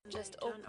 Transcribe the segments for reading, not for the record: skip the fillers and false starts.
Just open.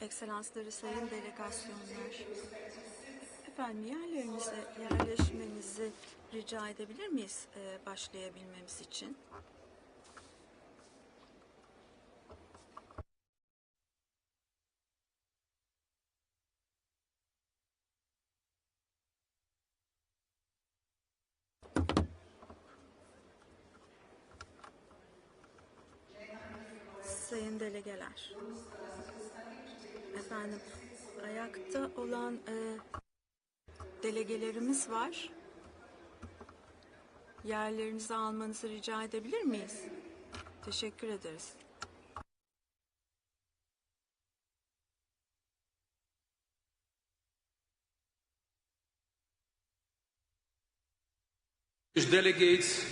Ekselansları, sayın delegasyonlar. Efendim, yerlerinize yerleşmenizi rica edebilir miyiz başlayabilmemiz için? Sayın delegeler, efendim, ayakta olan delegelerimiz var. Yerlerinizi almanızı rica edebilir miyiz? Teşekkür ederiz. Delegates,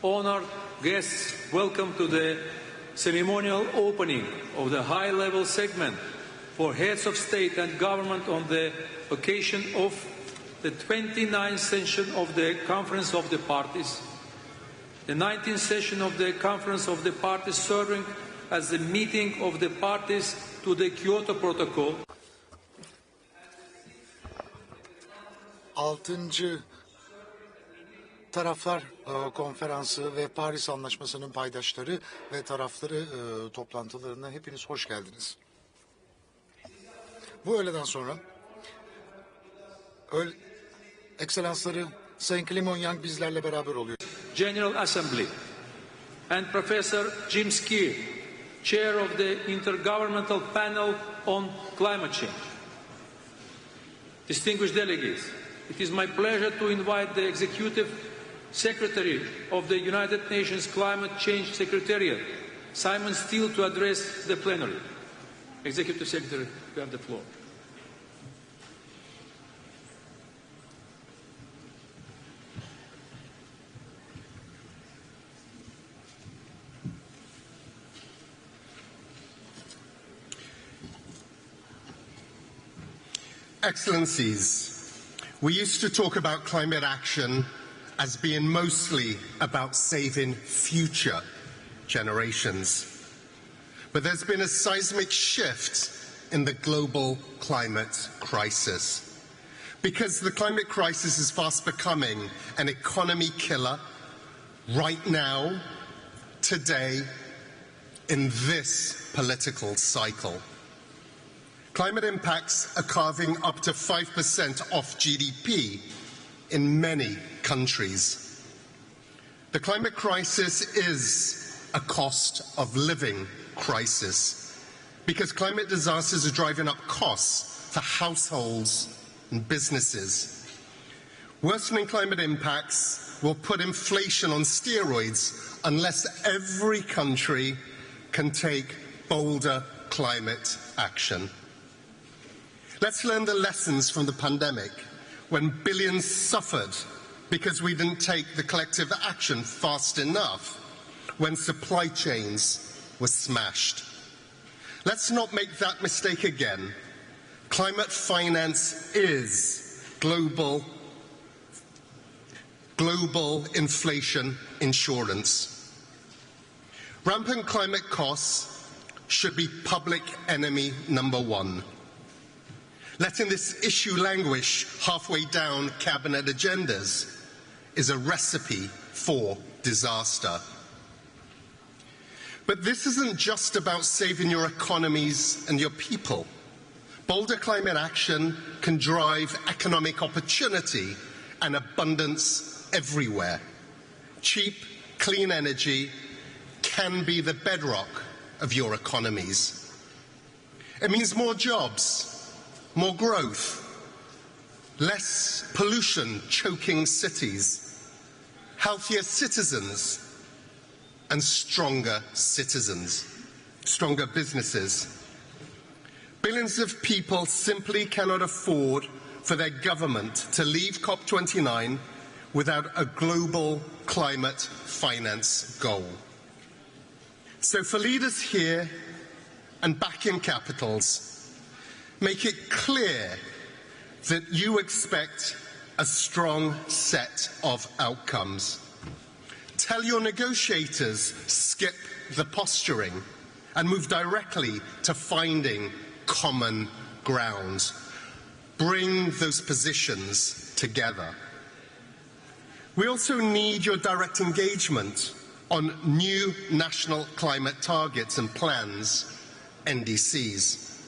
honored guests, welcome to the ceremonial opening of the high-level segment for heads of state and government on the occasion of the 29th session of the Conference of the Parties, the 19th session of the Conference of the Parties serving as the meeting of the parties to the Kyoto Protocol. 6. Taraflar Konferansı ve Paris Anlaşması'nın paydaşları ve tarafları toplantılarına hepiniz hoş geldiniz. Bu öğleden sonra Ekselansları Sayın Clement Young bizlerle beraber oluyor. General Assembly and Professor Jim Skier, Chair of the Intergovernmental Panel on Climate Change. Distinguished delegates, it is my pleasure to invite the Executive Secretary of the United Nations Climate Change Secretariat, Simon Steele, to address the plenary. Executive Secretary, you have the floor. Excellencies, we used to talk about climate action as being mostly about saving future generations. But there's been a seismic shift in the global climate crisis. Because the climate crisis is fast becoming an economy killer right now, today, in this political cycle. Climate impacts are carving up to 5% off GDP in many countries. The climate crisis is a cost of living crisis because climate disasters are driving up costs for households and businesses. Worsening climate impacts will put inflation on steroids unless every country can take bolder climate action. Let's learn the lessons from the pandemic when billions suffered because we didn't take the collective action fast enough, when supply chains were smashed. Let's not make that mistake again. Climate finance is global inflation insurance. Rampant climate costs should be public enemy number one. Letting this issue languish halfway down cabinet agendas is a recipe for disaster. But this isn't just about saving your economies and your people. Bolder climate action can drive economic opportunity and abundance everywhere. Cheap, clean energy can be the bedrock of your economies. It means more jobs, more growth, less pollution choking cities, healthier citizens, and stronger businesses. Billions of people simply cannot afford for their government to leave COP29 without a global climate finance goal. So for leaders here and back in capitals, make it clear that you expect a strong set of outcomes. Tell your negotiators, skip the posturing and move directly to finding common ground. Bring those positions together. We also need your direct engagement on new national climate targets and plans, NDCs.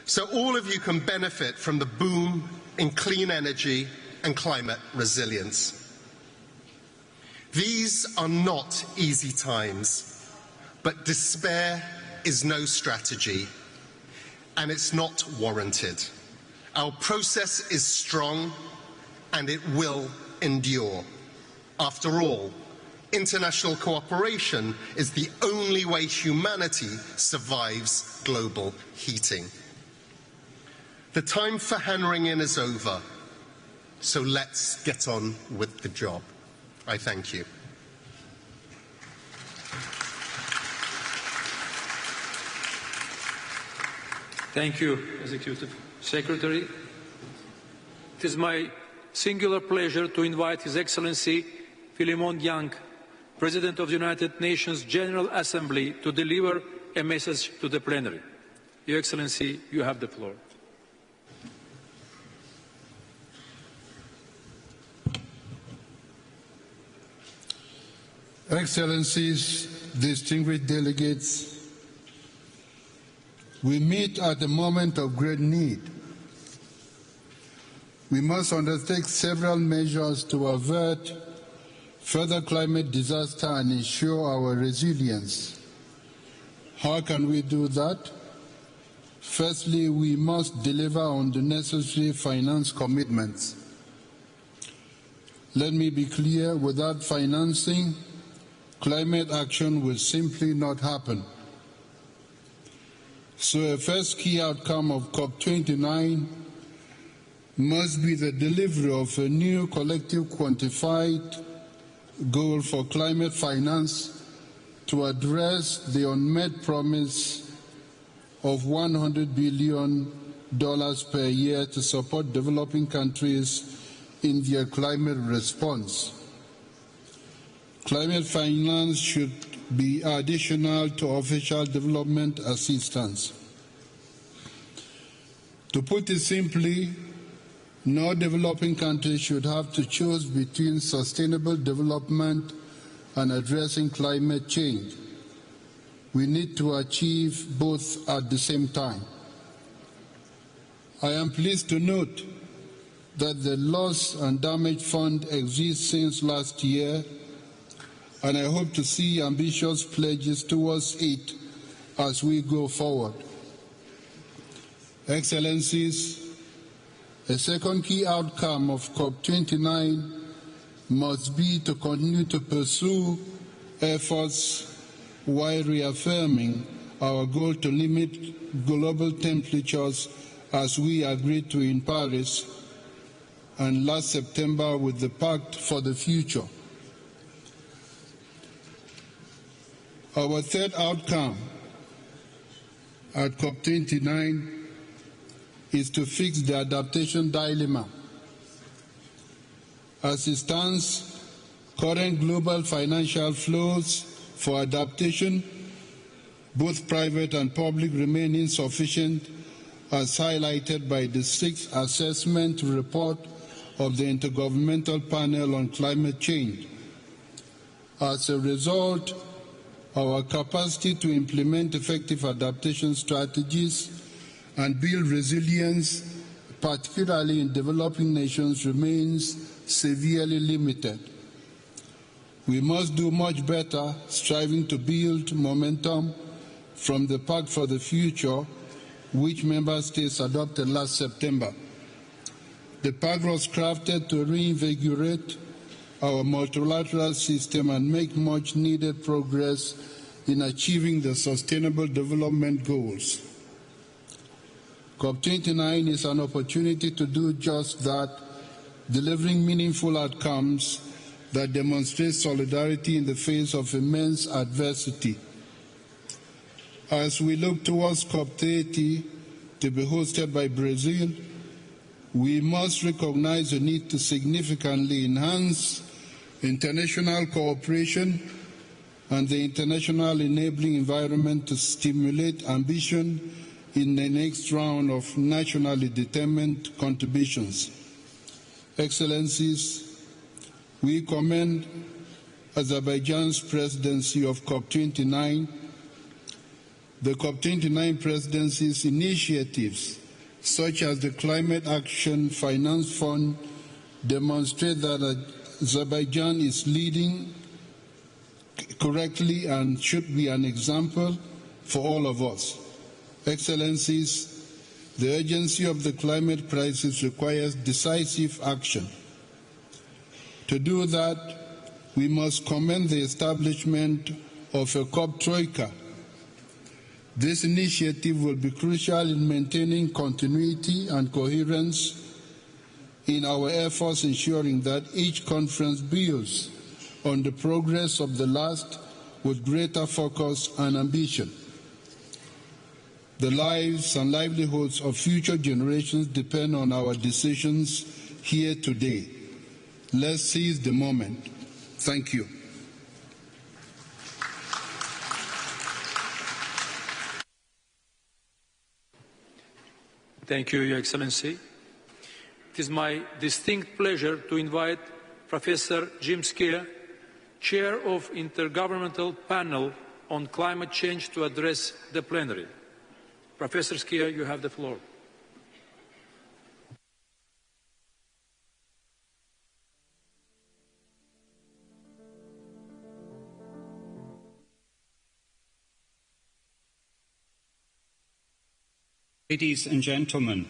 So all of you can benefit from the boom in clean energy and climate resilience. These are not easy times, but despair is no strategy, and it's not warranted. Our process is strong, and it will endure. After all, international cooperation is the only way humanity survives global heating. The time for hand-wringing is over, so let's get on with the job. I thank you. Thank you, Executive Secretary. It is my singular pleasure to invite His Excellency Philemon Yang, President of the United Nations General Assembly, to deliver a message to the plenary. Your Excellency, you have the floor. Excellencies, distinguished delegates, we meet at a moment of great need. We must undertake several measures to avert further climate disaster and ensure our resilience. How can we do that? Firstly, we must deliver on the necessary finance commitments. Let me be clear, without financing, climate action will simply not happen. So a first key outcome of COP29 must be the delivery of a new collective quantified goal for climate finance to address the unmet promise of $100 billion per year to support developing countries in their climate response. Climate finance should be additional to official development assistance. To put it simply, no developing country should have to choose between sustainable development and addressing climate change. We need to achieve both at the same time. I am pleased to note that the Loss and Damage Fund exists since last year, and I hope to see ambitious pledges towards it as we go forward. Excellencies, a second key outcome of COP29 must be to continue to pursue efforts while reaffirming our goal to limit global temperatures as we agreed to in Paris and last September with the Pact for the Future. Our third outcome at COP29 is to fix the adaptation dilemma. As it stands, current global financial flows for adaptation, both private and public, remain insufficient, as highlighted by the sixth assessment report of the Intergovernmental Panel on Climate Change. As a result, our capacity to implement effective adaptation strategies and build resilience, particularly in developing nations, remains severely limited. We must do much better, striving to build momentum from the Pact for the Future, which member states adopted last September. The Pact was crafted to reinvigorate our multilateral system and make much needed progress in achieving the Sustainable Development Goals. COP29 is an opportunity to do just that, delivering meaningful outcomes that demonstrate solidarity in the face of immense adversity. As we look towards COP30 to be hosted by Brazil, we must recognize the need to significantly enhance international cooperation and the international enabling environment to stimulate ambition in the next round of nationally determined contributions. Excellencies, we commend Azerbaijan's presidency of COP29, the COP29 presidency's initiatives, such as the Climate Action Finance Fund, demonstrate that Azerbaijan is leading correctly and should be an example for all of us. Excellencies, the urgency of the climate crisis requires decisive action. To do that, we must commend the establishment of a COP Troika. This initiative will be crucial in maintaining continuity and coherence in our efforts, ensuring that each conference builds on the progress of the last with greater focus and ambition. The lives and livelihoods of future generations depend on our decisions here today. Let's seize the moment. Thank you. Thank you, Your Excellency. It is my distinct pleasure to invite Professor Jim Skeer, Chair of Intergovernmental Panel on Climate Change, to address the plenary. Professor Skeer, you have the floor. Ladies and gentlemen,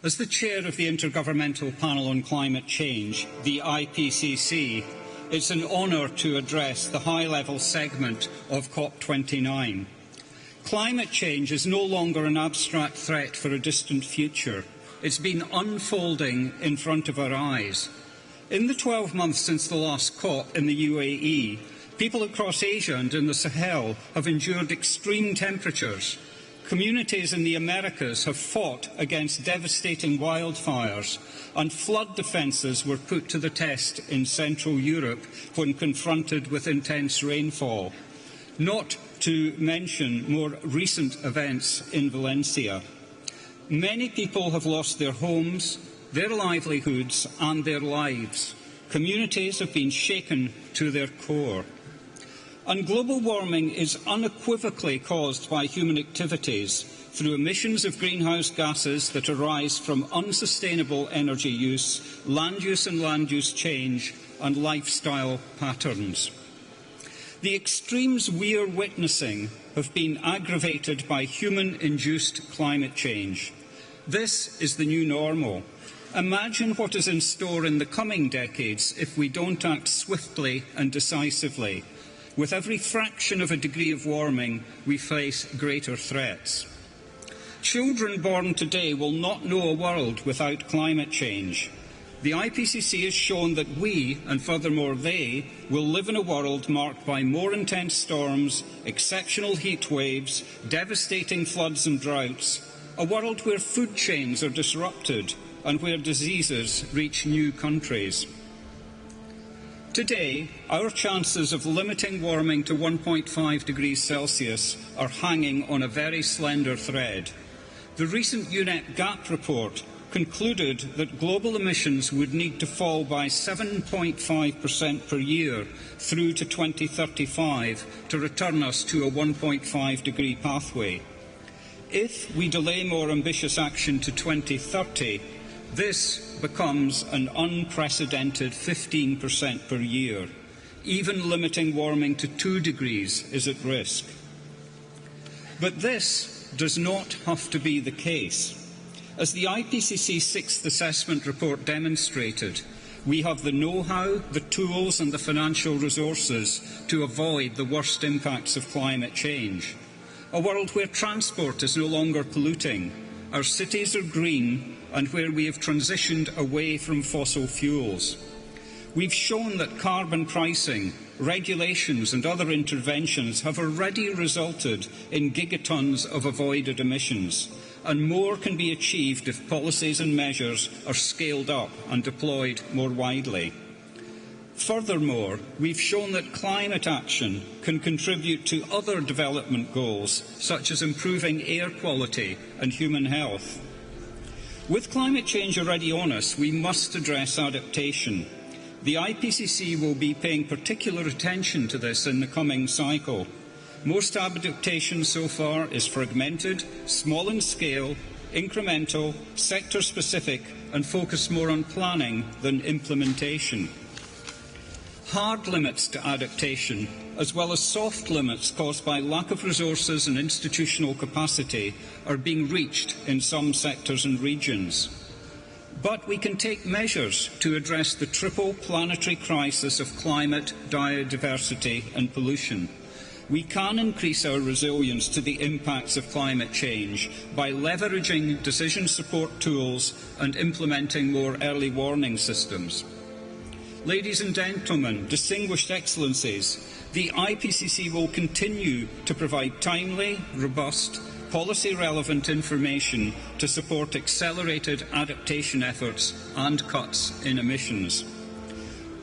as the chair of the Intergovernmental Panel on Climate Change, the IPCC, it's an honour to address the high-level segment of COP29. Climate change is no longer an abstract threat for a distant future. It's been unfolding in front of our eyes. In the 12 months since the last COP in the UAE, people across Asia and in the Sahel have endured extreme temperatures. Communities in the Americas have fought against devastating wildfires, and flood defences were put to the test in Central Europe when confronted with intense rainfall. Not to mention more recent events in Valencia. Many people have lost their homes, their livelihoods and their lives. Communities have been shaken to their core. And global warming is unequivocally caused by human activities through emissions of greenhouse gases that arise from unsustainable energy use, land use and land use change, and lifestyle patterns. The extremes we are witnessing have been aggravated by human-induced climate change. This is the new normal. Imagine what is in store in the coming decades if we don't act swiftly and decisively. With every fraction of a degree of warming, we face greater threats. Children born today will not know a world without climate change. The IPCC has shown that we, and furthermore they, will live in a world marked by more intense storms, exceptional heat waves, devastating floods and droughts, a world where food chains are disrupted and where diseases reach new countries. Today, our chances of limiting warming to 1.5 degrees Celsius are hanging on a very slender thread. The recent UNEP GAP report concluded that global emissions would need to fall by 7.5% per year through to 2035 to return us to a 1.5 degree pathway. If we delay more ambitious action to 2030, this becomes an unprecedented 15% per year. Even limiting warming to 2 degrees is at risk. But this does not have to be the case. As the IPCC 6th Assessment Report demonstrated, we have the know-how, the tools and the financial resources to avoid the worst impacts of climate change. A world where transport is no longer polluting, our cities are green, and where we have transitioned away from fossil fuels. We've shown that carbon pricing, regulations and other interventions have already resulted in gigatons of avoided emissions, and more can be achieved if policies and measures are scaled up and deployed more widely. Furthermore, we've shown that climate action can contribute to other development goals, such as improving air quality and human health. With climate change already on us, we must address adaptation. The IPCC will be paying particular attention to this in the coming cycle. Most adaptation so far is fragmented, small in scale, incremental, sector-specific, and focused more on planning than implementation. Hard limits to adaptation, as well as soft limits caused by lack of resources and institutional capacity, are being reached in some sectors and regions. But we can take measures to address the triple planetary crisis of climate, biodiversity and pollution. We can increase our resilience to the impacts of climate change by leveraging decision support tools and implementing more early warning systems. Ladies and gentlemen, distinguished excellencies, the IPCC will continue to provide timely, robust, policy-relevant information to support accelerated adaptation efforts and cuts in emissions.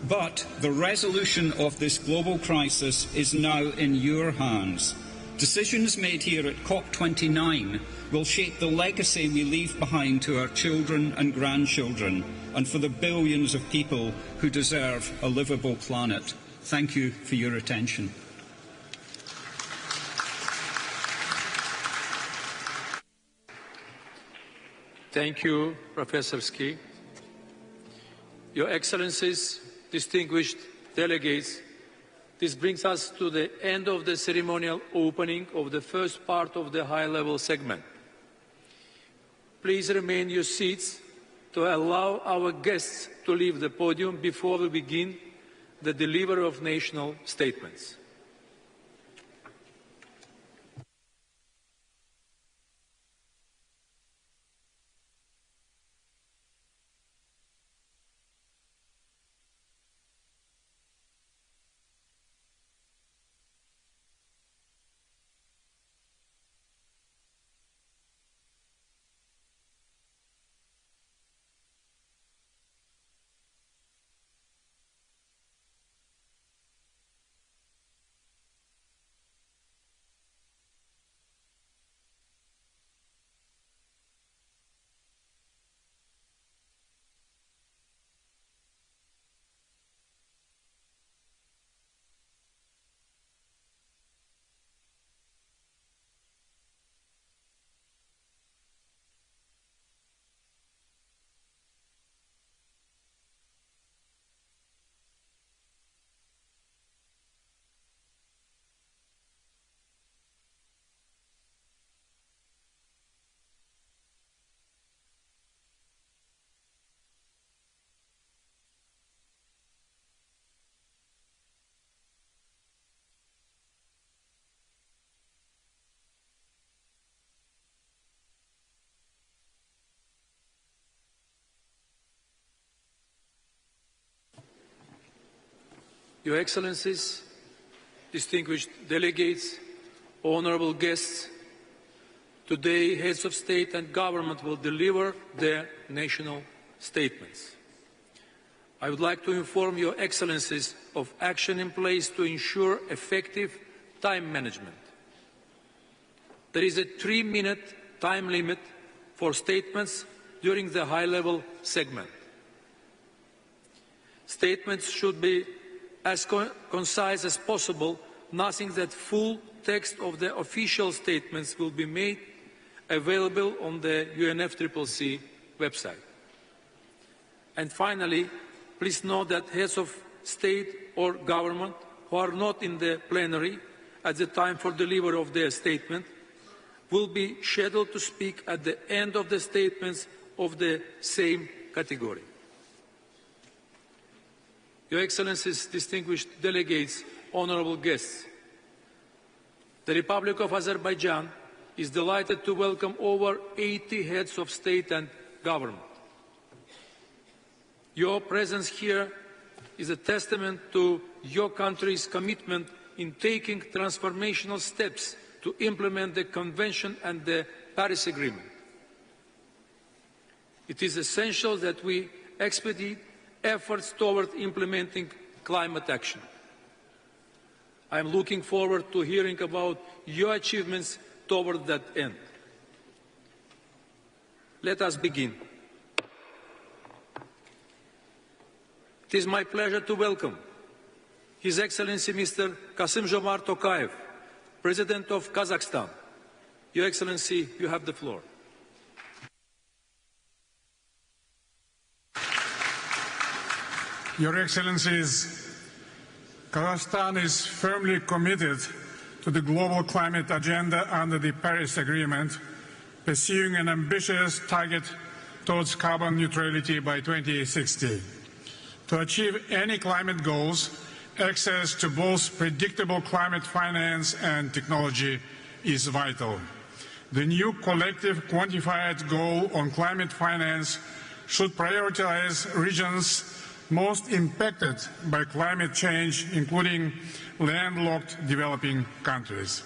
But the resolution of this global crisis is now in your hands. Decisions made here at COP29 will shape the legacy we leave behind to our children and grandchildren, and for the billions of people who deserve a livable planet. Thank you for your attention. Thank you, Professor Ski. Your Excellencies, distinguished delegates, this brings us to the end of the ceremonial opening of the first part of the high-level segment. Please remain in your seats to allow our guests to leave the podium before we begin the delivery of national statements. Your Excellencies, distinguished delegates, honourable guests, today heads of state and government will deliver their national statements. I would like to inform Your Excellencies of action in place to ensure effective time management. There is a 3-minute time limit for statements during the high-level segment. Statements should be as concise as possible, noting that full text of the official statements will be made available on the UNFCCC website. And finally, please note that heads of state or government who are not in the plenary at the time for delivery of their statement will be scheduled to speak at the end of the statements of the same category. Your Excellencies, distinguished delegates, honourable guests, the Republic of Azerbaijan is delighted to welcome over 80 heads of state and government. Your presence here is a testament to your country's commitment in taking transformational steps to implement the Convention and the Paris Agreement. It is essential that we expedite efforts toward implementing climate action. I am looking forward to hearing about your achievements toward that end. Let us begin. It is my pleasure to welcome His Excellency Mr. Kassym-Jomart Tokayev, President of Kazakhstan. Your Excellency, you have the floor. Your Excellencies, Kazakhstan is firmly committed to the global climate agenda under the Paris Agreement, pursuing an ambitious target towards carbon neutrality by 2060. To achieve any climate goals, access to both predictable climate finance and technology is vital. The new collective quantified goal on climate finance should prioritize regions most impacted by climate change, including landlocked developing countries.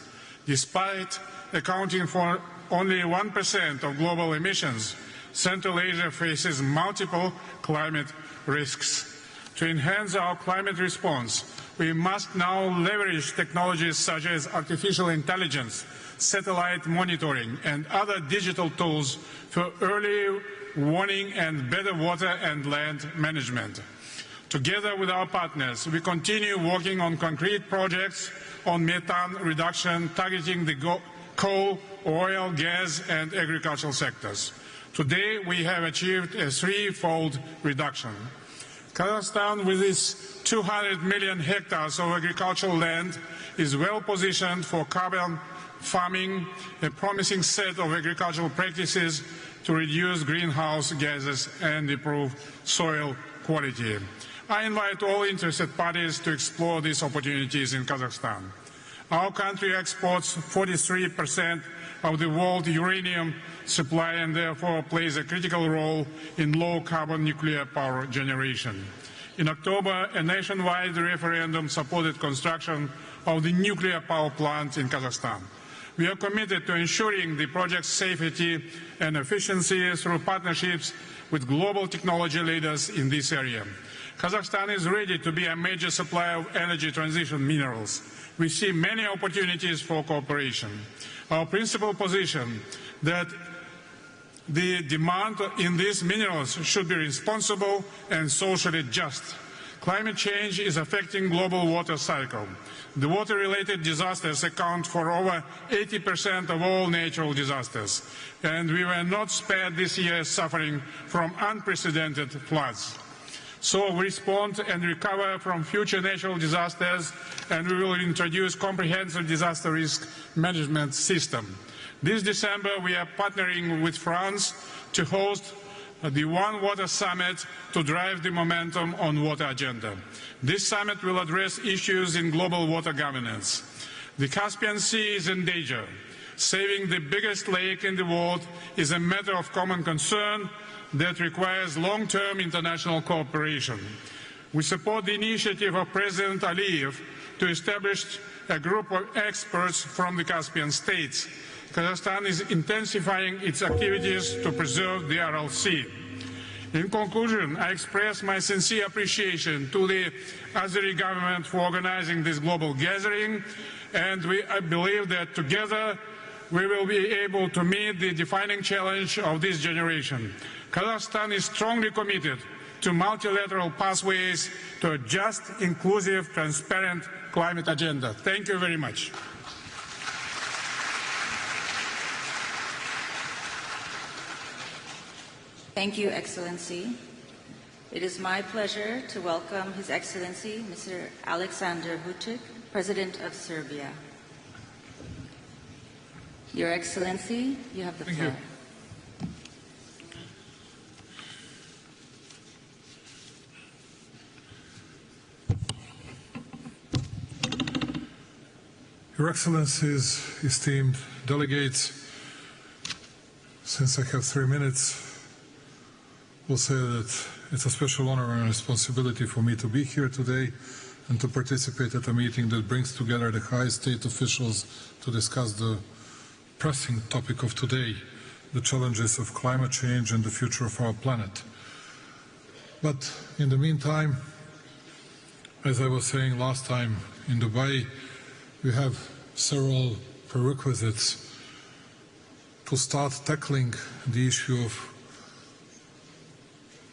Despite accounting for only 1% of global emissions, Central Asia faces multiple climate risks. To enhance our climate response, we must now leverage technologies such as artificial intelligence, satellite monitoring, and other digital tools for early warning and better water and land management. Together with our partners, we continue working on concrete projects on methane reduction, targeting the coal, oil, gas, and agricultural sectors. Today, we have achieved a threefold reduction. Kazakhstan, with its 200 million hectares of agricultural land, is well positioned for carbon farming, a promising set of agricultural practices to reduce greenhouse gases and improve soil quality. I invite all interested parties to explore these opportunities in Kazakhstan. Our country exports 43% of the world uranium supply and therefore plays a critical role in low-carbon nuclear power generation. In October, a nationwide referendum supported construction of the nuclear power plant in Kazakhstan. We are committed to ensuring the project's safety and efficiency through partnerships with global technology leaders in this area. Kazakhstan is ready to be a major supplier of energy transition minerals. We see many opportunities for cooperation. Our principal position that the demand in these minerals should be responsible and socially just. Climate change is affecting global water cycle. The water-related disasters account for over 80% of all natural disasters, and we were not spared this year suffering from unprecedented floods. So we respond and recover from future natural disasters, and we will introduce comprehensive disaster risk management system. This December, we are partnering with France to host the One Water Summit to drive the momentum on water agenda. This summit will address issues in global water governance. The Caspian Sea is in danger. Saving the biggest lake in the world is a matter of common concern that requires long-term international cooperation. We support the initiative of President Aliyev to establish a group of experts from the Caspian states. Kazakhstan is intensifying its activities to preserve the Aral Sea. In conclusion, I express my sincere appreciation to the Azeri government for organizing this global gathering, and I believe that together we will be able to meet the defining challenge of this generation. Kazakhstan is strongly committed to multilateral pathways to a just, inclusive, transparent climate agenda. Thank you very much. Thank you, Excellency. It is my pleasure to welcome His Excellency, Mr. Alexander Vučić, President of Serbia. Your Excellency, you have the floor. Thank you. Your Excellencies, esteemed delegates, since I have 3 minutes, will say that it's a special honor and responsibility for me to be here today and to participate at a meeting that brings together the high state officials to discuss the pressing topic of today, the challenges of climate change and the future of our planet. But in the meantime, as I was saying last time in Dubai, we have several prerequisites to start tackling the issue of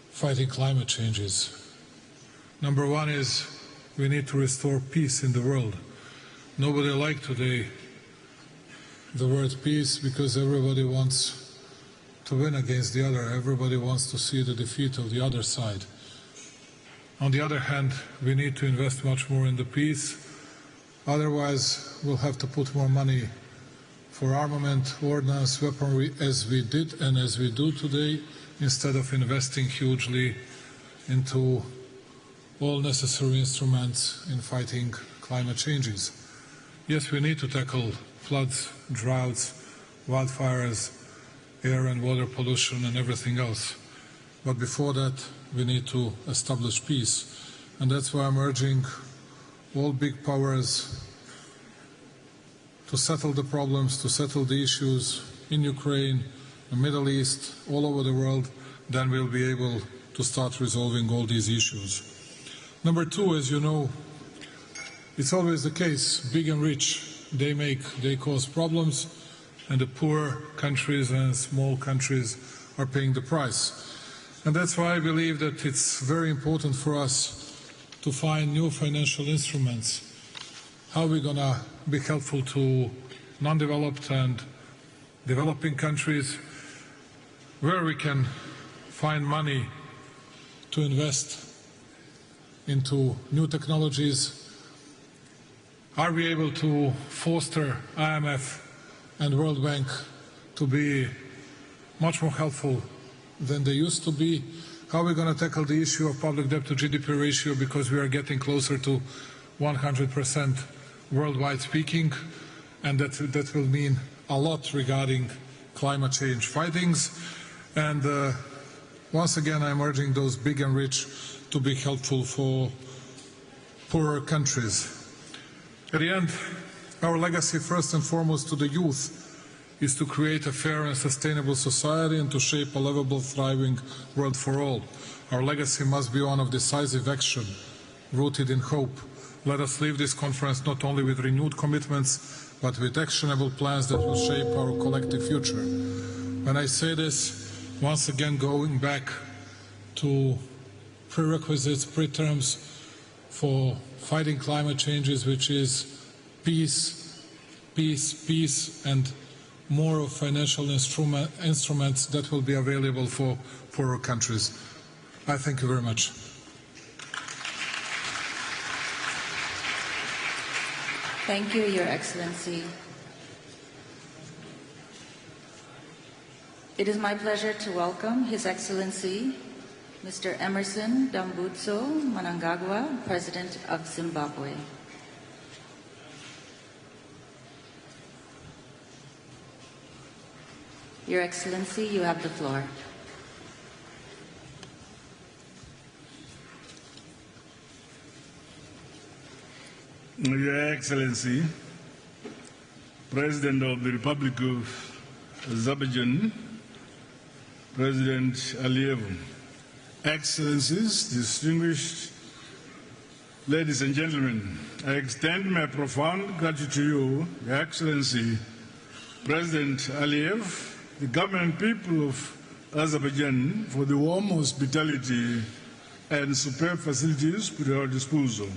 fighting climate changes. Number one is we need to restore peace in the world. Nobody likes today the word peace because everybody wants to win against the other. Everybody wants to see the defeat of the other side. On the other hand, we need to invest much more in the peace. Otherwise, we'll have to put more money for armament, ordnance, weaponry, as we did and as we do today, instead of investing hugely into all necessary instruments in fighting climate changes. Yes, we need to tackle floods, droughts, wildfires, air and water pollution and everything else. But before that, we need to establish peace. And that's why I'm urging all big powers to settle the problems, to settle the issues in Ukraine, the Middle East, all over the world. Then we'll be able to start resolving all these issues. Number two, as you know, it's always the case, big and rich, they cause problems, and the poor countries and small countries are paying the price. And that's why I believe that it's very important for us to find new financial instruments. How are we going to be helpful to non-developed and developing countries, where we can find money to invest into new technologies? Are we able to foster IMF and World Bank to be much more helpful than they used to be? How are we going to tackle the issue of public debt to GDP ratio, because we are getting closer to 100% worldwide speaking, and that will mean a lot regarding climate change fightings. And once again, I'm urging those big and rich to be helpful for poorer countries. At the end, our legacy, first and foremost to the youth, is to create a fair and sustainable society and to shape a livable, thriving world for all. Our legacy must be one of decisive action, rooted in hope. Let us leave this conference not only with renewed commitments, but with actionable plans that will shape our collective future. When I say this, once again going back to prerequisites, pre-terms for fighting climate changes, which is peace, peace, peace, and more of financial instruments that will be available for poorer countries. I thank you very much. Thank you, Your Excellency. It is my pleasure to welcome His Excellency Mr. Emerson Dambudzo Mnangagwa, President of Zimbabwe. Your Excellency, you have the floor. Your Excellency, President of the Republic of Azerbaijan, President Aliyev, Excellencies, distinguished ladies and gentlemen, I extend my profound gratitude to you, Your Excellency, President Aliyev, the government and people of Azerbaijan, for the warm hospitality and superb facilities put at our disposal.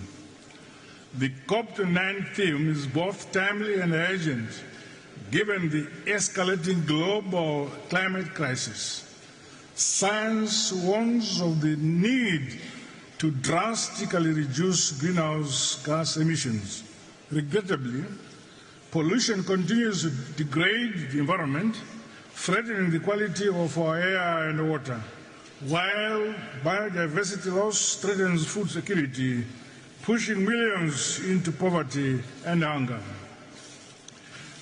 The COP29 theme is both timely and urgent, given the escalating global climate crisis. Science warns of the need to drastically reduce greenhouse gas emissions. Regrettably, pollution continues to degrade the environment, threatening the quality of our air and water, while biodiversity loss threatens food security, pushing millions into poverty and hunger.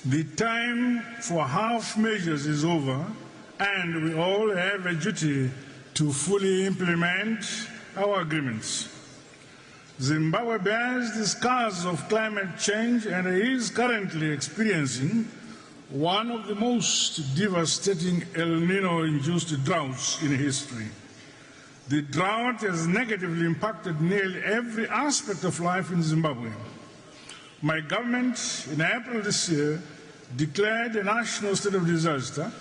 The time for half measures is over, and we all have a duty to fully implement our agreements. Zimbabwe bears the scars of climate change and is currently experiencing one of the most devastating El Nino-induced droughts in history. The drought has negatively impacted nearly every aspect of life in Zimbabwe. My government, in April this year, declared a national state of disaster.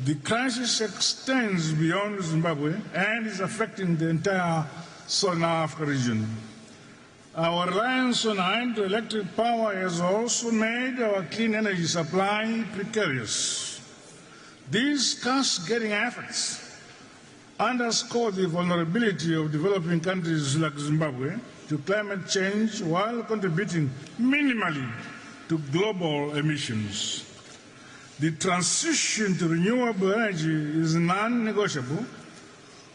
The crisis extends beyond Zimbabwe and is affecting the entire Southern Africa region. Our reliance on hydroelectric power has also made our clean energy supply precarious. These cascading efforts underscore the vulnerability of developing countries like Zimbabwe to climate change while contributing minimally to global emissions. The transition to renewable energy is non-negotiable,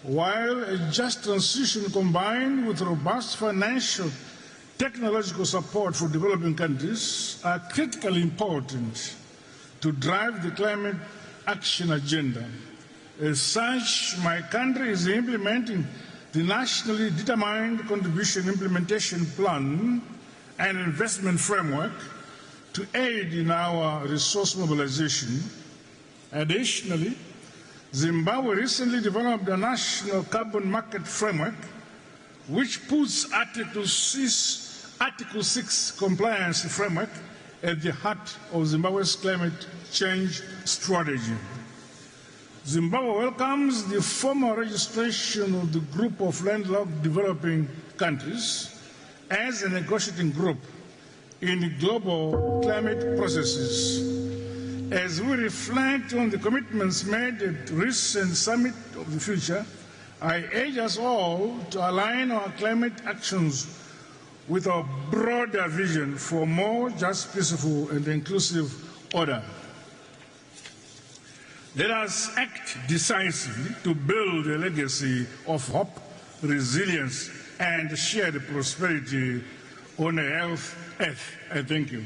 while a just transition combined with robust financial technological support for developing countries are critically important to drive the climate action agenda. As such, my country is implementing the Nationally Determined Contribution Implementation Plan and Investment Framework to aid in our resource mobilization. Additionally, Zimbabwe recently developed a national carbon market framework which puts Article 6 compliance framework at the heart of Zimbabwe's climate change strategy. Zimbabwe welcomes the formal registration of the group of landlocked developing countries as a negotiating group in global climate processes. As we reflect on the commitments made at recent Summit of the Future, I urge us all to align our climate actions with our broader vision for more just, peaceful, and inclusive order. Let us act decisively to build a legacy of hope, resilience, and shared prosperity on a healthy earth. I thank you.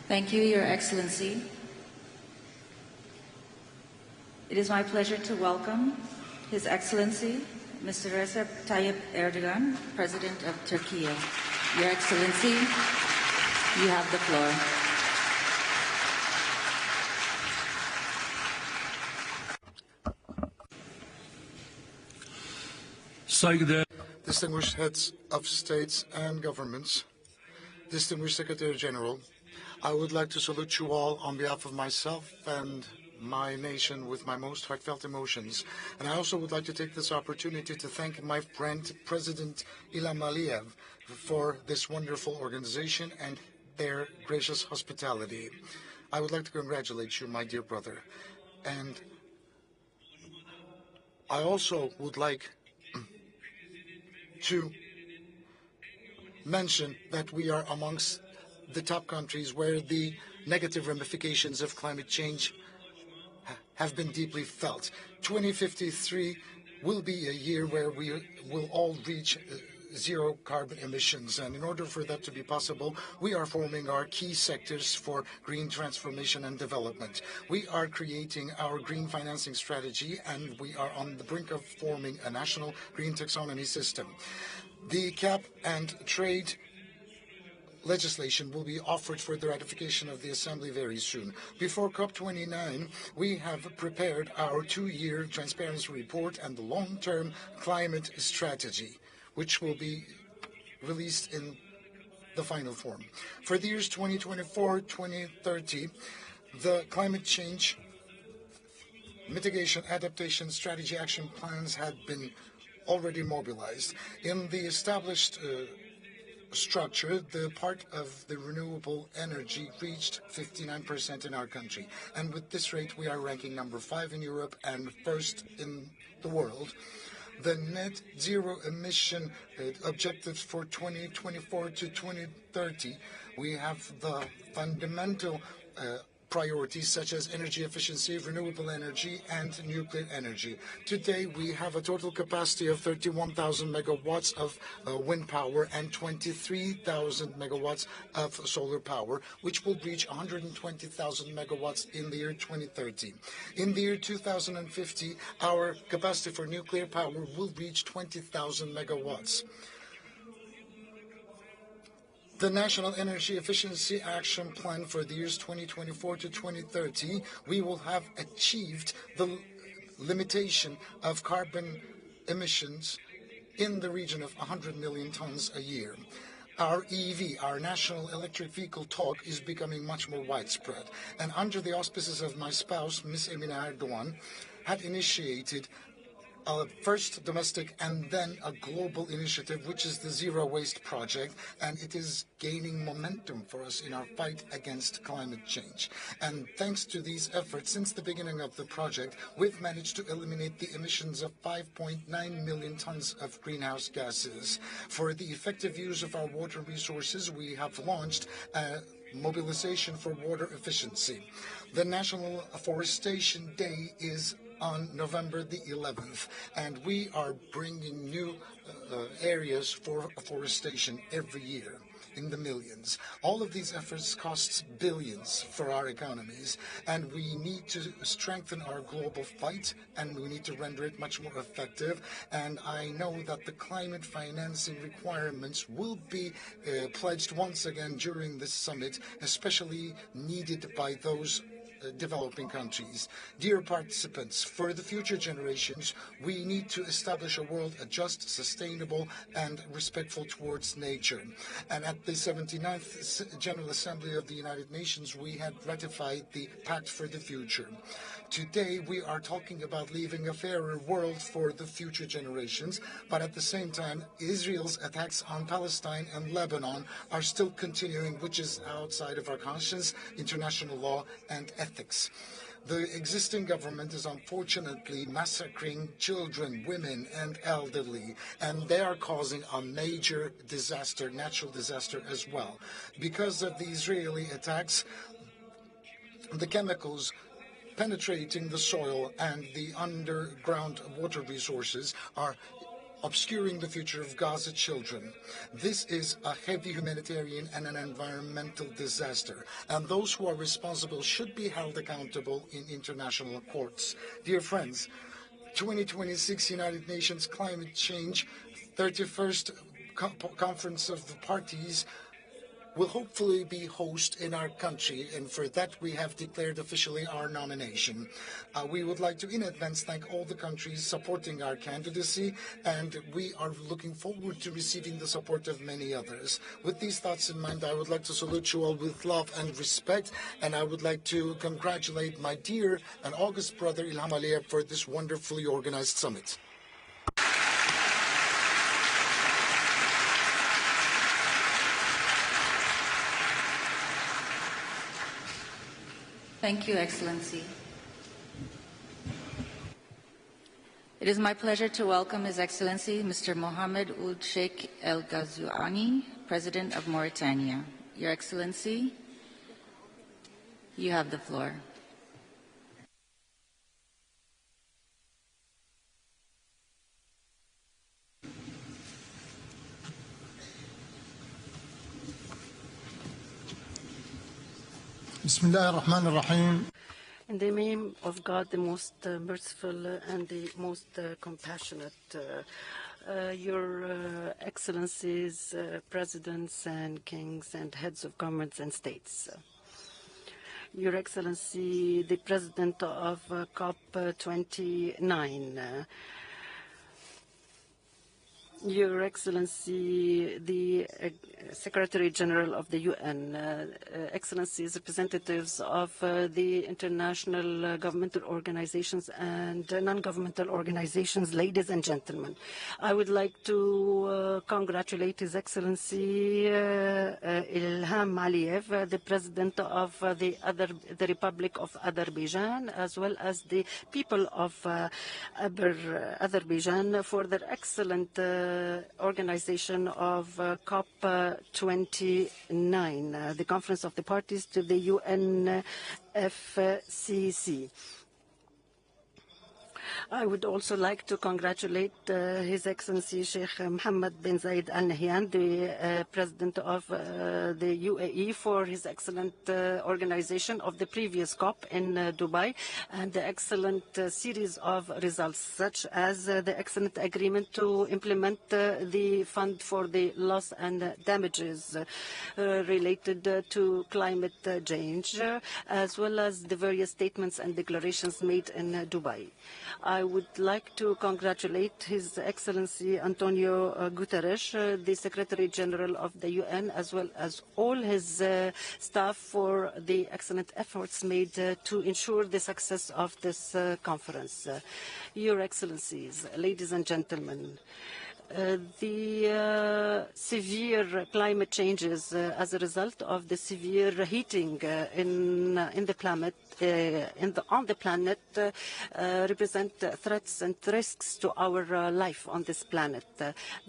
Thank you, Your Excellency. It is my pleasure to welcome His Excellency, Mr. Recep Tayyip Erdogan, President of Turkey. Your Excellency, you have the floor. Distinguished heads of states and governments, distinguished Secretary General, I would like to salute you all on behalf of myself and my nation with my most heartfelt emotions. And I also would like to take this opportunity to thank my friend, President Ilham Aliyev, for this wonderful organization and their gracious hospitality. I would like to congratulate you, my dear brother. And I also would like to mention that we are amongst the top countries where the negative ramifications of climate change have been deeply felt. 2053 will be a year where we will all reach zero carbon emissions, and in order for that to be possible, we are forming our key sectors for green transformation and development. We are creating our green financing strategy, and we are on the brink of forming a national green taxonomy system. The cap and trade legislation will be offered for the ratification of the Assembly very soon. Before COP29, we have prepared our 2-year transparency report and the long-term climate strategy, which will be released in the final form. For the years 2024-2030, the climate change mitigation adaptation strategy action plans had been already mobilized. In the established structure, the part of the renewable energy reached 59% in our country. And with this rate, we are ranking number 5 in Europe and first in the world. The net zero emission objectives for 2024 to 2030, we have the fundamental priorities such as energy efficiency, renewable energy, and nuclear energy. Today, we have a total capacity of 31,000 megawatts of wind power and 23,000 megawatts of solar power, which will reach 120,000 megawatts in the year 2030. In the year 2050, our capacity for nuclear power will reach 20,000 megawatts. the National Energy Efficiency Action Plan for the years 2024 to 2030, we will have achieved the limitation of carbon emissions in the region of 100 million tons a year. Our EV, our National Electric Vehicle talk, is becoming much more widespread. And under the auspices of my spouse, Ms. Emine Erdogan, had initiated a first domestic and then a global initiative, which is the Zero Waste Project, and it is gaining momentum for us in our fight against climate change. And thanks to these efforts, since the beginning of the project, we've managed to eliminate the emissions of 5.9 million tons of greenhouse gases. For the effective use of our water resources, we have launched a mobilization for water efficiency. The National Afforestation Day is on November the 11th, and we are bringing new areas for afforestation every year in the millions. All of these efforts cost billions for our economies, and we need to strengthen our global fight, and we need to render it much more effective. And I know that the climate financing requirements will be pledged once again during this summit, especially needed by those developing countries. Dear participants, for the future generations, we need to establish a world just, sustainable, and respectful towards nature. And at the 79th General Assembly of the United Nations, we had ratified the Pact for the Future. Today, we are talking about leaving a fairer world for the future generations, but at the same time, Israel's attacks on Palestine and Lebanon are still continuing, which is outside of our conscience, international law, and ethics. The existing government is unfortunately massacring children, women, and elderly, and they are causing a major disaster, natural disaster as well. Because of the Israeli attacks, the chemicals penetrating the soil and the underground water resources are obscuring the future of Gaza children. This is a heavy humanitarian and an environmental disaster, and those who are responsible should be held accountable in international courts. Dear friends, 2026 United Nations Climate Change 31st Conference of the Parties will hopefully be host in our country, and for that we have declared officially our nomination. We would like to in advance thank all the countries supporting our candidacy, and we are looking forward to receiving the support of many others. With these thoughts in mind, I would like to salute you all with love and respect, and I would like to congratulate my dear and august brother Ilham Aliyev for this wonderfully organized summit. Thank you, Excellency. It is my pleasure to welcome His Excellency Mr. Mohammed Ould Sheikh El Ghazouani, President of Mauritania. Your Excellency, you have the floor. Bismillah ar-Rahman ar-Rahim. In the name of God, the most merciful and the most compassionate, Your Excellencies, Presidents and Kings and Heads of Governments and States. Your Excellency, the President of COP29, Your Excellency, the Secretary General of the UN, Excellencies, representatives of the international governmental organizations and non-governmental organizations, ladies and gentlemen. I would like to congratulate His Excellency Ilham Aliyev, the President of the Republic of Azerbaijan, as well as the people of Azerbaijan for their excellent organization of COP29, the Conference of the Parties to the UNFCCC. I would also like to congratulate His Excellency Sheikh Mohammed bin Zayed Al Nahyan, the President of the UAE, for his excellent organization of the previous COP in Dubai and the excellent series of results, such as the excellent agreement to implement the fund for the loss and damages related to climate change, as well as the various statements and declarations made in Dubai. I would like to congratulate His Excellency Antonio Guterres, the Secretary General of the UN, as well as all his staff for the excellent efforts made to ensure the success of this conference. Your Excellencies, ladies and gentlemen, the severe climate changes as a result of the severe heating on the planet represent threats and risks to our life on this planet.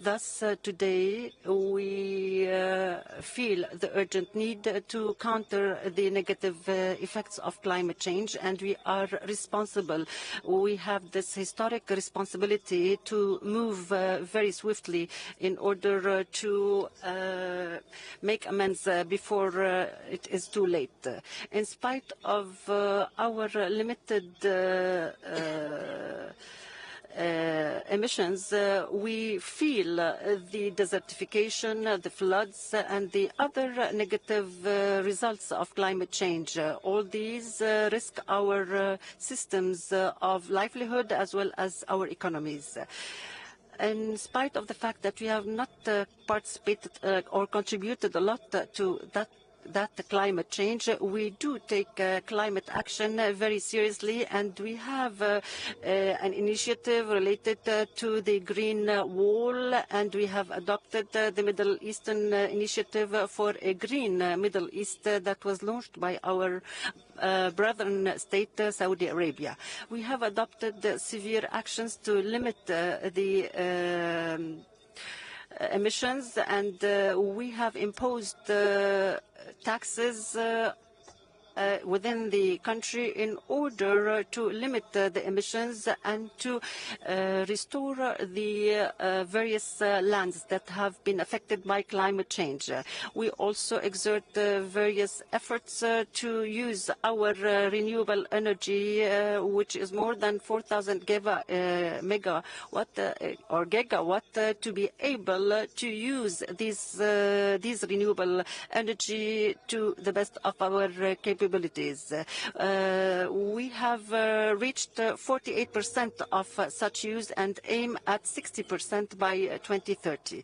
Thus, today we feel the urgent need to counter the negative effects of climate change, and we are responsible. We have this historic responsibility to move very swiftly in order to make amends before it is too late. In spite of our limited emissions, we feel the desertification, the floods, and the other negative results of climate change. All these risk our systems of livelihood as well as our economies. In spite of the fact that we have not participated or contributed a lot to that climate change, we do take climate action very seriously, and we have an initiative related to the Green Wall, and we have adopted the Middle Eastern Initiative for a Green Middle East that was launched by our brethren state, Saudi Arabia. We have adopted severe actions to limit the emissions, and we have imposed taxes within the country in order to limit the emissions and to restore the various lands that have been affected by climate change. We also exert various efforts to use our renewable energy, which is more than 4,000 megawatt or gigawatt, to be able to use these renewable energy to the best of our capabilities. We have reached 48% of such use and aim at 60% by 2030.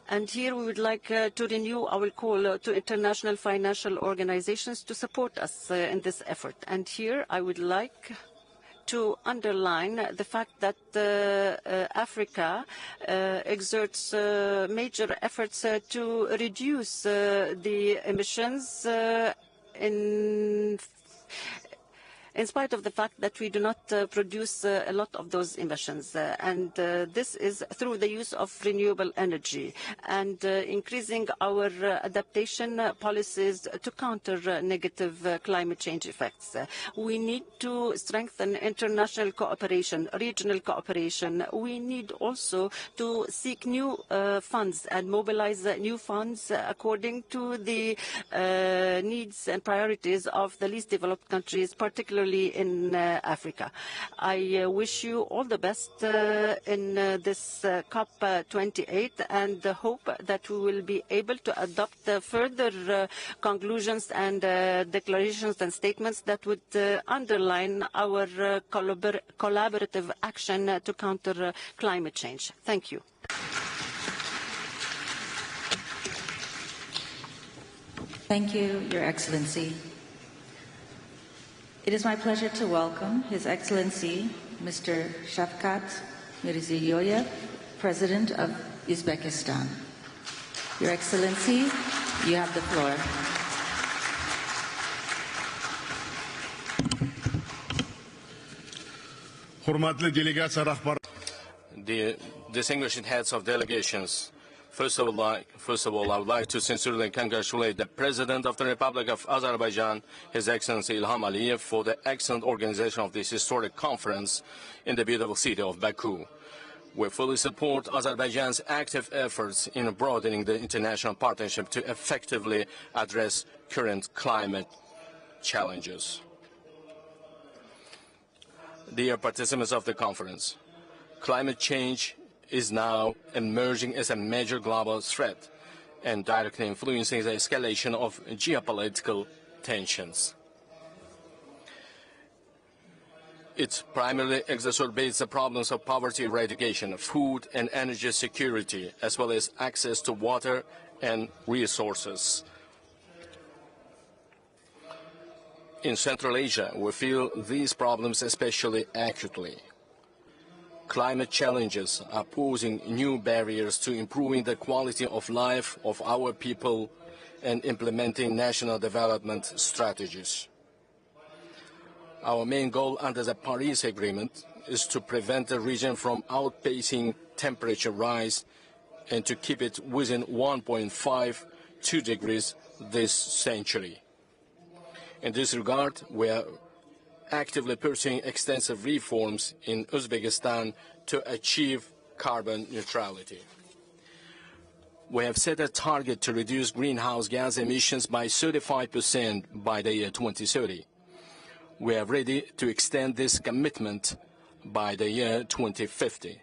And here we would like to renew our call to international financial organizations to support us in this effort. And here I would like to underline the fact that Africa exerts major efforts to reduce the emissions in spite of the fact that we do not produce a lot of those emissions. And this is through the use of renewable energy and increasing our adaptation policies to counter negative climate change effects. We need to strengthen international cooperation, regional cooperation. We need also to seek new funds and mobilize new funds according to the needs and priorities of the least developed countries, particularly in Africa. I wish you all the best in this COP28 and hope that we will be able to adopt further conclusions and declarations and statements that would underline our collaborative action to counter climate change. Thank you. Thank you, Your Excellency. It is my pleasure to welcome His Excellency Mr. Shavkat Mirziyoyev, President of Uzbekistan. Your Excellency, you have the floor. The distinguished heads of delegations, First of all, I would like to sincerely congratulate the President of the Republic of Azerbaijan, His Excellency Ilham Aliyev, for the excellent organization of this historic conference in the beautiful city of Baku. We fully support Azerbaijan's active efforts in broadening the international partnership to effectively address current climate challenges. Dear participants of the conference, climate change is now emerging as a major global threat and directly influencing the escalation of geopolitical tensions. It primarily exacerbates the problems of poverty eradication, food and energy security, as well as access to water and resources. In Central Asia, we feel these problems especially acutely. Climate challenges are posing new barriers to improving the quality of life of our people and implementing national development strategies. Our main goal under the Paris Agreement is to prevent the region from outpacing temperature rise and to keep it within 1.52 degrees this century. In this regard, we are actively pursuing extensive reforms in Uzbekistan to achieve carbon neutrality. We have set a target to reduce greenhouse gas emissions by 35% by the year 2030. We are ready to extend this commitment by the year 2050.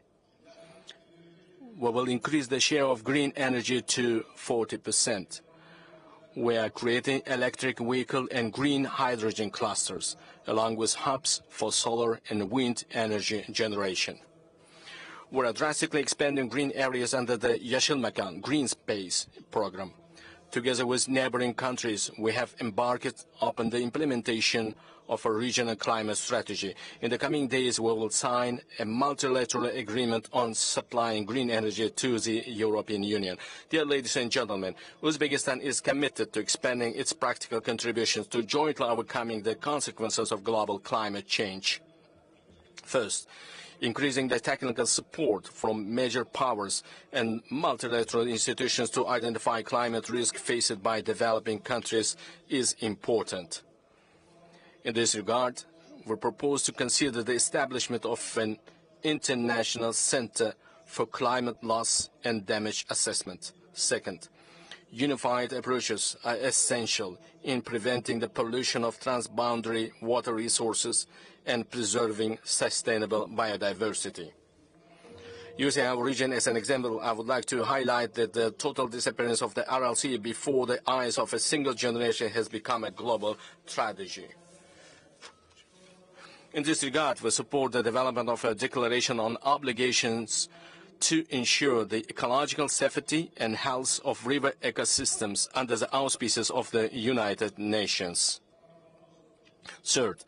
We will increase the share of green energy to 40%. We are creating electric vehicle and green hydrogen clusters, along with hubs for solar and wind energy generation. We are drastically expanding green areas under the Yeşil Mekan Green Space program. Together with neighboring countries, we have embarked upon the implementation of a regional climate strategy. In the coming days, we will sign a multilateral agreement on supplying green energy to the European Union. Dear ladies and gentlemen, Uzbekistan is committed to expanding its practical contributions to jointly overcoming the consequences of global climate change. First, increasing the technical support from major powers and multilateral institutions to identify climate risk faced by developing countries is important. In this regard, we propose to consider the establishment of an international center for climate loss and damage assessment. Second, unified approaches are essential in preventing the pollution of transboundary water resources and preserving sustainable biodiversity. Using our region as an example, I would like to highlight that the total disappearance of the RLC before the eyes of a single generation has become a global tragedy. In this regard, we support the development of a declaration on obligations to ensure the ecological safety and health of river ecosystems under the auspices of the United Nations. Third,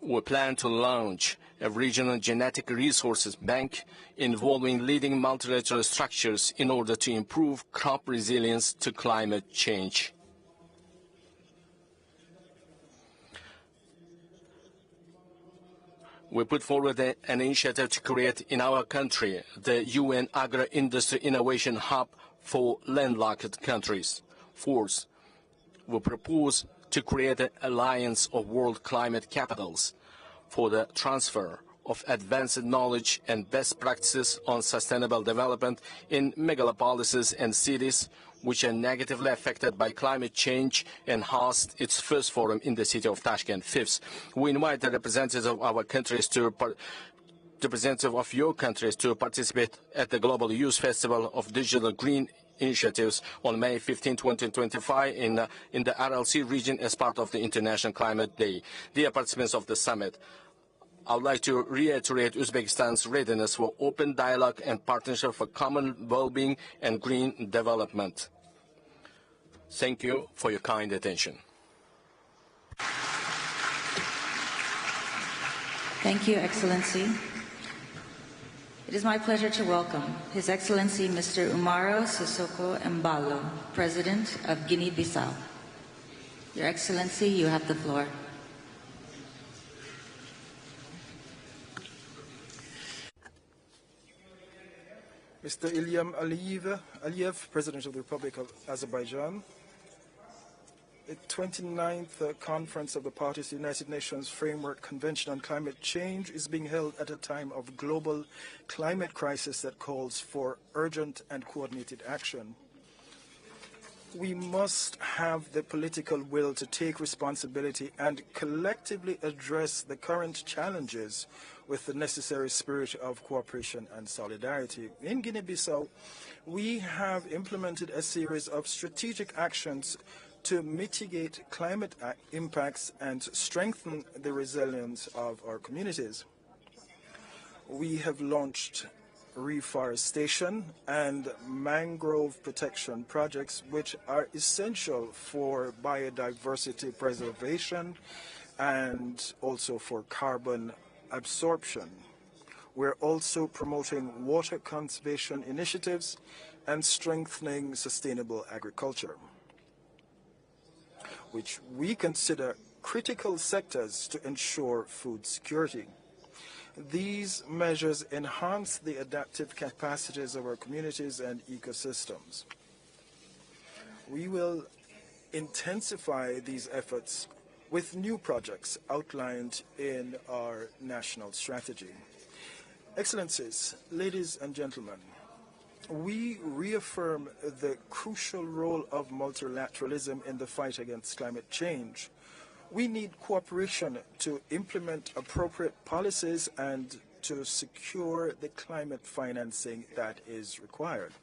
we plan to launch a regional genetic resources bank involving leading multilateral structures in order to improve crop resilience to climate change. We put forward an initiative to create in our country the UN Agro-Industry Innovation Hub for landlocked countries. Fourth, we propose to create an alliance of world climate capitals for the transfer of advanced knowledge and best practices on sustainable development in megalopolises and cities which are negatively affected by climate change and host its first forum in the city of Tashkent. Fifth, we invite the representatives of our countries of your countries to participate at the Global Youth Festival of Digital Green Initiatives on May 15, 2025 in the RLC region as part of the International Climate Day. Dear participants of the summit, I would like to reiterate Uzbekistan's readiness for open dialogue and partnership for common well-being and green development. Thank you for your kind attention. Thank you, Excellency. It is my pleasure to welcome His Excellency Mr. Umaro Sissoco Embalo, President of Guinea-Bissau. Your Excellency, you have the floor. Mr. Ilham Aliyev, President of the Republic of Azerbaijan. The 29th Conference of the Parties to the United Nations Framework Convention on Climate Change is being held at a time of global climate crisis that calls for urgent and coordinated action. We must have the political will to take responsibility and collectively address the current challenges with the necessary spirit of cooperation and solidarity. In Guinea-Bissau, we have implemented a series of strategic actions to mitigate climate impacts and strengthen the resilience of our communities. We have launched reforestation and mangrove protection projects, which are essential for biodiversity preservation and also for carbon absorption. We're also promoting water conservation initiatives and strengthening sustainable agriculture, which we consider critical sectors to ensure food security. These measures enhance the adaptive capacities of our communities and ecosystems. We will intensify these efforts with new projects outlined in our national strategy. Excellencies, ladies and gentlemen, we reaffirm the crucial role of multilateralism in the fight against climate change. We need cooperation to implement appropriate policies and to secure the climate financing that is required.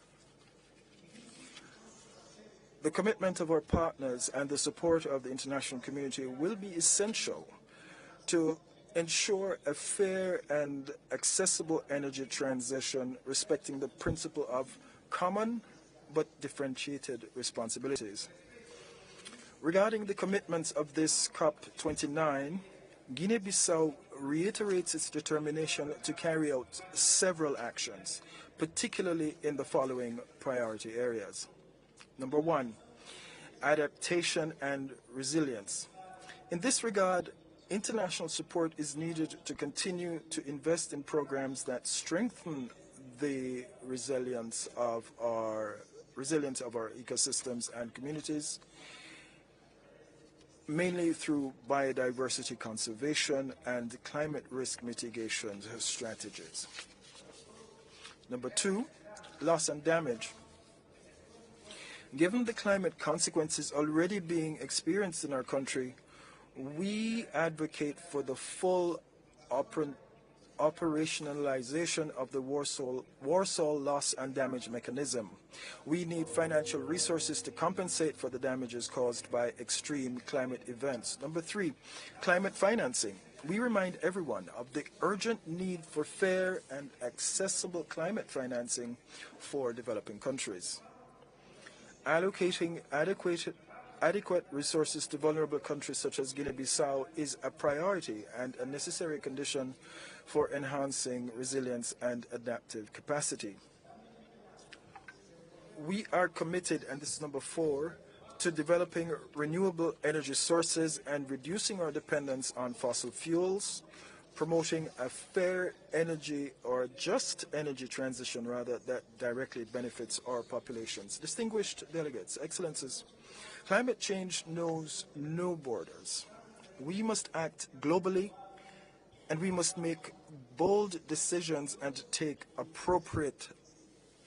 The commitment of our partners and the support of the international community will be essential to ensure a fair and accessible energy transition respecting the principle of common but differentiated responsibilities. Regarding the commitments of this COP29, Guinea-Bissau reiterates its determination to carry out several actions, particularly in the following priority areas. Number one, adaptation and resilience. In this regard, international support is needed to continue to invest in programs that strengthen the resilience of our ecosystems and communities, mainly through biodiversity conservation and climate risk mitigation strategies. Number two, loss and damage. Given the climate consequences already being experienced in our country, we advocate for the full operationalization of the Warsaw loss and damage mechanism. We need financial resources to compensate for the damages caused by extreme climate events. Number three, climate financing. We remind everyone of the urgent need for fair and accessible climate financing for developing countries. Allocating adequate resources to vulnerable countries such as Guinea-Bissau is a priority and a necessary condition for enhancing resilience and adaptive capacity. We are committed, and this is number four, to developing renewable energy sources and reducing our dependence on fossil fuels, promoting a fair energy or just energy transition rather that directly benefits our populations. Distinguished delegates, excellencies, climate change knows no borders. We must act globally, and we must make bold decisions and take appropriate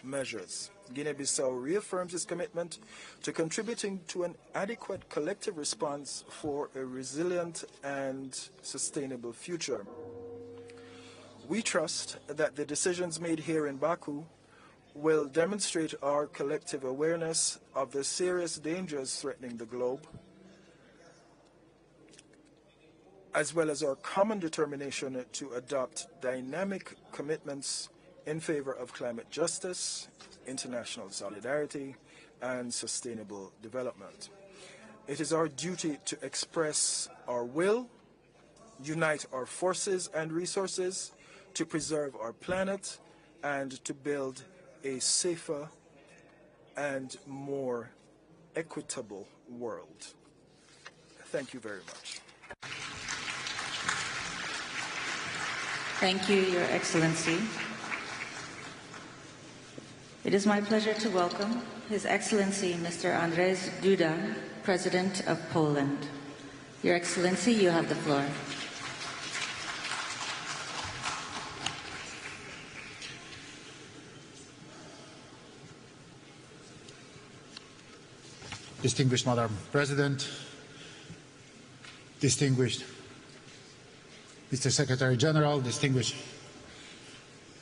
measures. Guinea-Bissau reaffirms its commitment to contributing to an adequate collective response for a resilient and sustainable future. We trust that the decisions made here in Baku will demonstrate our collective awareness of the serious dangers threatening the globe, as well as our common determination to adopt dynamic commitments in favor of climate justice, international solidarity, and sustainable development. It is our duty to express our will, unite our forces and resources to preserve our planet and to build a safer and more equitable world. Thank you very much. Thank you, Your Excellency. It is my pleasure to welcome His Excellency Mr. Andrzej Duda, President of Poland. Your Excellency, you have the floor. Distinguished Madam President, distinguished Mr. Secretary General, distinguished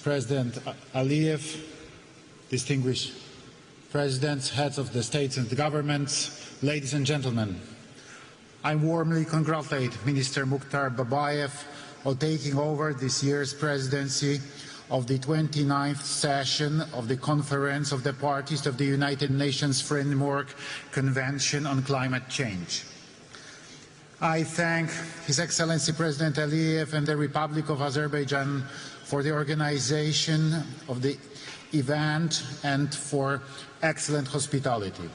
President Aliyev, distinguished Presidents, heads of the states and the governments, ladies and gentlemen, I warmly congratulate Minister Mukhtar Babayev on taking over this year's presidency of the 29th session of the Conference of the Parties of the United Nations Framework Convention on Climate Change. I thank His Excellency President Aliyev and the Republic of Azerbaijan for the organization of the event and for excellent hospitality.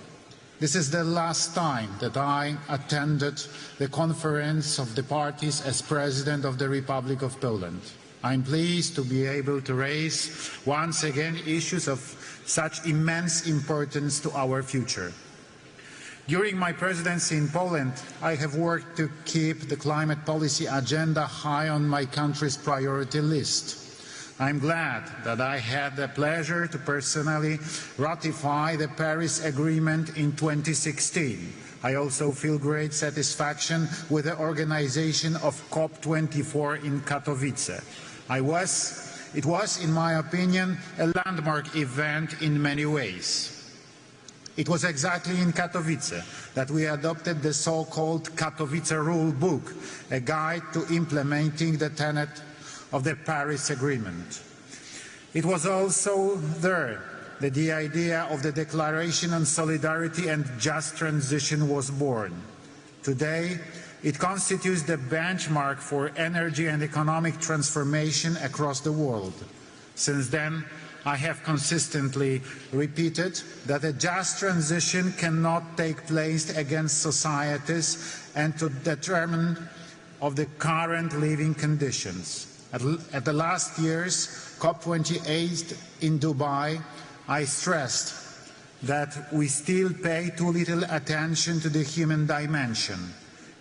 This is the last time that I attended the Conference of the Parties as President of the Republic of Poland. I am pleased to be able to raise once again issues of such immense importance to our future. During my presidency in Poland, I have worked to keep the climate policy agenda high on my country's priority list. I am glad that I had the pleasure to personally ratify the Paris Agreement in 2016. I also feel great satisfaction with the organization of COP24 in Katowice. It was, in my opinion, a landmark event in many ways. It was exactly in Katowice that we adopted the so-called Katowice Rule Book, a guide to implementing the tenet of the Paris Agreement. It was also there that the idea of the Declaration on Solidarity and Just Transition was born. Today, it constitutes the benchmark for energy and economic transformation across the world. Since then, I have consistently repeated that a just transition cannot take place against societies and to determine of the current living conditions. At the last year's COP28 in Dubai, I stressed that we still pay too little attention to the human dimension.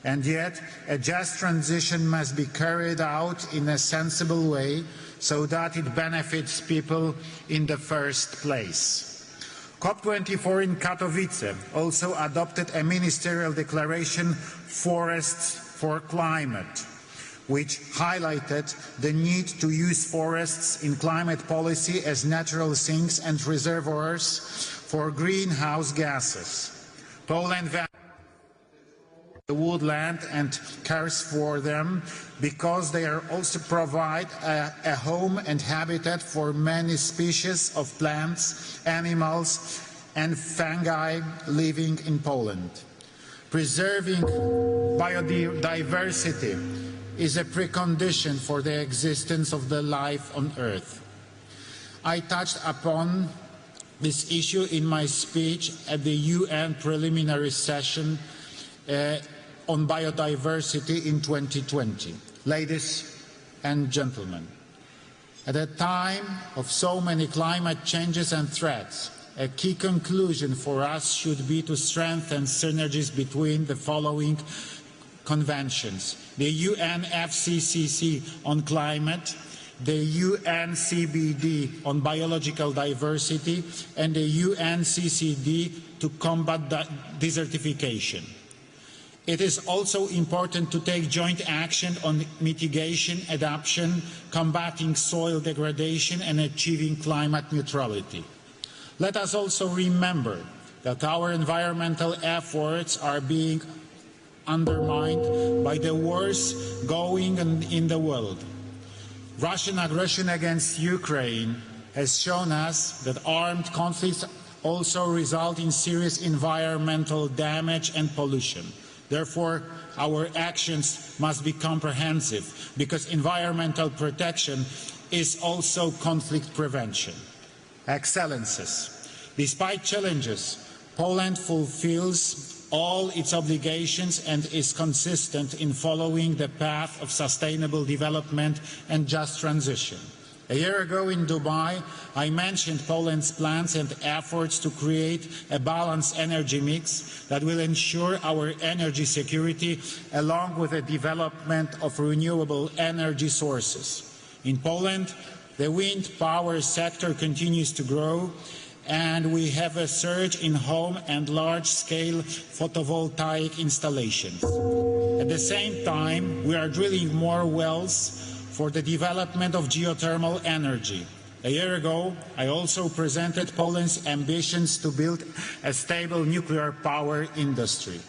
And yet, a just transition must be carried out in a sensible way so that it benefits people in the first place. COP24 in Katowice also adopted a ministerial declaration, Forests for Climate, which highlighted the need to use forests in climate policy as natural sinks and reservoirs for greenhouse gases. Poland values the woodland and cares for them because they are also provide a home and habitat for many species of plants, animals and fungi living in Poland. Preserving biodiversity is a precondition for the existence of the life on Earth. I touched upon this issue in my speech at the UN preliminary session on biodiversity in 2020. Ladies and gentlemen, at a time of so many climate changes and threats, a key conclusion for us should be to strengthen synergies between the following conventions: the UNFCCC on climate, the UNCBD on biological diversity, and the UNCCD to combat desertification. It is also important to take joint action on mitigation, adaptation, combating soil degradation, and achieving climate neutrality. Let us also remember that our environmental efforts are being undermined by the wars going on in the world. Russian aggression against Ukraine has shown us that armed conflicts also result in serious environmental damage and pollution. Therefore, our actions must be comprehensive, because environmental protection is also conflict prevention. Excellencies, despite challenges, Poland fulfills all its obligations and is consistent in following the path of sustainable development and just transition. A year ago in Dubai, I mentioned Poland's plans and efforts to create a balanced energy mix that will ensure our energy security along with the development of renewable energy sources. In Poland, the wind power sector continues to grow, and we have a surge in home and large-scale photovoltaic installations. At the same time, we are drilling more wells for the development of geothermal energy. A year ago, I also presented Poland's ambitions to build a stable nuclear power industry.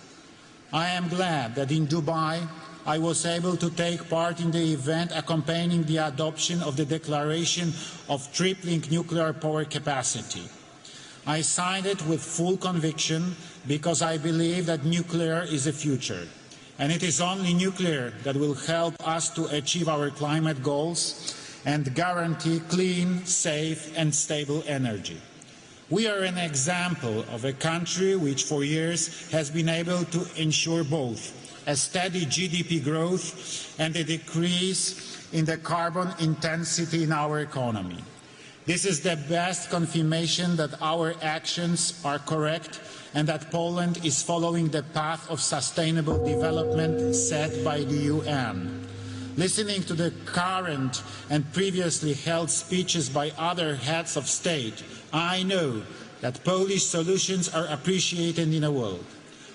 I am glad that in Dubai, I was able to take part in the event accompanying the adoption of the declaration of tripling nuclear power capacity. I signed it with full conviction because I believe that nuclear is the future. And it is only nuclear that will help us to achieve our climate goals and guarantee clean, safe and stable energy. We are an example of a country which for years has been able to ensure both a steady GDP growth and a decrease in the carbon intensity in our economy. This is the best confirmation that our actions are correct and that Poland is following the path of sustainable development set by the UN. Listening to the current and previously held speeches by other heads of state, I know that Polish solutions are appreciated in the world.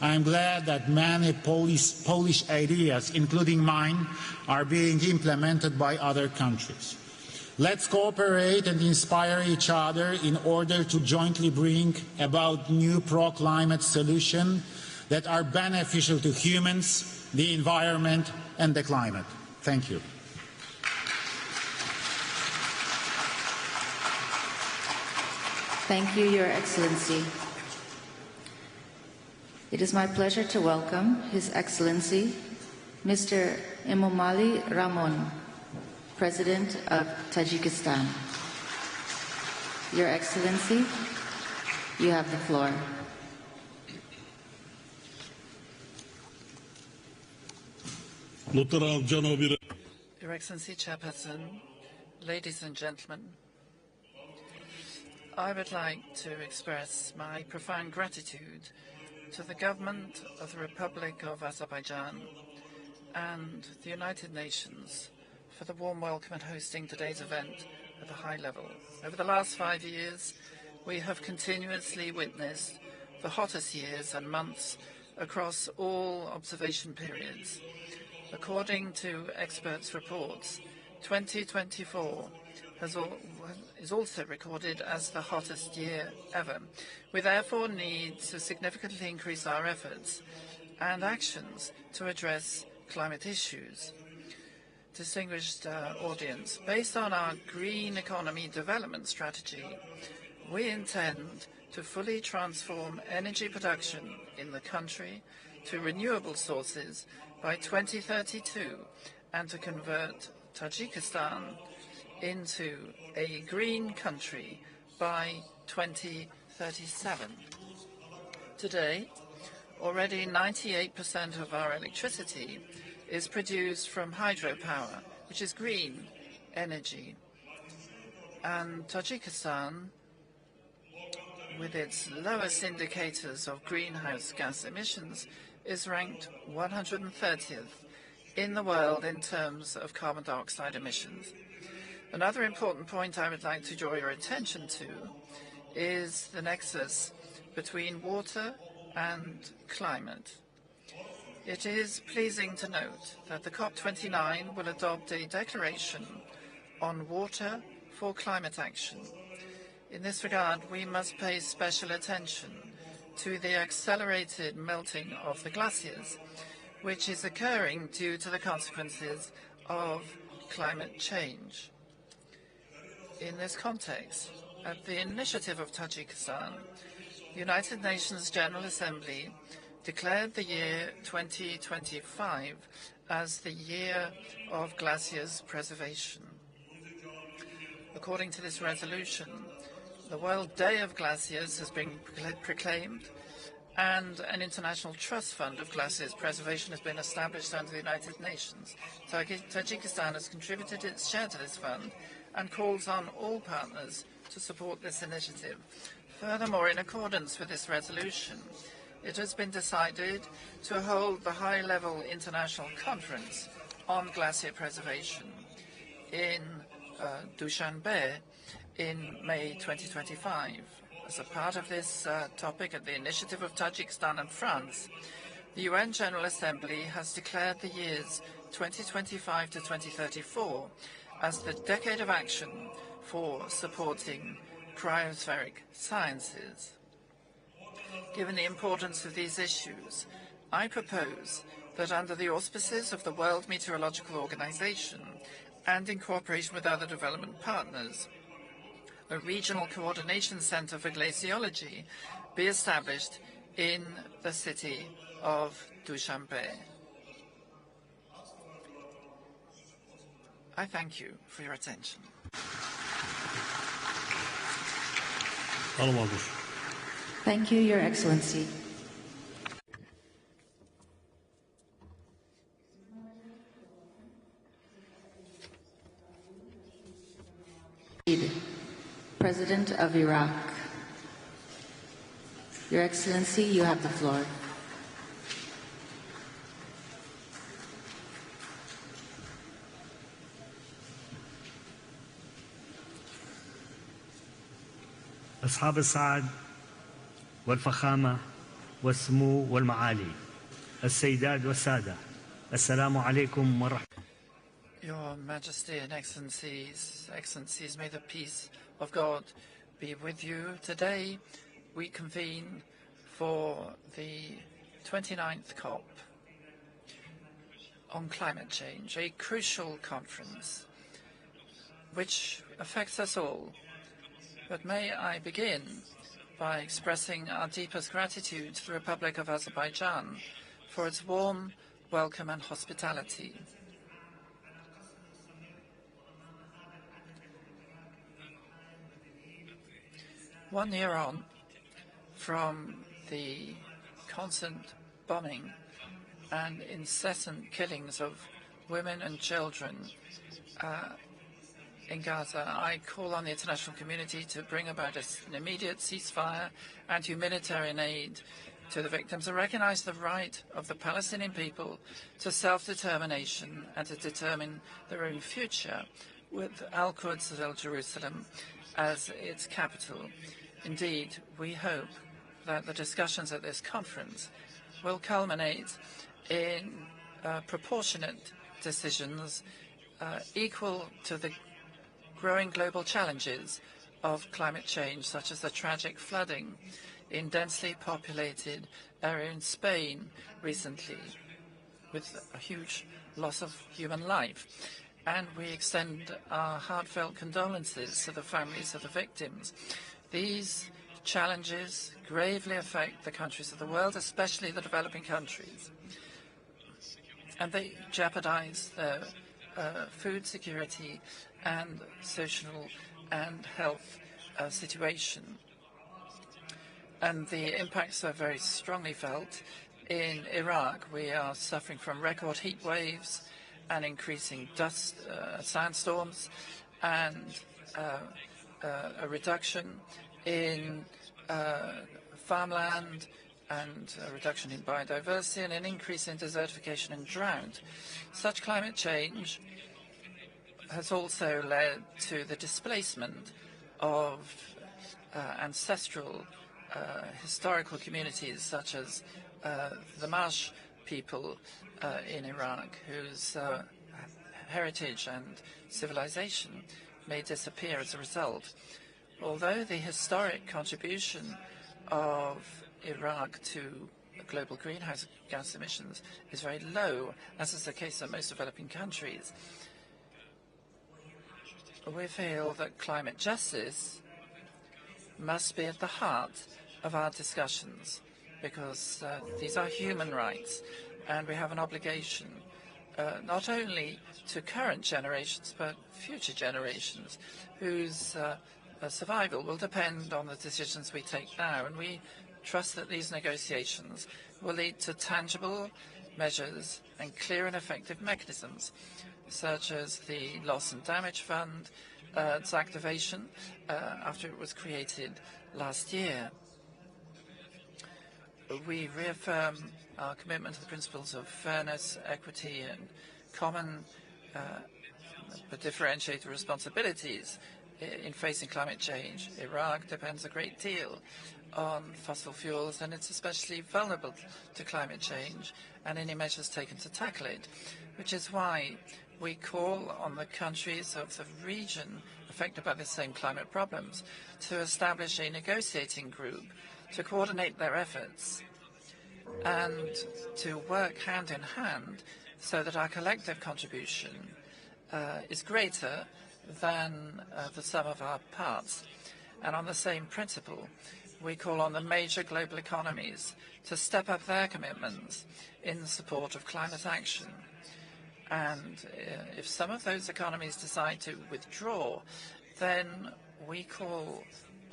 I am glad that many Polish ideas, including mine, are being implemented by other countries. Let's cooperate and inspire each other in order to jointly bring about new pro-climate solutions that are beneficial to humans, the environment and the climate. Thank you. Thank you, Your Excellency. It is my pleasure to welcome His Excellency, Mr. Emomali Rahmon, President of Tajikistan. Your Excellency, you have the floor. Your Excellency, Chairperson, ladies and gentlemen, I would like to express my profound gratitude to the government of the Republic of Azerbaijan and the United Nations for the warm welcome and hosting today's event at a high level. Over the last 5 years, we have continuously witnessed the hottest years and months across all observation periods. According to experts' reports, 2024 is also recorded as the hottest year ever. We therefore need to significantly increase our efforts and actions to address climate issues. Distinguished audience, based on our green economy development strategy, we intend to fully transform energy production in the country to renewable sources by 2032 and to convert Tajikistan into a green country by 2037. Today, already 98% of our electricity is produced from hydropower, which is green energy. And Tajikistan, with its lowest indicators of greenhouse gas emissions, is ranked 130th in the world in terms of carbon dioxide emissions. Another important point I would like to draw your attention to is the nexus between water and climate. It is pleasing to note that the COP29 will adopt a declaration on water for climate action. In this regard, we must pay special attention to the accelerated melting of the glaciers, which is occurring due to the consequences of climate change. In this context, at the initiative of Tajikistan, the United Nations General Assembly declared the year 2025 as the Year of Glaciers Preservation. According to this resolution, the World Day of Glaciers has been proclaimed, and an international trust fund of glaciers preservation has been established under the United Nations. Tajikistan has contributed its share to this fund, and calls on all partners to support this initiative. Furthermore, in accordance with this resolution, it has been decided to hold the high-level international conference on glacier preservation in Dushanbe in May 2025. As a part of this topic, at the initiative of Tajikistan and France, the UN General Assembly has declared the years 2025 to 2034 as the decade of action for supporting cryospheric sciences. Given the importance of these issues, I propose that under the auspices of the World Meteorological Organization and in cooperation with other development partners, a regional coordination center for glaciology be established in the city of Dushanbe. I thank you for your attention. Thank you, Your Excellency. President of Iraq. Your Excellency, you have the floor. أصحاب السعادة والفخامة والسمو والمعالي السيدات والسادة السلام عليكم ورحمة Your Majesty and Excellencies, may the peace of God be with you. Today we convene for the 29th COP on climate change, a crucial conference which affects us all. But may I begin by expressing our deepest gratitude to the Republic of Azerbaijan for its warm welcome and hospitality. One year on from the constant bombing and incessant killings of women and children in Gaza, I call on the international community to bring about an immediate ceasefire and humanitarian aid to the victims and recognize the right of the Palestinian people to self-determination and to determine their own future with Al-Quds al-Jerusalem as its capital. Indeed, we hope that the discussions at this conference will culminate in proportionate decisions equal to the growing global challenges of climate change, such as the tragic flooding in densely populated area in Spain recently, with a huge loss of human life. And we extend our heartfelt condolences to the families of the victims. These challenges gravely affect the countries of the world, especially the developing countries, and they jeopardize their food security and social and health situation. And the impacts are very strongly felt. In Iraq, we are suffering from record heat waves and increasing dust, sandstorms, and a reduction in farmland and a reduction in biodiversity and an increase in desertification and drought. Such climate change has also led to the displacement of ancestral historical communities such as the Marsh people in Iraq, whose heritage and civilization may disappear as a result. Although the historic contribution of Iraq to global greenhouse gas emissions is very low, as is the case in most developing countries, we feel that climate justice must be at the heart of our discussions, because these are human rights, and we have an obligation not only to current generations but future generations whose survival will depend on the decisions we take now. And we trust that these negotiations will lead to tangible measures and clear and effective mechanisms, such as the Loss and Damage Fund its activation after it was created last year. We reaffirm our commitment to the principles of fairness, equity, and common but differentiated responsibilities in facing climate change. Iraq depends a great deal on fossil fuels, and it's especially vulnerable to climate change and any measures taken to tackle it, which is why we call on the countries of the region affected by the same climate problems to establish a negotiating group to coordinate their efforts and to work hand in hand so that our collective contribution is greater than the sum of our parts. And on the same principle, we call on the major global economies to step up their commitments in support of climate action. And if some of those economies decide to withdraw, then we call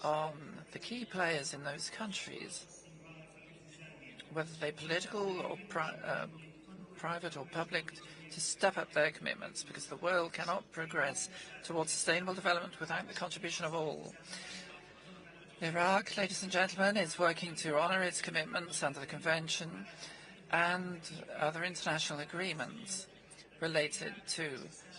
on the key players in those countries, whether they're political or private or public, to step up their commitments, because the world cannot progress towards sustainable development without the contribution of all. Iraq, ladies and gentlemen, is working to honor its commitments under the Convention and other international agreements related to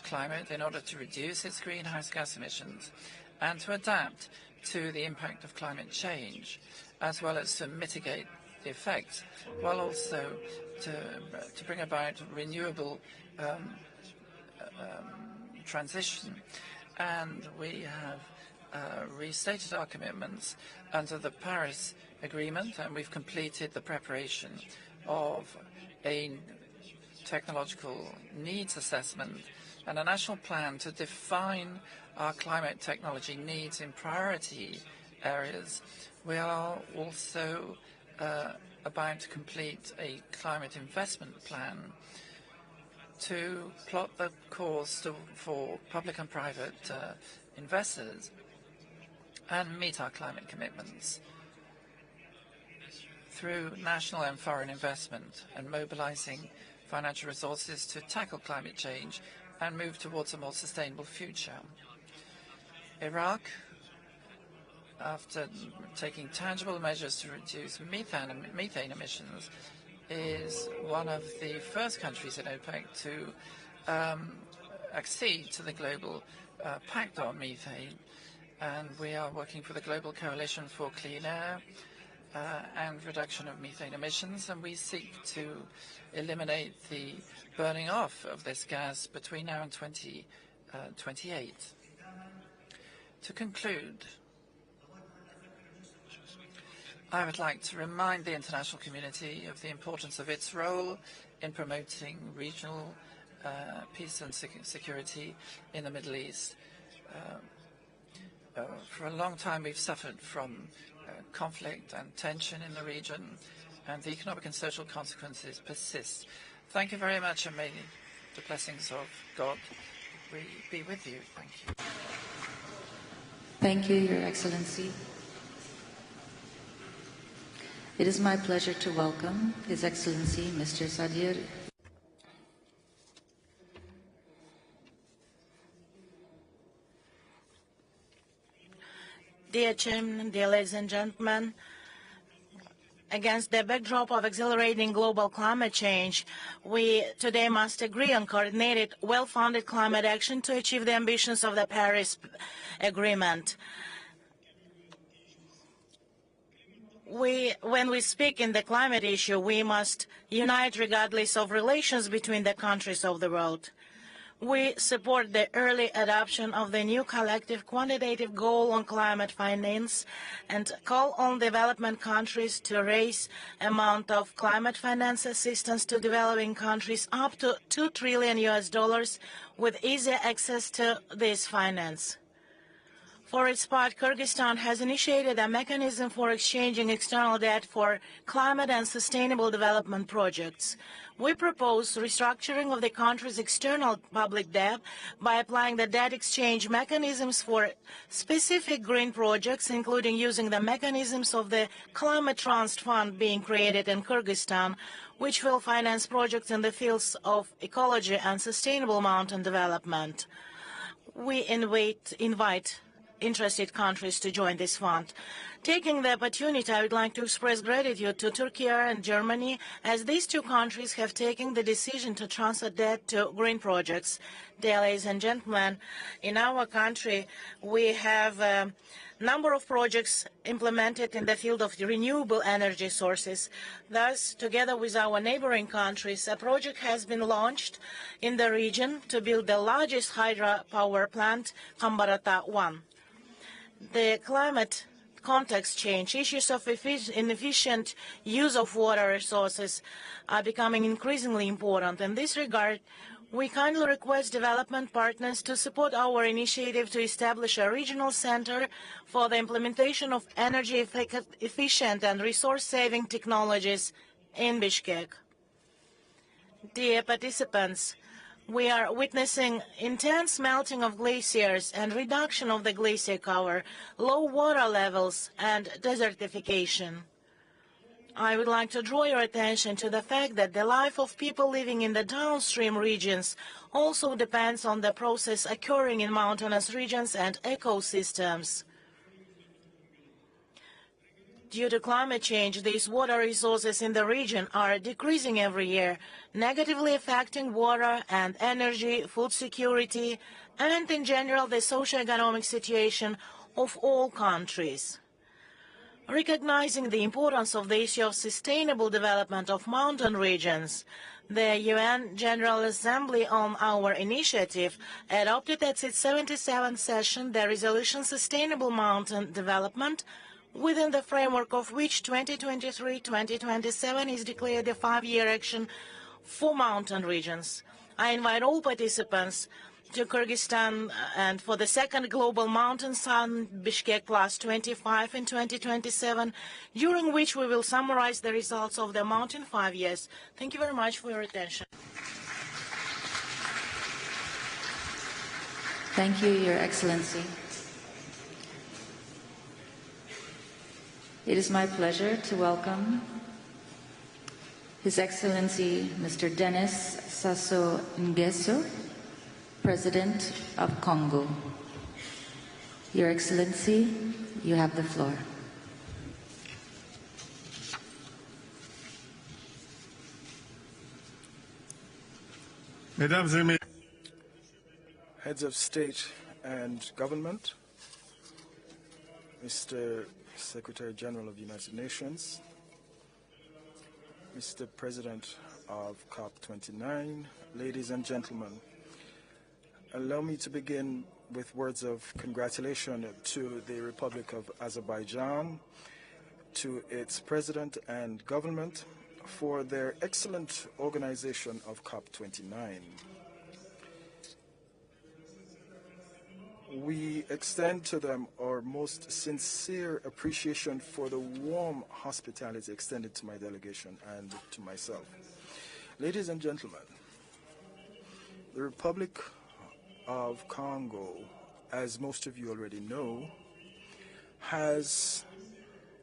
climate in order to reduce its greenhouse gas emissions and to adapt to the impact of climate change, as well as to mitigate the effects, while also to bring about renewable transition. And we have restated our commitments under the Paris Agreement, and we've completed the preparation of a technological needs assessment and a national plan to define our climate technology needs in priority areas. We are also about to complete a climate investment plan to plot the course for public and private investors and meet our climate commitments through national and foreign investment and mobilizing financial resources to tackle climate change and move towards a more sustainable future. Iraq, after taking tangible measures to reduce methane emissions, is one of the first countries in OPEC to accede to the global pact on methane. And we are working for the Global Coalition for Clean Air and reduction of methane emissions, and we seek to eliminate the burning off of this gas between now and 2028. To conclude, I would like to remind the international community of the importance of its role in promoting regional peace and security in the Middle East. For a long time, we've suffered from conflict and tension in the region, and the economic and social consequences persist. Thank you very much, and may the blessings of God be with you. Thank you. Thank you, Your Excellency. It is my pleasure to welcome His Excellency Mr. Sadir. Dear Chairman, dear ladies and gentlemen, against the backdrop of accelerating global climate change, we today must agree on coordinated, well-funded climate action to achieve the ambitions of the Paris Agreement. When we speak in the climate issue, we must unite regardless of relations between the countries of the world. We support the early adoption of the new collective quantitative goal on climate finance and call on development countries to raise amount of climate finance assistance to developing countries up to $2 trillion with easy access to this finance. For its part, Kyrgyzstan has initiated a mechanism for exchanging external debt for climate and sustainable development projects. We propose restructuring of the country's external public debt by applying the debt exchange mechanisms for specific green projects, including using the mechanisms of the Climate Trust Fund being created in Kyrgyzstan, which will finance projects in the fields of ecology and sustainable mountain development. we invite interested countries to join this fund. Taking the opportunity, I would like to express gratitude to Turkey and Germany, as these two countries have taken the decision to transfer debt to green projects. Dear ladies and gentlemen, in our country, we have a number of projects implemented in the field of renewable energy sources. Thus, together with our neighboring countries, a project has been launched in the region to build the largest hydropower plant, Kambarata 1. The climate context change, issues of inefficient use of water resources are becoming increasingly important. In this regard, we kindly request development partners to support our initiative to establish a regional center for the implementation of energy-efficient and resource-saving technologies in Bishkek. Dear participants, we are witnessing intense melting of glaciers and reduction of the glacier cover, low water levels, and desertification. I would like to draw your attention to the fact that the life of people living in the downstream regions also depends on the process occurring in mountainous regions and ecosystems. Due to climate change, these water resources in the region are decreasing every year, negatively affecting water and energy, food security, and in general the socio-economic situation of all countries. Recognizing the importance of the issue of sustainable development of mountain regions, the UN General Assembly, on our initiative, adopted at its 77th session the resolution Sustainable Mountain Development, within the framework of which 2023-2027 is declared a 5-year action for mountain regions. I invite all participants to Kyrgyzstan and for the second Global Mountain Summit Bishkek Plus 25 in 2027, during which we will summarize the results of the Mountain 5 years. Thank you very much for your attention. Thank you, Your Excellency. It is my pleasure to welcome His Excellency Mr. Denis Sassou Nguesso, President of Congo. Your Excellency, you have the floor. Heads of State and Government, Mr. Secretary General of the United Nations, Mr. President of COP29, ladies and gentlemen, allow me to begin with words of congratulation to the Republic of Azerbaijan, to its President and government for their excellent organization of COP29. We extend to them our most sincere appreciation for the warm hospitality extended to my delegation and to myself. Ladies and gentlemen, the Republic of Congo, as most of you already know, has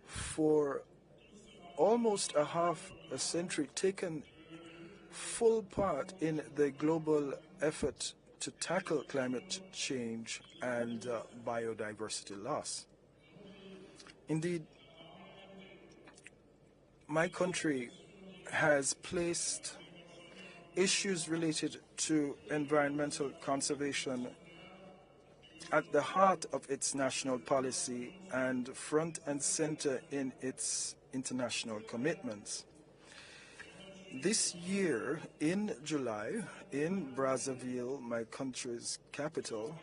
for almost a half a century taken full part in the global effort to tackle climate change and biodiversity loss. Indeed, my country has placed issues related to environmental conservation at the heart of its national policy and front and center in its international commitments. This year, in July, in Brazzaville, my country's capital,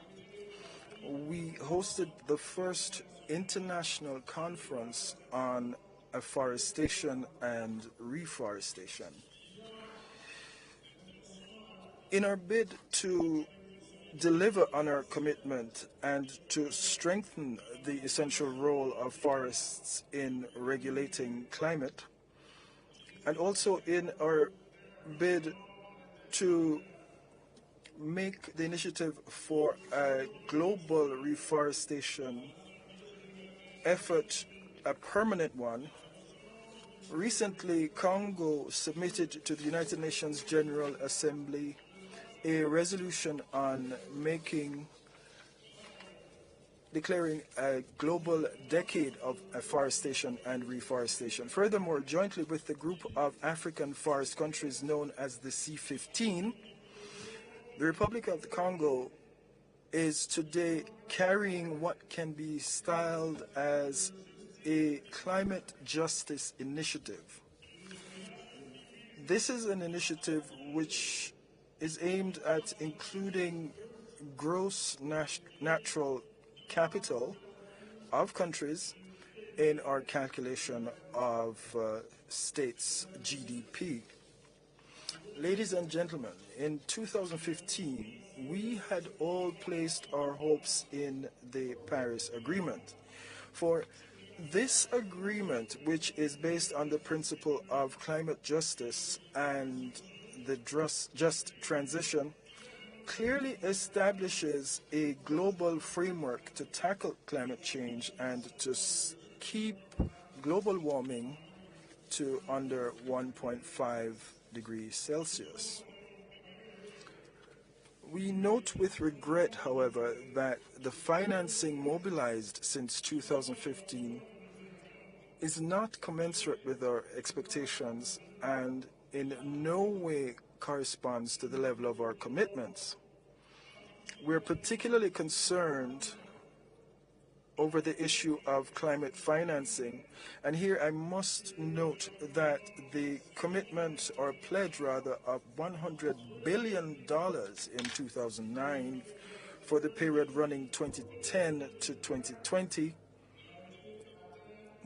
we hosted the first international conference on afforestation and reforestation. In our bid to deliver on our commitment and to strengthen the essential role of forests in regulating climate, and also in our bid to make the initiative for a global reforestation effort a permanent one, recently Congo submitted to the United Nations General Assembly a resolution on making declaring a global decade of afforestation and reforestation. Furthermore, jointly with the group of African forest countries known as the C15, the Republic of the Congo is today carrying what can be styled as a climate justice initiative. This is an initiative which is aimed at including gross natural capital of countries in our calculation of states' GDP. Ladies and gentlemen, in 2015, we had all placed our hopes in the Paris Agreement. For this agreement, which is based on the principle of climate justice and the just transition, clearly establishes a global framework to tackle climate change and to keep global warming to under 1.5 degrees Celsius. We note with regret, however, that the financing mobilized since 2015 is not commensurate with our expectations and in no way corresponds to the level of our commitments. We're particularly concerned over the issue of climate financing, and here I must note that the commitment, or pledge rather, of $100 billion in 2009 for the period running 2010 to 2020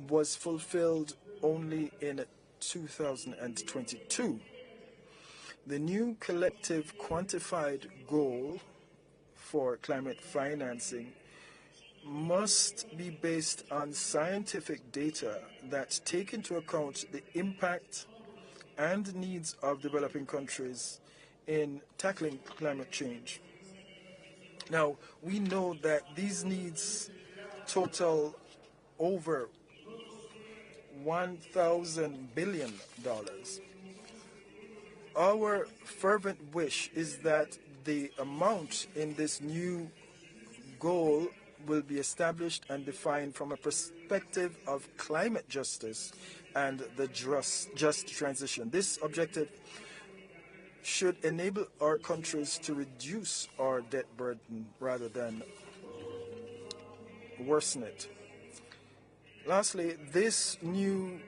was fulfilled only in 2022. The new collective quantified goal for climate financing must be based on scientific data that take into account the impact and needs of developing countries in tackling climate change. Now, we know that these needs total over $1,000 billion. Our fervent wish is that the amount in this new goal will be established and defined from a perspective of climate justice and the just transition. This objective should enable our countries to reduce our debt burden rather than worsen it. Lastly, this new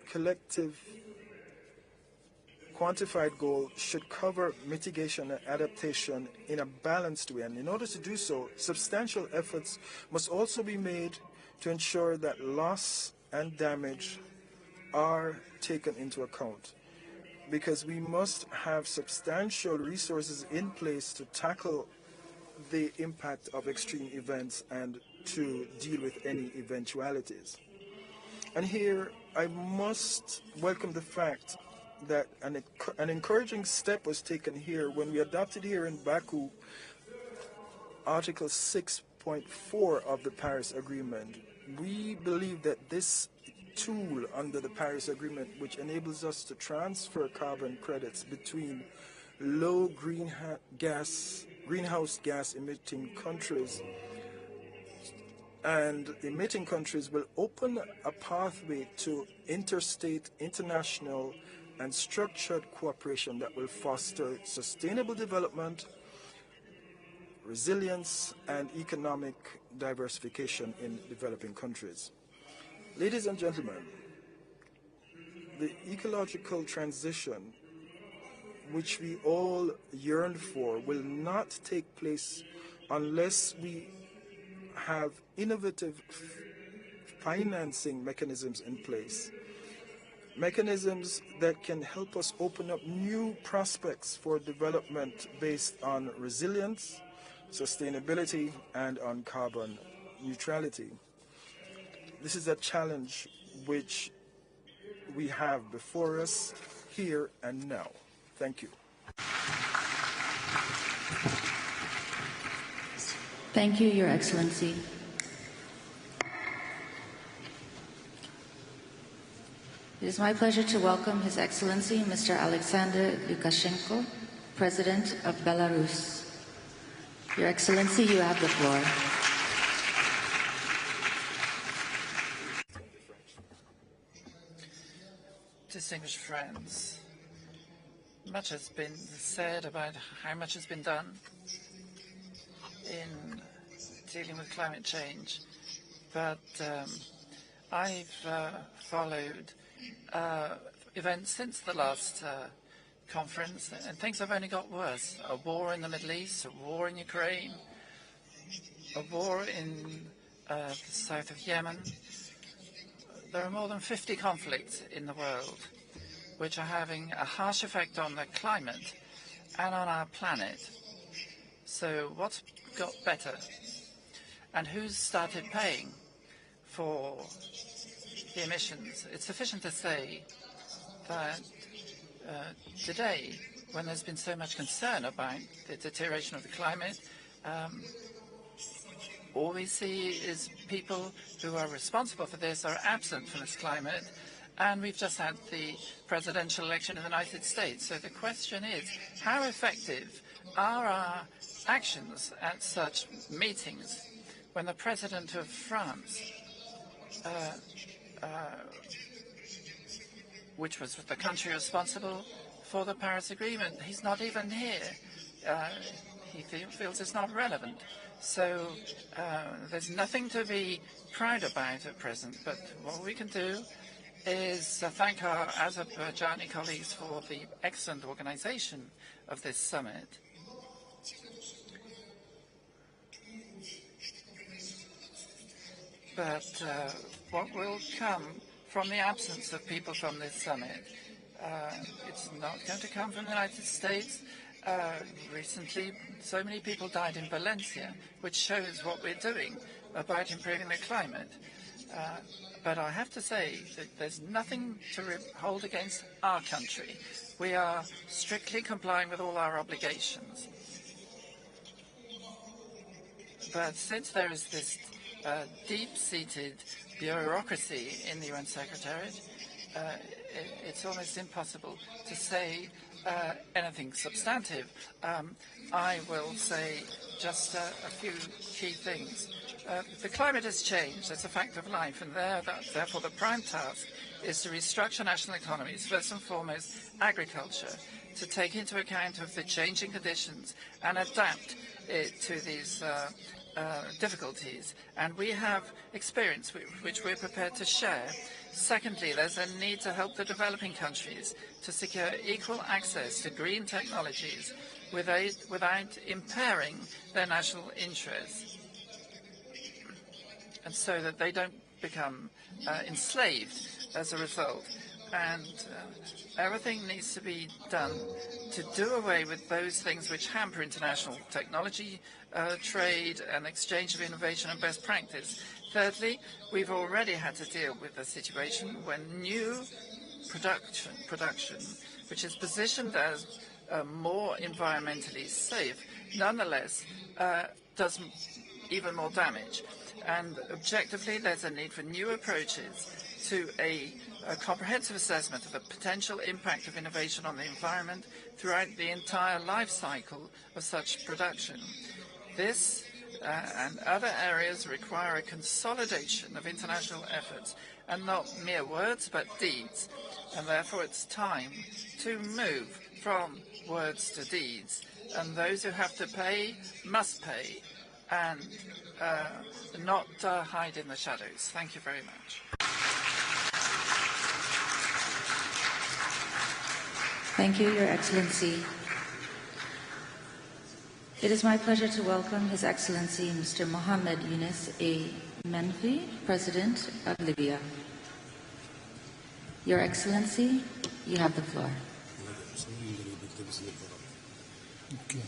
collective quantified goal should cover mitigation and adaptation in a balanced way. And in order to do so, substantial efforts must also be made to ensure that loss and damage are taken into account, because we must have substantial resources in place to tackle the impact of extreme events and to deal with any eventualities. And here I must welcome the fact that an encouraging step was taken here when we adopted here in Baku Article 6.4 of the Paris Agreement. We believe that this tool under the Paris Agreement, which enables us to transfer carbon credits between low greenhouse gas emitting countries and emitting countries, will open a pathway to interstate, international, and structured cooperation that will foster sustainable development, resilience, and economic diversification in developing countries. Ladies and gentlemen, the ecological transition which we all yearn for will not take place unless we have innovative financing mechanisms in place. Mechanisms that can help us open up new prospects for development based on resilience, sustainability, and on carbon neutrality. This is a challenge which we have before us here and now. Thank you. Thank you, Your Excellency. It is my pleasure to welcome His Excellency Mr. Alexander Lukashenko, President of Belarus. Your Excellency, you have the floor. Distinguished friends, much has been said about how much has been done in dealing with climate change, but I've followed events since the last conference, and things have only got worse. A war in the Middle East, a war in Ukraine, a war in the south of Yemen. There are more than 50 conflicts in the world which are having a harsh effect on the climate and on our planet. So what's got better? And who's started paying for the emissions? It's sufficient to say that today, when there's been so much concern about the deterioration of the climate, all we see is people who are responsible for this are absent from this climate, and we've just had the presidential election in the United States. So the question is, how effective are our actions at such meetings when the president of France, which was the country responsible for the Paris Agreement, he's not even here. He feels it's not relevant. So there's nothing to be proud about at present, but what we can do is thank our Azerbaijani colleagues for the excellent organization of this summit. But what will come from the absence of people from this summit? It's not going to come from the United States. Recently, so many people died in Valencia, which shows what we're doing about improving the climate. But I have to say that there's nothing to hold against our country. We are strictly complying with all our obligations. But since there is this deep-seated bureaucracy in the UN Secretariat, it's almost impossible to say anything substantive. I will say just a few key things. The climate has changed. It's a fact of life, and therefore the prime task is to restructure national economies, first and foremost agriculture, to take into account of the changing conditions and adapt it to these difficulties. And we have experience which we're prepared to share. Secondly, there's a need to help the developing countries to secure equal access to green technologies without impairing their national interests, and so that they don't become enslaved as a result. And everything needs to be done to do away with those things which hamper international technology trade and exchange of innovation and best practice. Thirdly, we've already had to deal with a situation when new production, which is positioned as more environmentally safe, nonetheless does even more damage. And objectively, there's a need for new approaches to a comprehensive assessment of the potential impact of innovation on the environment throughout the entire life cycle of such production. This and other areas require a consolidation of international efforts, and not mere words but deeds. And therefore it's time to move from words to deeds. And those who have to pay must pay, and not hide in the shadows. Thank you very much. Thank you, Your Excellency. It is my pleasure to welcome His Excellency Mr. Mohammed Yunus A. Menfi, President of Libya. Your Excellency, you have the floor. Okay.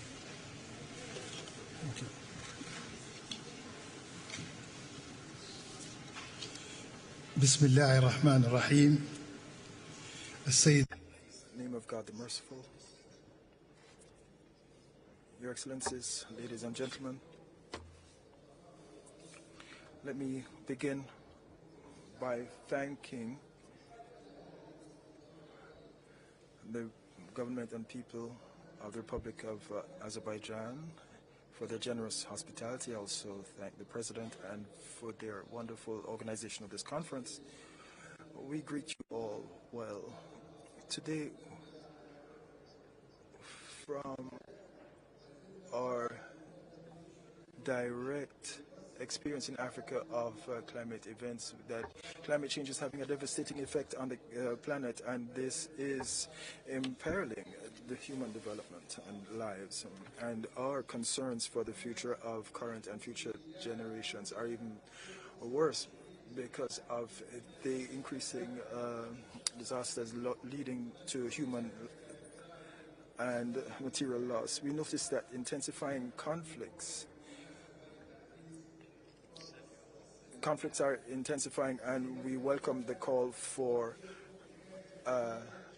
بسم الله الرحمن الرحيم السيد Name of God the Merciful. Your Excellencies, ladies and gentlemen, let me begin by thanking the government and people of the Republic of Azerbaijan for their generous hospitality. I also thank the President and for their wonderful organization of this conference. We greet you all well. Today, from our direct experience in Africa of climate events, that climate change is having a devastating effect on the planet, and this is imperiling the human development and lives. And our concerns for the future of current and future generations are even worse because of the increasing disasters leading to human and material loss. We notice that intensifying conflicts are intensifying, and we welcome the call for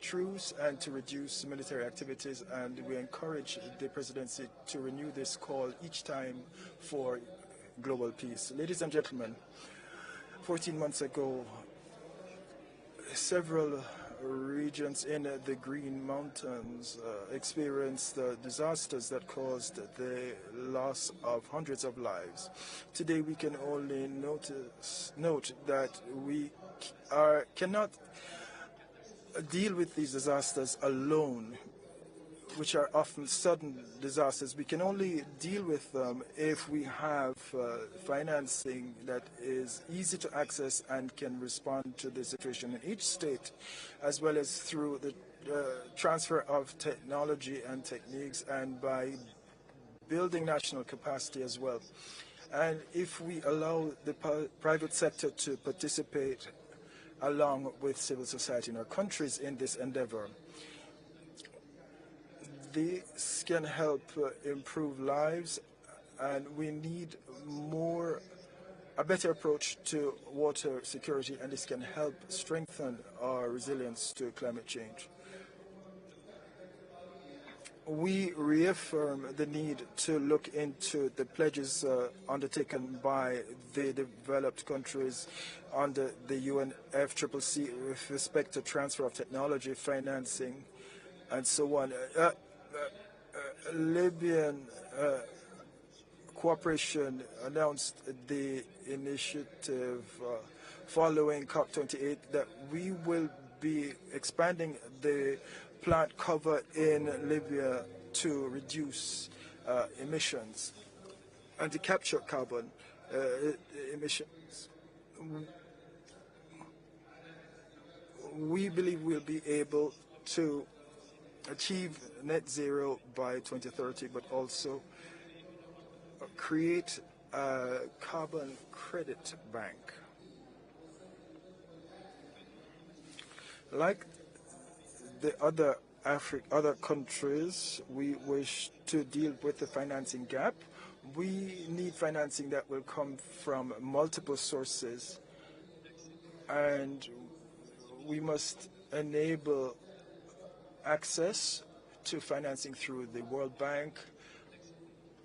truce and to reduce military activities, and we encourage the presidency to renew this call each time for global peace. Ladies and gentlemen, 14 months ago, several regions in the Green Mountains experienced disasters that caused the loss of hundreds of lives. Today we can only note that we cannot deal with these disasters alone, which are often sudden disasters. We can only deal with them if we have financing that is easy to access and can respond to the situation in each state, as well as through the transfer of technology and techniques and by building national capacity as well. And if we allow the private sector to participate along with civil society in our countries in this endeavor, this can help improve lives, and we need a better approach to water security, and this can help strengthen our resilience to climate change. We reaffirm the need to look into the pledges undertaken by the developed countries under the UNFCCC with respect to transfer of technology, financing, and so on. Libyan cooperation announced the initiative following COP29 that we will be expanding the plant cover in Libya to reduce emissions and to capture carbon emissions. We believe we'll be able to achieve net zero by 2030, but also create a carbon credit bank. Like the other countries, we wish to deal with the financing gap. We need financing that will come from multiple sources, and we must enable access to financing through the World Bank,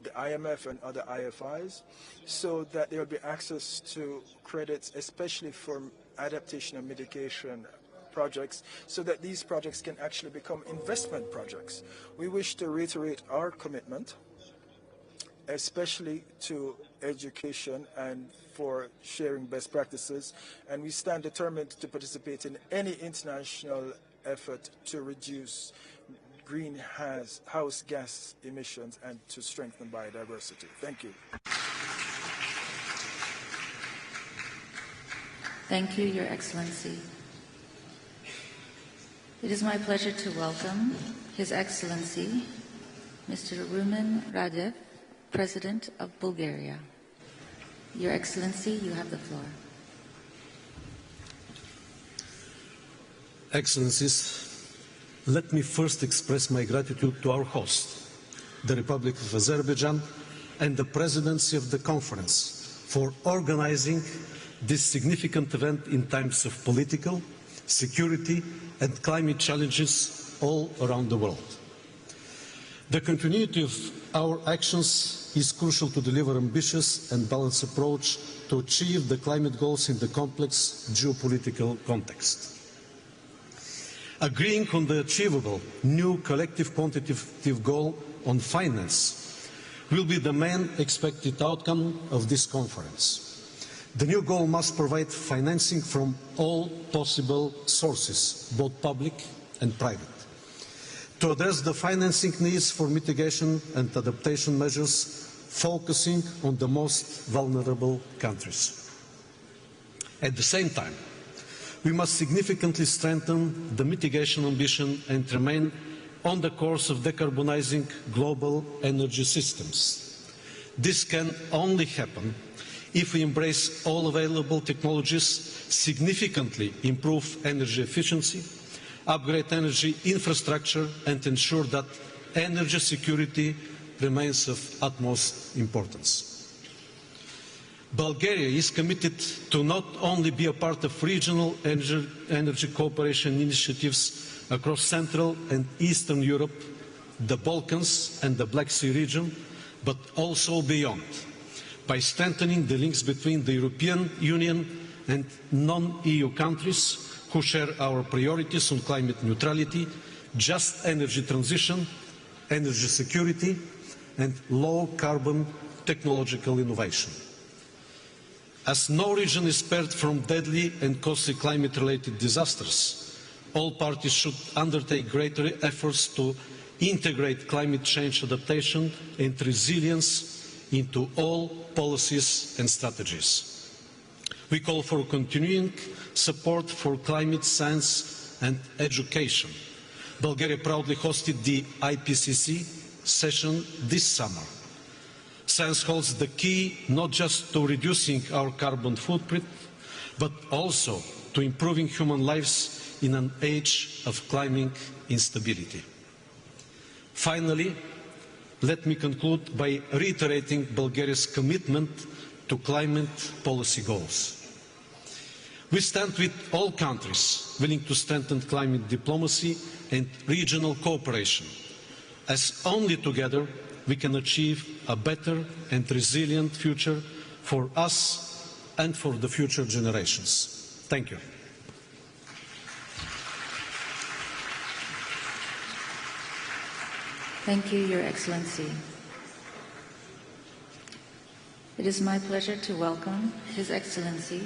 the IMF, and other IFIs, so that there will be access to credits, especially for adaptation and mitigation projects, so that these projects can actually become investment projects. We wish to reiterate our commitment, especially to education and for sharing best practices, and we stand determined to participate in any international effort to reduce greenhouse gas emissions and to strengthen biodiversity. Thank you. Thank you, Your Excellency. It is my pleasure to welcome His Excellency, Mr. Rumen Radev, President of Bulgaria. Your Excellency, you have the floor. Excellencies, let me first express my gratitude to our host, the Republic of Azerbaijan, and the Presidency of the Conference for organizing this significant event in times of political, security, and climate challenges all around the world. The continuity of our actions is crucial to deliver an ambitious and balanced approach to achieve the climate goals in the complex geopolitical context. Agreeing on the achievable new collective quantitative goal on finance will be the main expected outcome of this conference. The new goal must provide financing from all possible sources, both public and private, to address the financing needs for mitigation and adaptation measures, focusing on the most vulnerable countries. At the same time, we must significantly strengthen the mitigation ambition and remain on the course of decarbonizing global energy systems. This can only happen if we embrace all available technologies, significantly improve energy efficiency, upgrade energy infrastructure, and ensure that energy security remains of utmost importance. Bulgaria is committed to not only be a part of regional energy cooperation initiatives across Central and Eastern Europe, the Balkans and the Black Sea region, but also beyond, by strengthening the links between the European Union and non-EU countries who share our priorities on climate neutrality, just energy transition, energy security, and low-carbon technological innovation. As no region is spared from deadly and costly climate-related disasters, all parties should undertake greater efforts to integrate climate change adaptation and resilience into all policies and strategies. We call for continuing support for climate science and education. Bulgaria proudly hosted the IPCC session this summer. Science holds the key not just to reducing our carbon footprint, but also to improving human lives in an age of climbing instability. Finally, let me conclude by reiterating Bulgaria's commitment to climate policy goals. We stand with all countries willing to strengthen climate diplomacy and regional cooperation, as only together we can achieve a better and resilient future for us and for the future generations. Thank you. Thank you, Your Excellency. It is my pleasure to welcome His Excellency,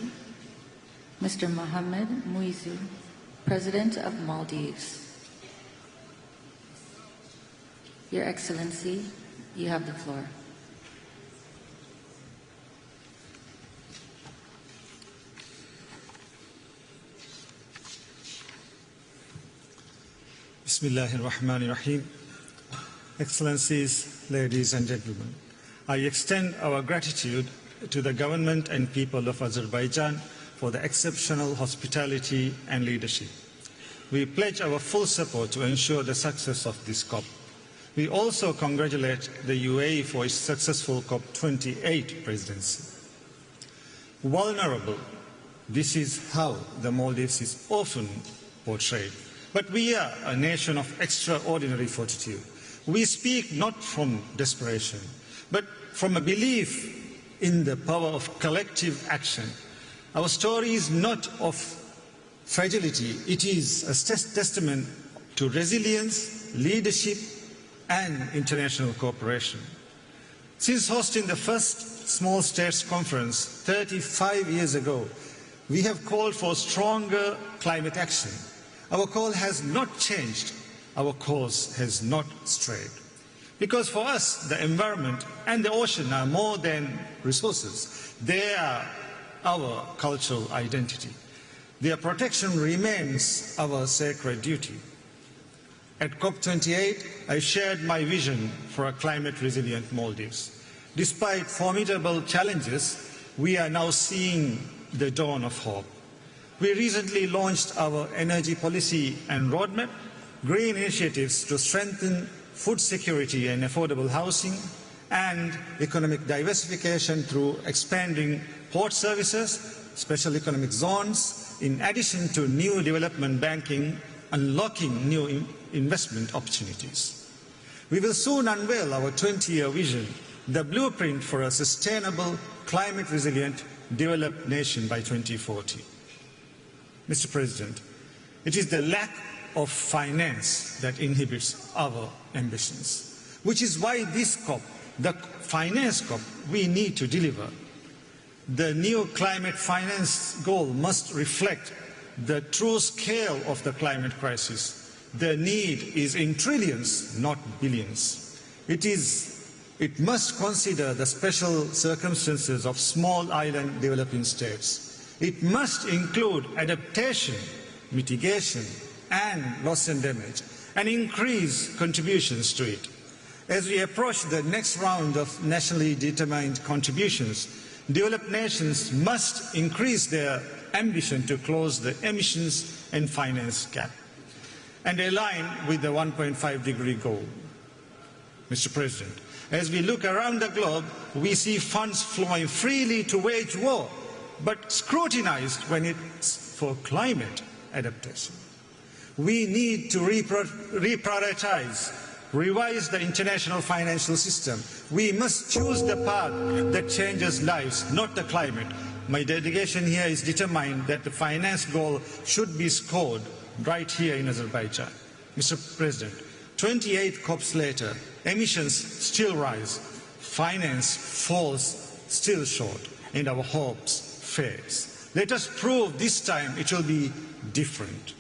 Mr. Mohamed Muizu, President of Maldives. Your Excellency, you have the floor. Bismillahirrahmanirrahim. Excellencies, ladies and gentlemen, I extend our gratitude to the government and people of Azerbaijan for the exceptional hospitality and leadership. We pledge our full support to ensure the success of this COP. We also congratulate the UAE for its successful COP28 presidency. Vulnerable, this is how the Maldives is often portrayed. But we are a nation of extraordinary fortitude. We speak not from desperation, but from a belief in the power of collective action. Our story is not of fragility, it is a testament to resilience, leadership, and international cooperation. Since hosting the first Small States Conference 35 years ago, we have called for stronger climate action. Our call has not changed, our course has not strayed. Because for us, the environment and the ocean are more than resources. They are our cultural identity. Their protection remains our sacred duty. At COP28, I shared my vision for a climate-resilient Maldives. Despite formidable challenges, we are now seeing the dawn of hope. We recently launched our energy policy and roadmap, green initiatives to strengthen food security and affordable housing, and economic diversification through expanding port services, special economic zones, in addition to new development banking, unlocking new investment opportunities. We will soon unveil our 20-year vision, the blueprint for a sustainable, climate-resilient, developed nation by 2040. Mr. President, it is the lack of finance that inhibits our ambitions, which is why this COP, the finance COP, we need to deliver. The new climate finance goal must reflect the true scale of the climate crisis. The need is in trillions, not billions. It must consider the special circumstances of small island developing states. It must include adaptation, mitigation, and loss and damage, and increase contributions to it. As we approach the next round of nationally determined contributions, developed nations must increase their ambition to close the emissions and finance gap and align with the 1.5-degree goal. Mr. President, as we look around the globe, we see funds flowing freely to wage war, but scrutinized when it's for climate adaptation. We need to reprioritize, revise the international financial system. We must choose the path that changes lives, not the climate. My delegation here is determined that the finance goal should be scored right here in Azerbaijan. Mr. President, 28 COPs later, emissions still rise, finance falls still short, and our hopes fades. Let us prove this time it will be different.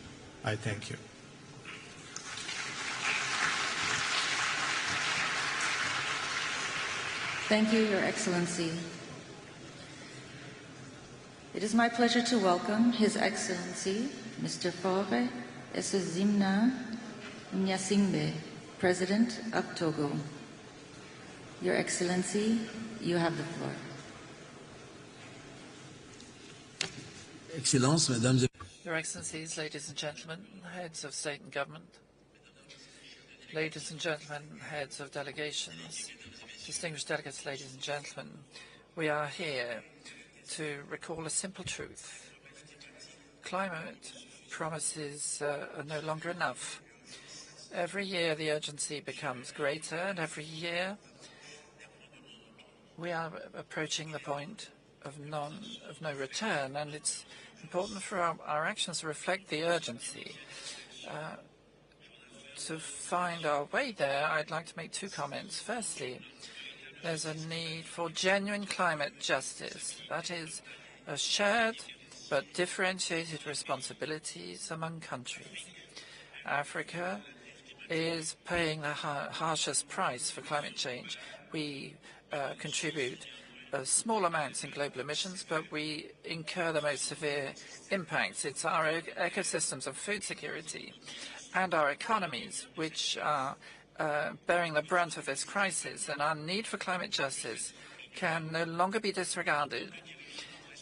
I thank you. Thank you, Your Excellency. It is my pleasure to welcome His Excellency, Mr. Faure Essozimna Nyasingbe, President of Togo. Your Excellency, you have the floor. Excellences, Mesdames et Your Excellencies, ladies and gentlemen, heads of state and government, ladies and gentlemen, heads of delegations, distinguished delegates, ladies and gentlemen, we are here to recall a simple truth. Climate promises are no longer enough. Every year the urgency becomes greater, and every year we are approaching the point of no return, and it's important for our actions to reflect the urgency. To find our way there, I'd like to make two comments. Firstly, there's a need for genuine climate justice. That is, a shared but differentiated responsibilities among countries. Africa is paying the harshest price for climate change. We contribute small amounts in global emissions, but we incur the most severe impacts. It's our ecosystems of food security and our economies which are bearing the brunt of this crisis, and our need for climate justice can no longer be disregarded.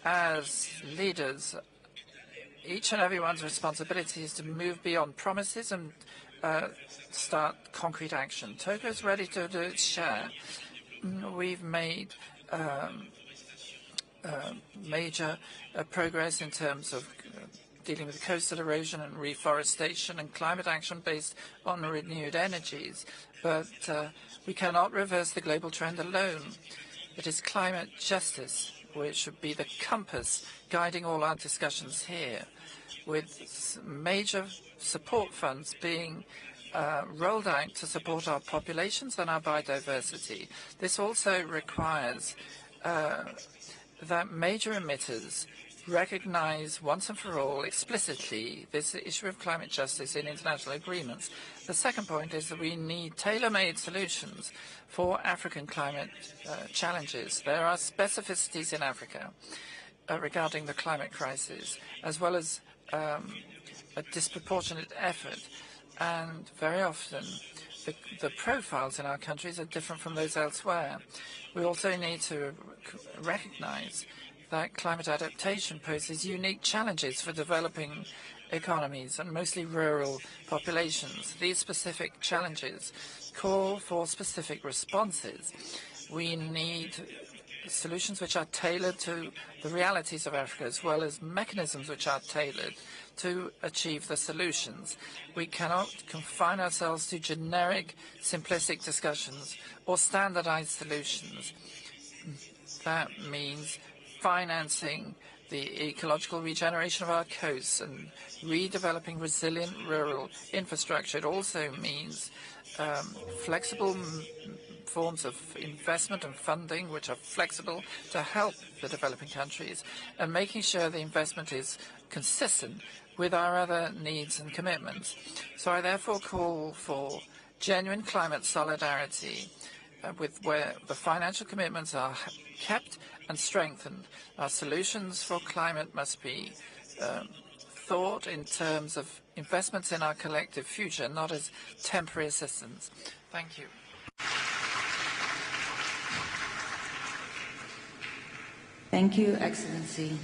As leaders, each and everyone's responsibility is to move beyond promises and start concrete action. Togo is ready to do its share. We've made major progress in terms of dealing with coastal erosion and reforestation and climate action based on renewed energies. But we cannot reverse the global trend alone. It is climate justice which should be the compass guiding all our discussions here, with major support funds being rolled out to support our populations and our biodiversity. This also requires that major emitters recognize once and for all explicitly this issue of climate justice in international agreements. The second point is that we need tailor-made solutions for African climate challenges. There are specificities in Africa regarding the climate crisis, as well as a disproportionate effort. And very often, the profiles in our countries are different from those elsewhere. We also need to recognize that climate adaptation poses unique challenges for developing economies and mostly rural populations. These specific challenges call for specific responses. We need solutions which are tailored to the realities of Africa, as well as mechanisms which are tailored to achieve the solutions. We cannot confine ourselves to generic, simplistic discussions or standardized solutions. That means financing the ecological regeneration of our coasts and redeveloping resilient rural infrastructure. It also means flexible forms of investment and funding which are flexible to help the developing countries, and making sure the investment is consistent with our other needs and commitments. So I therefore call for genuine climate solidarity where the financial commitments are kept and strengthened. Our solutions for climate must be thought in terms of investments in our collective future, not as temporary assistance. Thank you. Thank you, Excellency.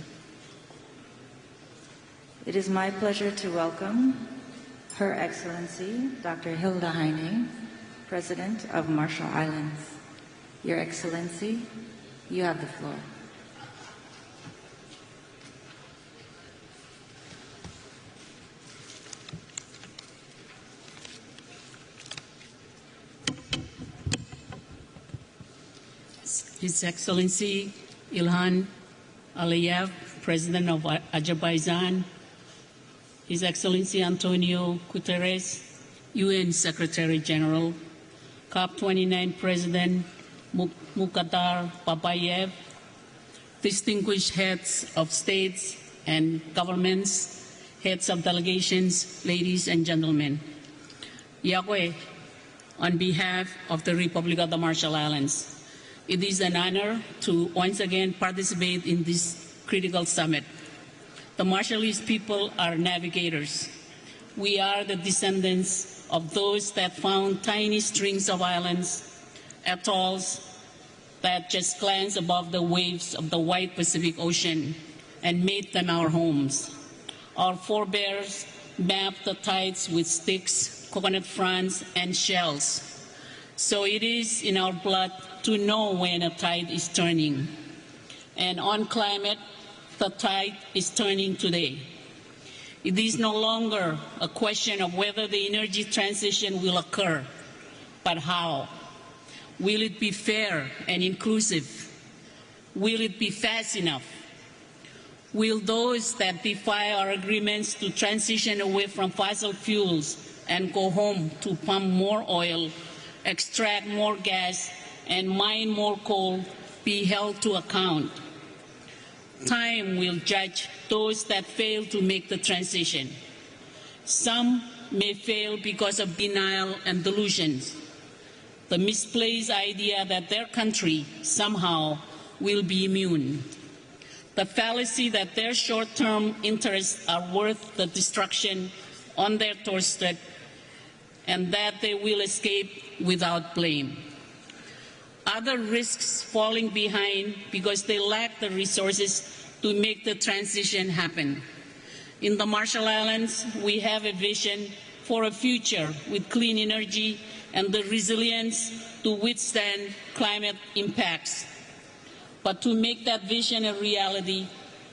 It is my pleasure to welcome Her Excellency, Dr. Hilda Heine, President of Marshall Islands. Your Excellency, you have the floor. His Excellency Ilhan Aliyev, President of Azerbaijan, His Excellency Antonio Guterres, UN Secretary General, COP29 President Mukhtar Babayev, distinguished heads of states and governments, heads of delegations, ladies and gentlemen. Yahweh, on behalf of the Republic of the Marshall Islands, it is an honor to once again participate in this critical summit. The Marshallese people are navigators. We are the descendants of those that found tiny strings of islands, atolls that just glance above the waves of the wide Pacific Ocean and made them our homes. Our forebears mapped the tides with sticks, coconut fronds, and shells. So it is in our blood to know when a tide is turning. And on climate, the tide is turning today. It is no longer a question of whether the energy transition will occur, but how. Will it be fair and inclusive? Will it be fast enough? Will those that defy our agreements to transition away from fossil fuels and go home to pump more oil, extract more gas, and mine more coal be held to account? Time will judge those that fail to make the transition. Some may fail because of denial and delusions, the misplaced idea that their country somehow will be immune, the fallacy that their short-term interests are worth the destruction on their doorstep, and that they will escape without blame. Other risks falling behind because they lack the resources to make the transition happen. In the Marshall Islands, we have a vision for a future with clean energy and the resilience to withstand climate impacts. But to make that vision a reality,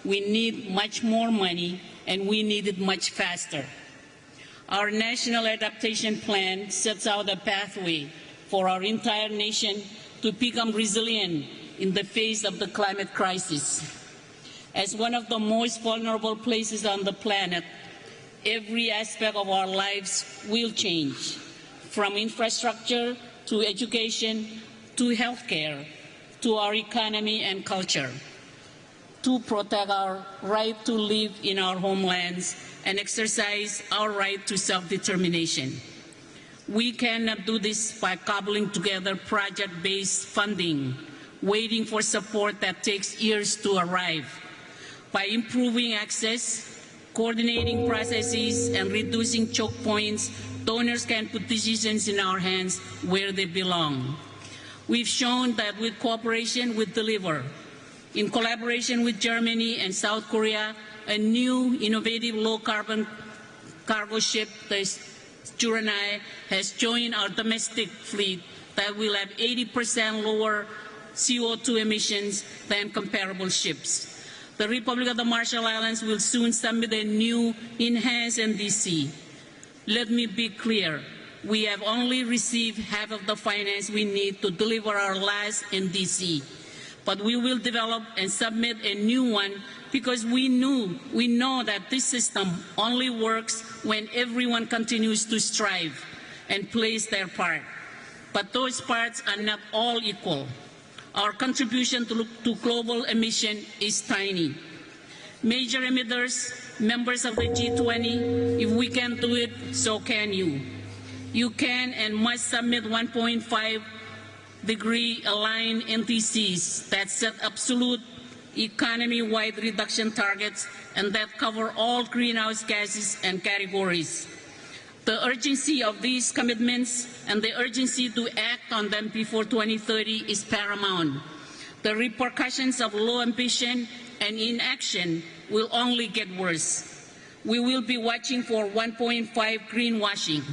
we need much more money, and we need it much faster. Our National Adaptation Plan sets out a pathway for our entire nation to become resilient in the face of the climate crisis. As one of the most vulnerable places on the planet, every aspect of our lives will change, from infrastructure to education to healthcare to our economy and culture, to protect our right to live in our homelands and exercise our right to self-determination. We cannot do this by cobbling together project-based funding, waiting for support that takes years to arrive. By improving access, coordinating processes, and reducing choke points, donors can put decisions in our hands where they belong. We've shown that with cooperation, we deliver. In collaboration with Germany and South Korea, a new innovative low-carbon cargo ship, the Suriname, has joined our domestic fleet that will have 80% lower CO2 emissions than comparable ships. The Republic of the Marshall Islands will soon submit a new enhanced NDC. Let me be clear. We have only received half of the finance we need to deliver our last NDC. But we will develop and submit a new one because we know that this system only works when everyone continues to strive and plays their part. but those parts are not all equal. Our contribution to global emission is tiny. Major emitters, members of the G20, if we can do it, so can you. You can and must submit 1.5-degree aligned NTCs that set absolute economy-wide reduction targets and that cover all greenhouse gases and categories. The urgency of these commitments and the urgency to act on them before 2030 is paramount. The repercussions of low ambition and inaction will only get worse. We will be watching for 1.5 greenwashing.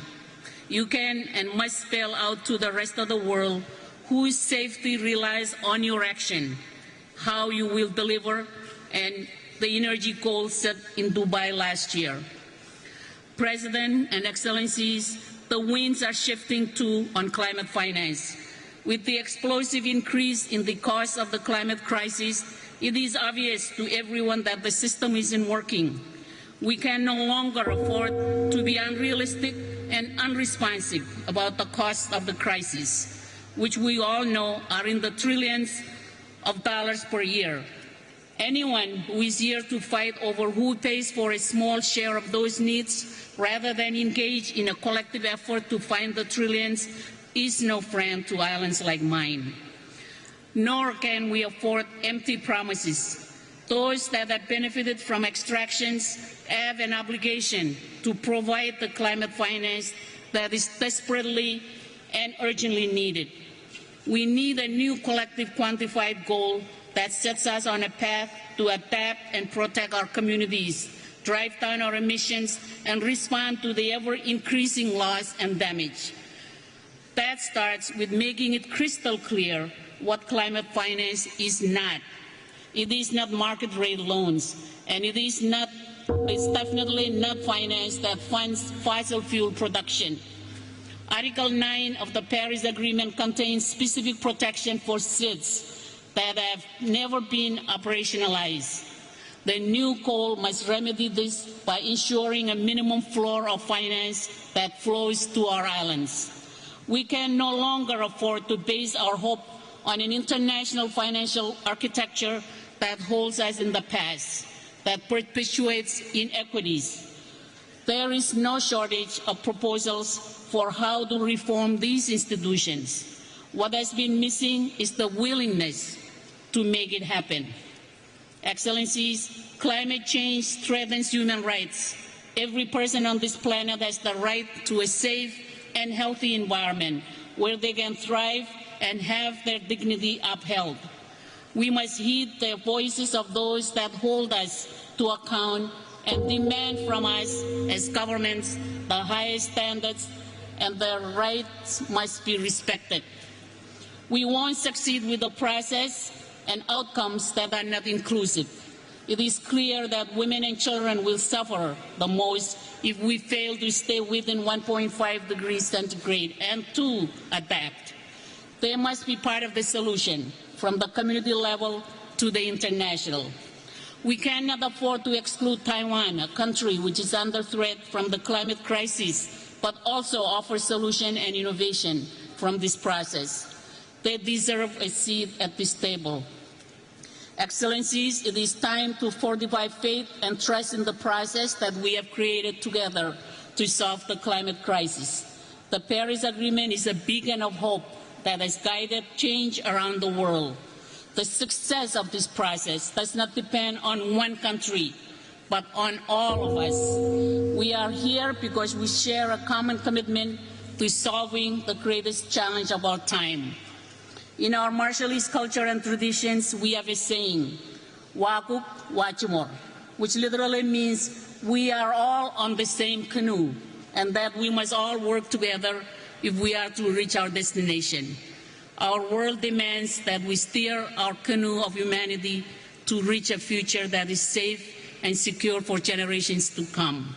You can and must spell out to the rest of the world whose safety relies on your action, how you will deliver, and the energy goals set in Dubai last year. President and Excellencies, the winds are shifting too on climate finance. With the explosive increase in the cost of the climate crisis, it is obvious to everyone that the system isn't working. We can no longer afford to be unrealistic and unresponsive about the cost of the crisis, which we all know are in the trillions of dollars per year. Anyone who is here to fight over who pays for a small share of those needs rather than engage in a collective effort to find the trillions is no friend to islands like mine. Nor can we afford empty promises. Those that have benefited from extractions have an obligation to provide the climate finance that is desperately and urgently needed. We need a new collective quantified goal that sets us on a path to adapt and protect our communities, drive down our emissions, and respond to the ever-increasing loss and damage. That starts with making it crystal clear what climate finance is not. It is not market rate loans, and it's definitely not finance that funds fossil fuel production. Article 9 of the Paris Agreement contains specific protection for SIDS that have never been operationalized. The new call must remedy this by ensuring a minimum floor of finance that flows to our islands. We can no longer afford to base our hope on an international financial architecture that holds us in the past, that perpetuates inequities. There is no shortage of proposals for how to reform these institutions. What has been missing is the willingness to make it happen. Excellencies, climate change threatens human rights. Every person on this planet has the right to a safe and healthy environment where they can thrive and have their dignity upheld. We must heed the voices of those that hold us to account and demand from us as governments the highest standards, and their rights must be respected. We won't succeed with the process and outcomes that are not inclusive. It is clear that women and children will suffer the most if we fail to stay within 1.5 degrees centigrade and to adapt. They must be part of the solution, from the community level to the international. We cannot afford to exclude Taiwan, a country which is under threat from the climate crisis, but also offers solution and innovation from this process. They deserve a seat at this table. Excellencies, it is time to fortify faith and trust in the process that we have created together to solve the climate crisis. The Paris Agreement is a beacon of hope that has guided change around the world. The success of this process does not depend on one country, but on all of us. We are here because we share a common commitment to solving the greatest challenge of our time. In our Marshallese culture and traditions, we have a saying, Wakuk Wachimor, which literally means we are all on the same canoe, and that we must all work together if we are to reach our destination. Our world demands that we steer our canoe of humanity to reach a future that is safe and secure for generations to come.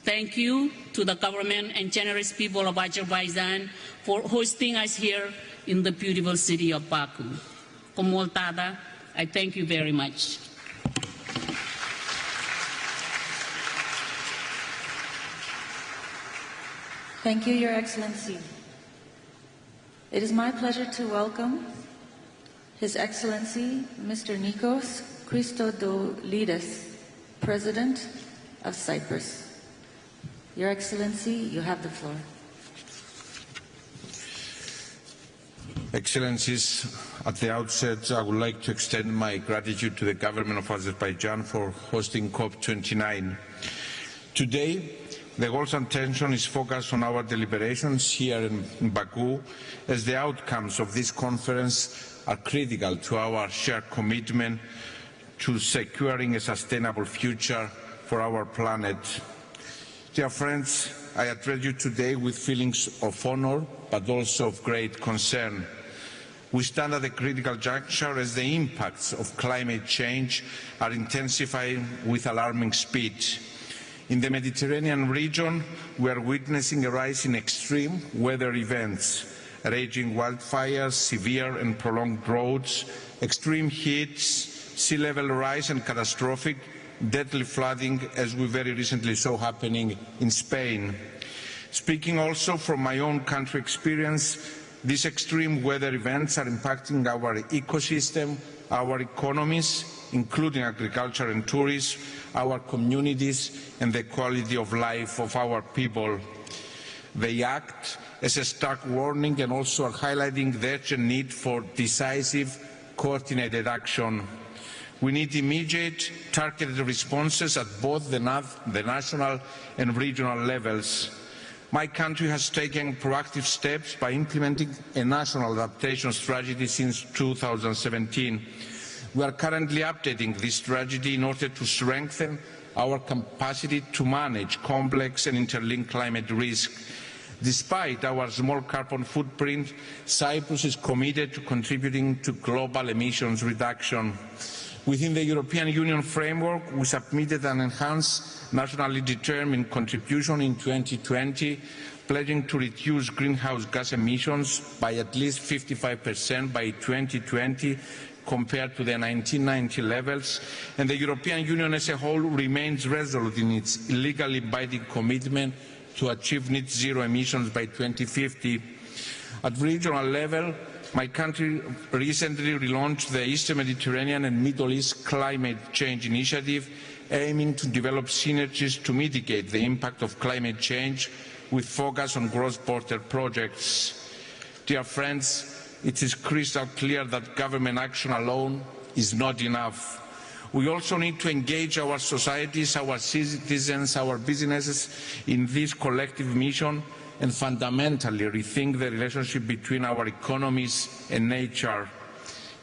Thank you to the government and generous people of Azerbaijan for hosting us here in the beautiful city of Baku. Komoltada, I thank you very much. Thank you, Your Excellency. It is my pleasure to welcome His Excellency Mr. Nikos Christodoulidis, President of Cyprus. Your Excellency, you have the floor. Excellencies, at the outset, I would like to extend my gratitude to the government of Azerbaijan for hosting COP29. Today, the world's attention is focused on our deliberations here in Baku, as the outcomes of this conference are critical to our shared commitment to securing a sustainable future for our planet. Dear friends, I address you today with feelings of honor, but also of great concern. We stand at a critical juncture as the impacts of climate change are intensifying with alarming speed. In the Mediterranean region, we are witnessing a rise in extreme weather events, raging wildfires, severe and prolonged droughts, extreme heats, sea level rise and catastrophic, deadly flooding, as we very recently saw happening in Spain. Speaking also from my own country experience, these extreme weather events are impacting our ecosystem, our economies, including agriculture and tourism, our communities and the quality of life of our people. They act as a stark warning and also are highlighting the urgent need for decisive, coordinated action. We need immediate, targeted responses at both the national and regional levels. My country has taken proactive steps by implementing a national adaptation strategy since 2017. We are currently updating this strategy in order to strengthen our capacity to manage complex and interlinked climate risk. Despite our small carbon footprint, Cyprus is committed to contributing to global emissions reduction. Within the European Union framework, we submitted an enhanced nationally determined contribution in 2020, pledging to reduce greenhouse gas emissions by at least 55% by 2020 compared to the 1990 levels, and the European Union as a whole remains resolute in its legally binding commitment to achieve net zero emissions by 2050. At regional level, my country recently relaunched the Eastern Mediterranean and Middle East Climate Change Initiative, aiming to develop synergies to mitigate the impact of climate change with focus on cross-border projects. Dear friends, it is crystal clear that government action alone is not enough. We also need to engage our societies, our citizens, our businesses in this collective mission and fundamentally rethink the relationship between our economies and nature.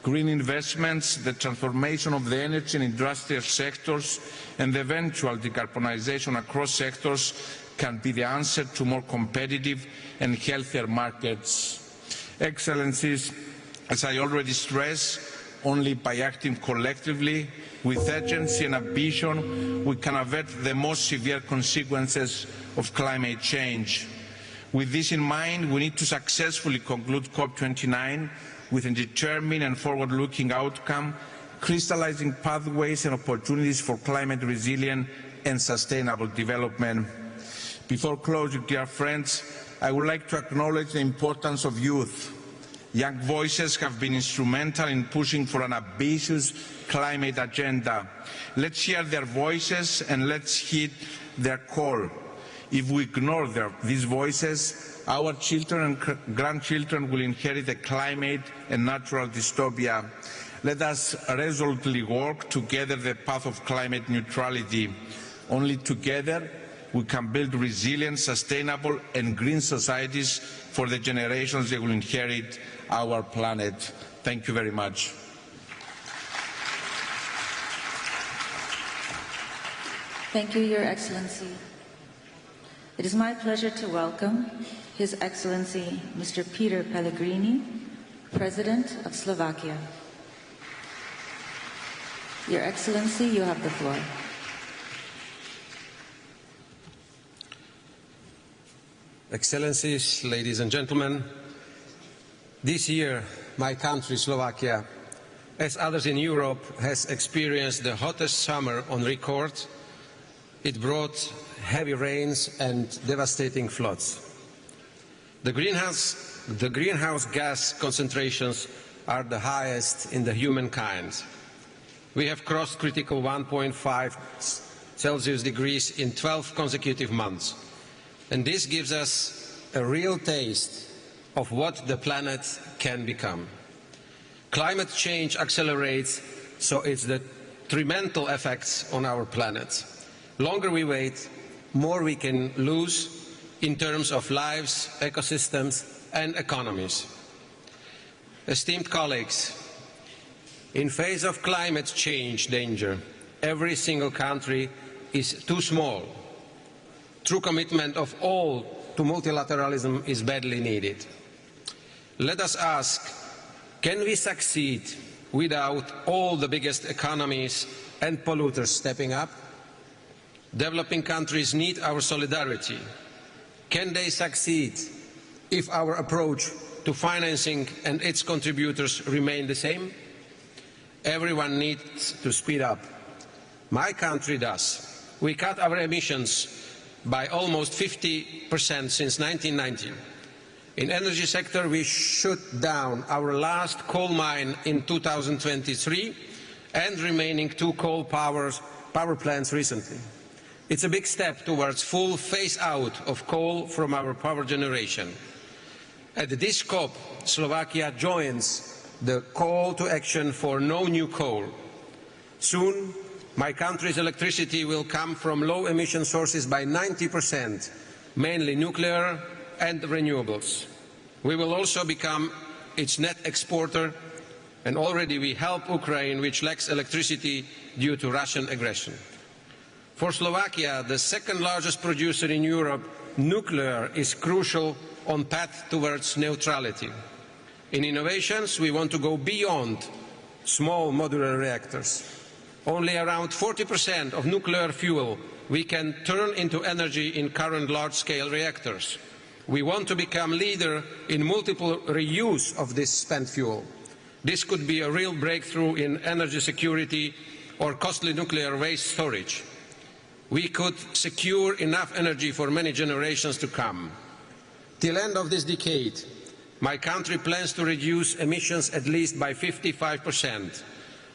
Green investments, the transformation of the energy and industrial sectors, and the eventual decarbonization across sectors can be the answer to more competitive and healthier markets. Excellencies, as I already stressed, only by acting collectively with urgency and ambition, we can avert the most severe consequences of climate change. With this in mind, we need to successfully conclude COP29 with a determined and forward-looking outcome, crystallizing pathways and opportunities for climate resilient and sustainable development. Before closing, dear friends, I would like to acknowledge the importance of youth. Young voices have been instrumental in pushing for an ambitious climate agenda. Let's hear their voices and let's heed their call. If we ignore these voices, our children and grandchildren will inherit a climate and natural dystopia. Let us resolutely work together the path of climate neutrality. Only together we can build resilient, sustainable and green societies for the generations that will inherit our planet. Thank you very much. Thank you, Your Excellency. It is my pleasure to welcome His Excellency Mr. Peter Pellegrini, President of Slovakia. Your Excellency, you have the floor. Excellencies, ladies and gentlemen, this year my country, Slovakia, as others in Europe, has experienced the hottest summer on record. It brought heavy rains and devastating floods. The greenhouse the greenhouse gas concentrations are the highest in the humankind. We have crossed critical 1.5 Celsius degrees in 12 consecutive months. And this gives us a real taste of what the planet can become. Climate change accelerates, so it's the detrimental effects on our planet. Longer we wait, more we can lose in terms of lives, ecosystems, and economies. Esteemed colleagues, in face of climate change danger, every single country is too small. True commitment of all to multilateralism is badly needed. Let us ask, can we succeed without all the biggest economies and polluters stepping up? Developing countries need our solidarity. Can they succeed if our approach to financing and its contributors remain the same? Everyone needs to speed up. My country does. We cut our emissions by almost 50% since 1990. In the energy sector, we shut down our last coal mine in 2023 and remaining 2 coal power plants recently. It's a big step towards full phase-out of coal from our power generation. At this COP, Slovakia joins the call to action for no new coal. Soon, my country's electricity will come from low-emission sources by 90%, mainly nuclear and renewables. We will also become its net exporter, and already we help Ukraine, which lacks electricity due to Russian aggression. For Slovakia, the second largest producer in Europe, nuclear is crucial on path towards neutrality. In innovations, we want to go beyond small modular reactors. Only around 40% of nuclear fuel we can turn into energy in current large-scale reactors. We want to become leader in multiple reuse of this spent fuel. This could be a real breakthrough in energy security or costly nuclear waste storage. We could secure enough energy for many generations to come. Till end of this decade, my country plans to reduce emissions at least by 55%.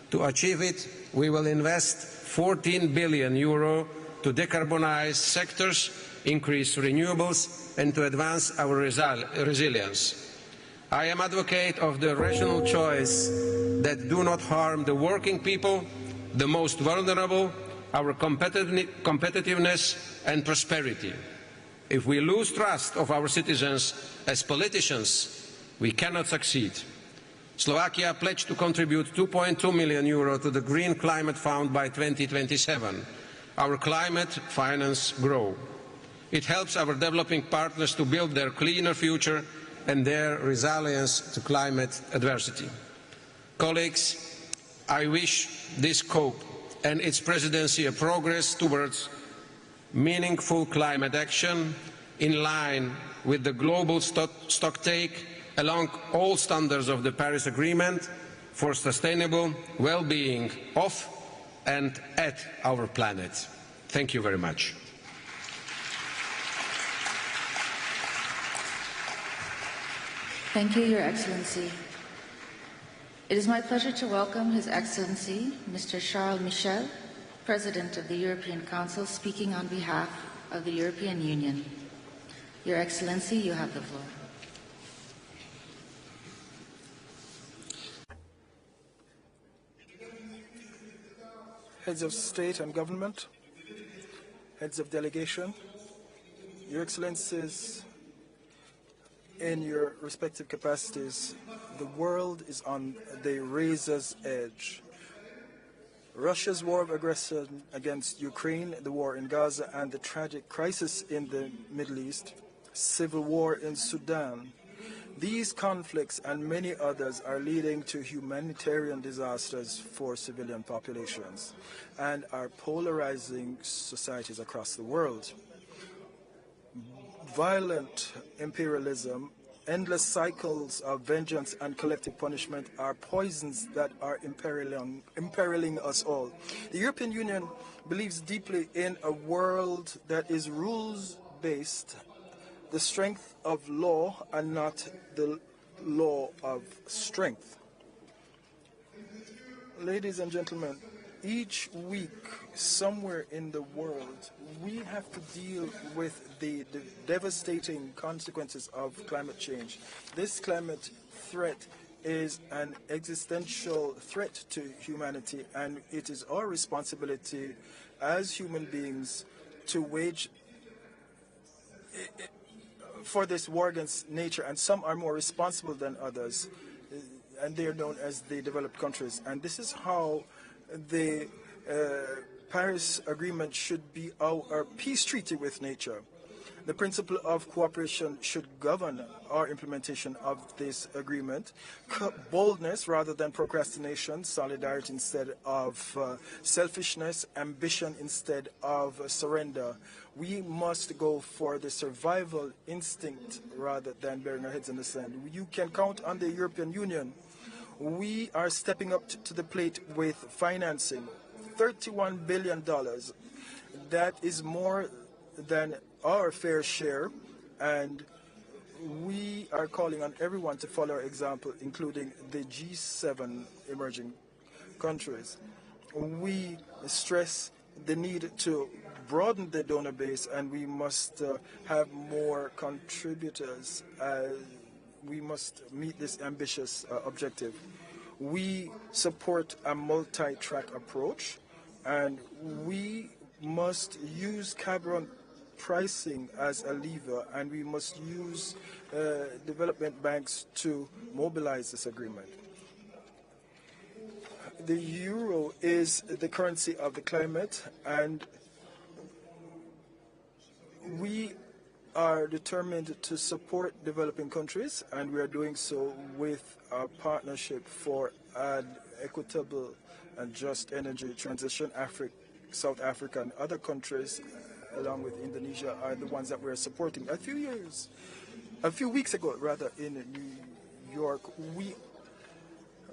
To achieve it, we will invest €14 billion to decarbonize sectors, increase renewables, and to advance our resilience. I am advocate of the rational choice that do not harm the working people, the most vulnerable, our competitiveness and prosperity. If we lose trust of our citizens as politicians, we cannot succeed. Slovakia pledged to contribute €2.2 million to the Green Climate Fund by 2027. Our climate finance grow. It helps our developing partners to build their cleaner future and their resilience to climate adversity. Colleagues, I wish this COP and its presidency a progress towards meaningful climate action in line with the global stocktake along all standards of the Paris Agreement for sustainable well-being of and at our planet. Thank you very much. Thank you, Your Excellency. It is my pleasure to welcome His Excellency, Mr. Charles Michel, President of the European Council, speaking on behalf of the European Union. Your Excellency, you have the floor. Heads of State and Government, Heads of Delegation, Your Excellencies, in your respective capacities, the world is on the razor's edge. Russia's war of aggression against Ukraine, the war in Gaza, and the tragic crisis in the Middle East, civil war in Sudan. These conflicts and many others are leading to humanitarian disasters for civilian populations and are polarizing societies across the world. Violent imperialism, endless cycles of vengeance and collective punishment are poisons that are imperiling us all. The European Union believes deeply in a world that is rules-based, the strength of law and not the law of strength. Ladies and gentlemen, each week somewhere in the world we have to deal with the devastating consequences of climate change. This climate threat is an existential threat to humanity, and it is our responsibility as human beings to wage for this war against nature, and some are more responsible than others, and they are known as the developed countries. And this is how the Paris Agreement should be our peace treaty with nature. The principle of cooperation should govern our implementation of this agreement. Boldness rather than procrastination, solidarity instead of selfishness, ambition instead of surrender. We must go for the survival instinct rather than burying our heads in the sand. You can count on the European Union. We are stepping up to the plate with financing, $31 billion. That is more than our fair share, and we are calling on everyone to follow our example, including the G7 emerging countries. We stress the need to broaden the donor base, and we must have more contributors. We must meet this ambitious objective. We support a multi-track approach, and we must use carbon pricing as a lever, and we must use development banks to mobilize this agreement. The euro is the currency of the climate, and we are determined to support developing countries, and we are doing so with our partnership for an equitable and just energy transition. South Africa and other countries, along with Indonesia, are the ones that we're supporting. A few weeks ago, in New York, we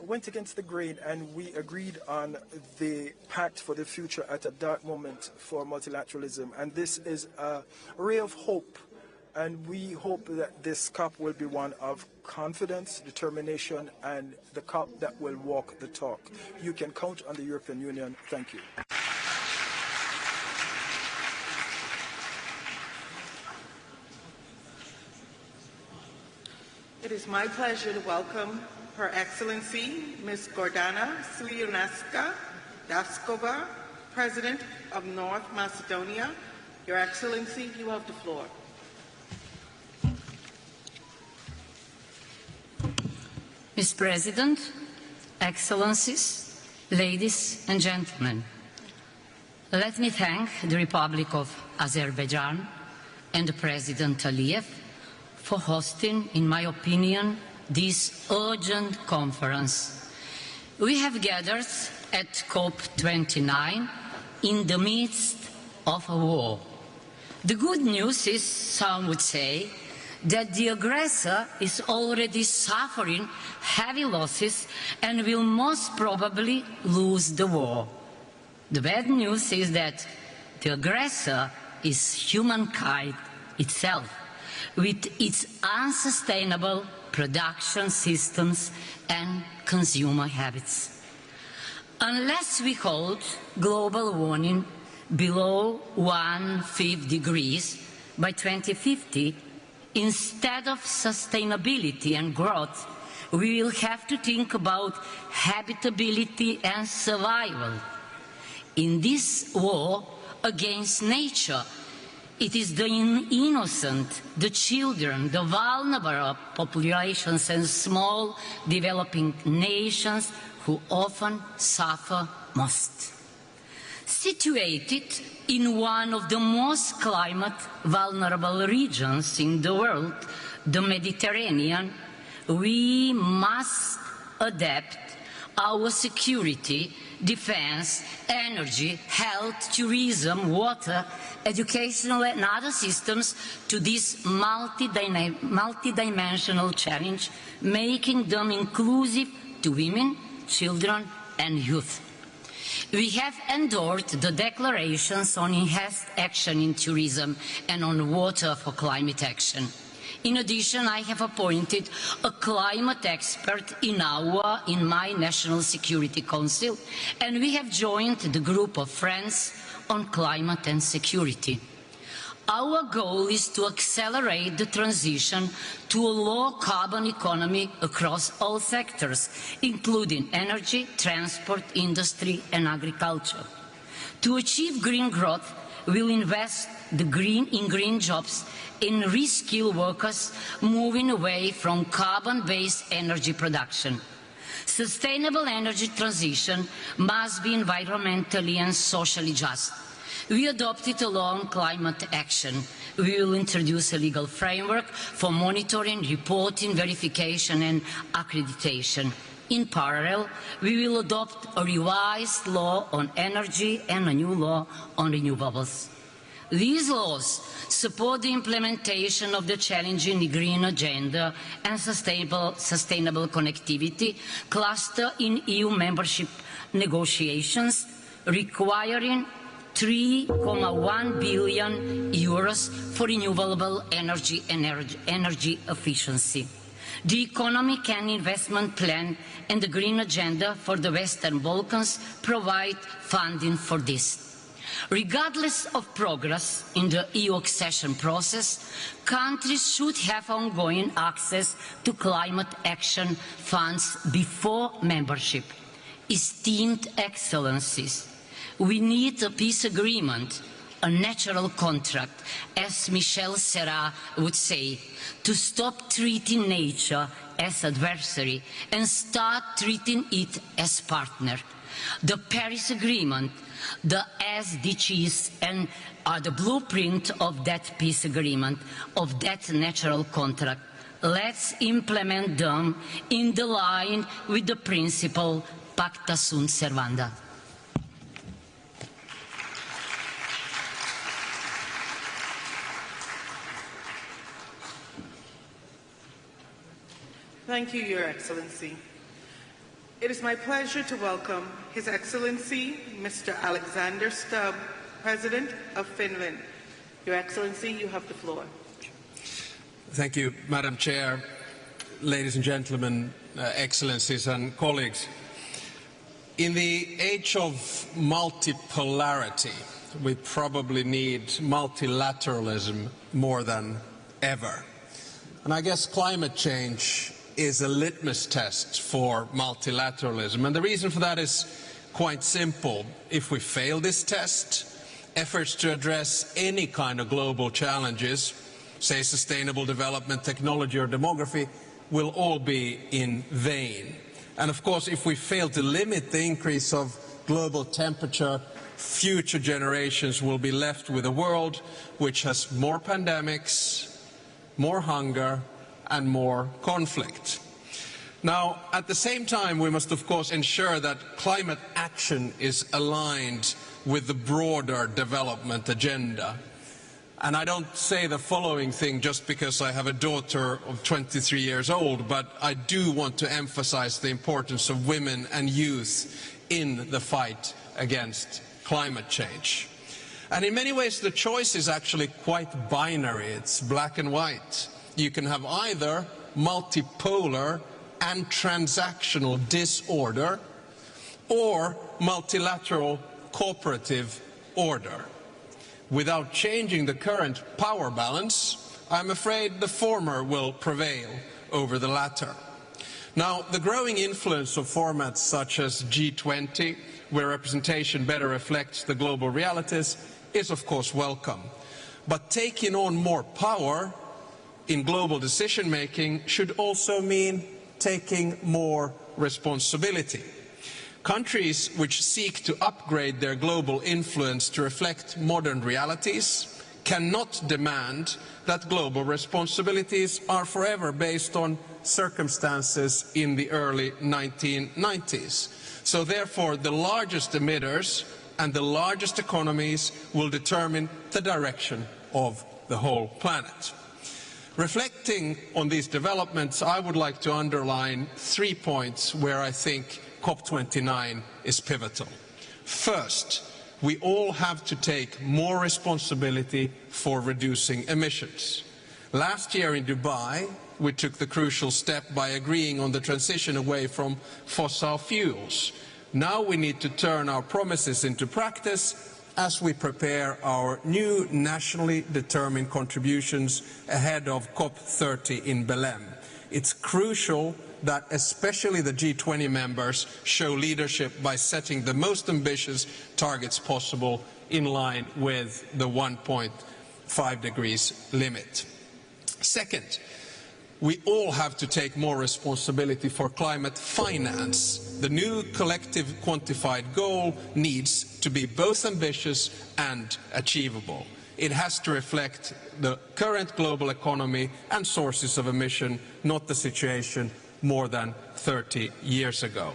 went against the grain and we agreed on the pact for the future at a dark moment for multilateralism. And this is a ray of hope, and we hope that this COP will be one of confidence, determination, and the COP that will walk the talk. You can count on the European Union. Thank you. It is my pleasure to welcome Her Excellency Ms. Gordana Sliunevska Daskova, President of North Macedonia. Your Excellency, you have the floor. Mr. President, Excellencies, ladies and gentlemen, let me thank the Republic of Azerbaijan and the President Aliyev for hosting, in my opinion, this urgent conference. We have gathered at COP29 in the midst of a war. The good news is, some would say, that the aggressor is already suffering heavy losses and will most probably lose the war. The bad news is that the aggressor is humankind itself, with its unsustainable production systems and consumer habits. Unless we hold global warming below 1.5 degrees by 2050, instead of sustainability and growth, we will have to think about habitability and survival. In this war against nature, it is the innocent, the children, the vulnerable populations and small developing nations who often suffer most. Situated in one of the most climate vulnerable regions in the world, the Mediterranean, we must adapt our security, defense, energy, health, tourism, water, educational and other systems to this multidimensional challenge, making them inclusive to women, children and youth. We have endorsed the declarations on enhanced action in tourism and on water for climate action. In addition, I have appointed a climate expert in my National Security Council, and we have joined the group of friends on climate and security. Our goal is to accelerate the transition to a low-carbon economy across all sectors, including energy, transport, industry, and agriculture. To achieve green growth, we'll invest in green jobs and reskill workers, moving away from carbon-based energy production. Sustainable energy transition must be environmentally and socially just. We adopted a long climate action. We will introduce a legal framework for monitoring, reporting, verification and accreditation. In parallel, we will adopt a revised law on energy and a new law on renewables. These laws support the implementation of the challenging green agenda and sustainable connectivity cluster in EU membership negotiations, requiring €3.1 billion for renewable energy and energy efficiency. The Economic and Investment Plan and the Green Agenda for the Western Balkans provide funding for this. Regardless of progress in the EU accession process, countries should have ongoing access to climate action funds before membership. Esteemed Excellencies, we need a peace agreement, a natural contract, as Michel Serra would say, to stop treating nature as adversary and start treating it as partner. The Paris Agreement, the SDGs, and are the blueprint of that peace agreement, of that natural contract. Let's implement them in the line with the principle Pacta sunt servanda. Thank you, Your Excellency. It is my pleasure to welcome His Excellency, Mr. Alexander Stubb, President of Finland. Your Excellency, you have the floor. Thank you, Madam Chair, ladies and gentlemen, Excellencies and colleagues. In the age of multipolarity, we probably need multilateralism more than ever. And I guess climate change is a litmus test for multilateralism. And the reason for that is quite simple. If we fail this test, efforts to address any kind of global challenges, say sustainable development, technology or demography, will all be in vain. And of course, if we fail to limit the increase of global temperature, future generations will be left with a world which has more pandemics, more hunger, and more conflict. Now, at the same time, we must of course ensure that climate action is aligned with the broader development agenda. And I don't say the following thing just because I have a daughter of 23 years old, but I do want to emphasize the importance of women and youth in the fight against climate change. And in many ways, the choice is actually quite binary. It's black and white. You can have either multipolar and transactional disorder or multilateral cooperative order. Without changing the current power balance, I'm afraid the former will prevail over the latter. Now, the growing influence of formats such as G20, where representation better reflects the global realities, is of course welcome. But taking on more power in global decision-making should also mean taking more responsibility. Countries which seek to upgrade their global influence to reflect modern realities cannot demand that global responsibilities are forever based on circumstances in the early 1990s. So therefore, the largest emitters and the largest economies will determine the direction of the whole planet. Reflecting on these developments, I would like to underline 3 points where I think COP29 is pivotal. First, we all have to take more responsibility for reducing emissions. Last year in Dubai, we took the crucial step by agreeing on the transition away from fossil fuels. Now we need to turn our promises into practice as we prepare our new nationally determined contributions ahead of COP30 in Belém. It's crucial that especially the G20 members show leadership by setting the most ambitious targets possible in line with the 1.5 degrees limit. Second, we all have to take more responsibility for climate finance. The new collective quantified goal needs to be both ambitious and achievable. It has to reflect the current global economy and sources of emission, not the situation more than 30 years ago.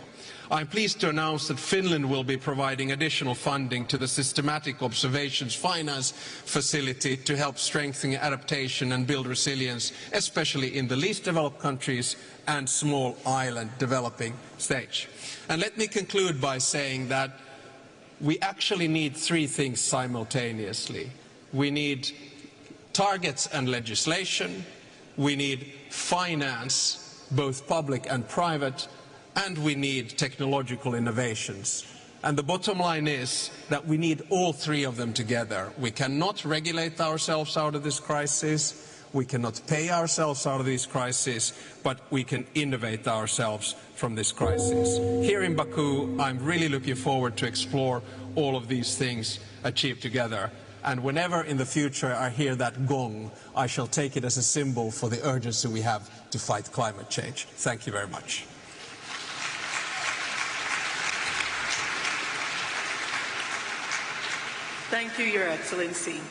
I'm pleased to announce that Finland will be providing additional funding to the Systematic Observations Finance Facility to help strengthen adaptation and build resilience, especially in the least developed countries and small island developing stage. And let me conclude by saying that we actually need three things simultaneously. We need targets and legislation, we need finance, both public and private, and we need technological innovations. And the bottom line is that we need all three of them together. We cannot regulate ourselves out of this crisis, we cannot pay ourselves out of this crisis, but we can innovate ourselves from this crisis. Here in Baku, I'm really looking forward to explore all of these things achieved together. And whenever in the future I hear that gong, I shall take it as a symbol for the urgency we have to fight climate change. Thank you very much. Thank you, Your Excellency.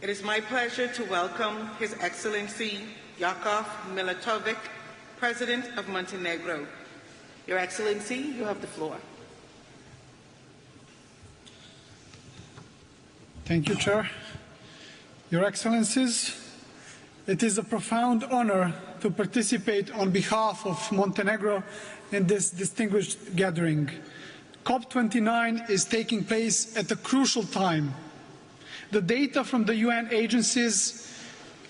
It is my pleasure to welcome His Excellency Jakov Milatovic, President of Montenegro. Your Excellency, you have the floor. Thank you, Chair. Your Excellencies, it is a profound honor to participate on behalf of Montenegro in this distinguished gathering. COP29 is taking place at a crucial time. The data from the UN agencies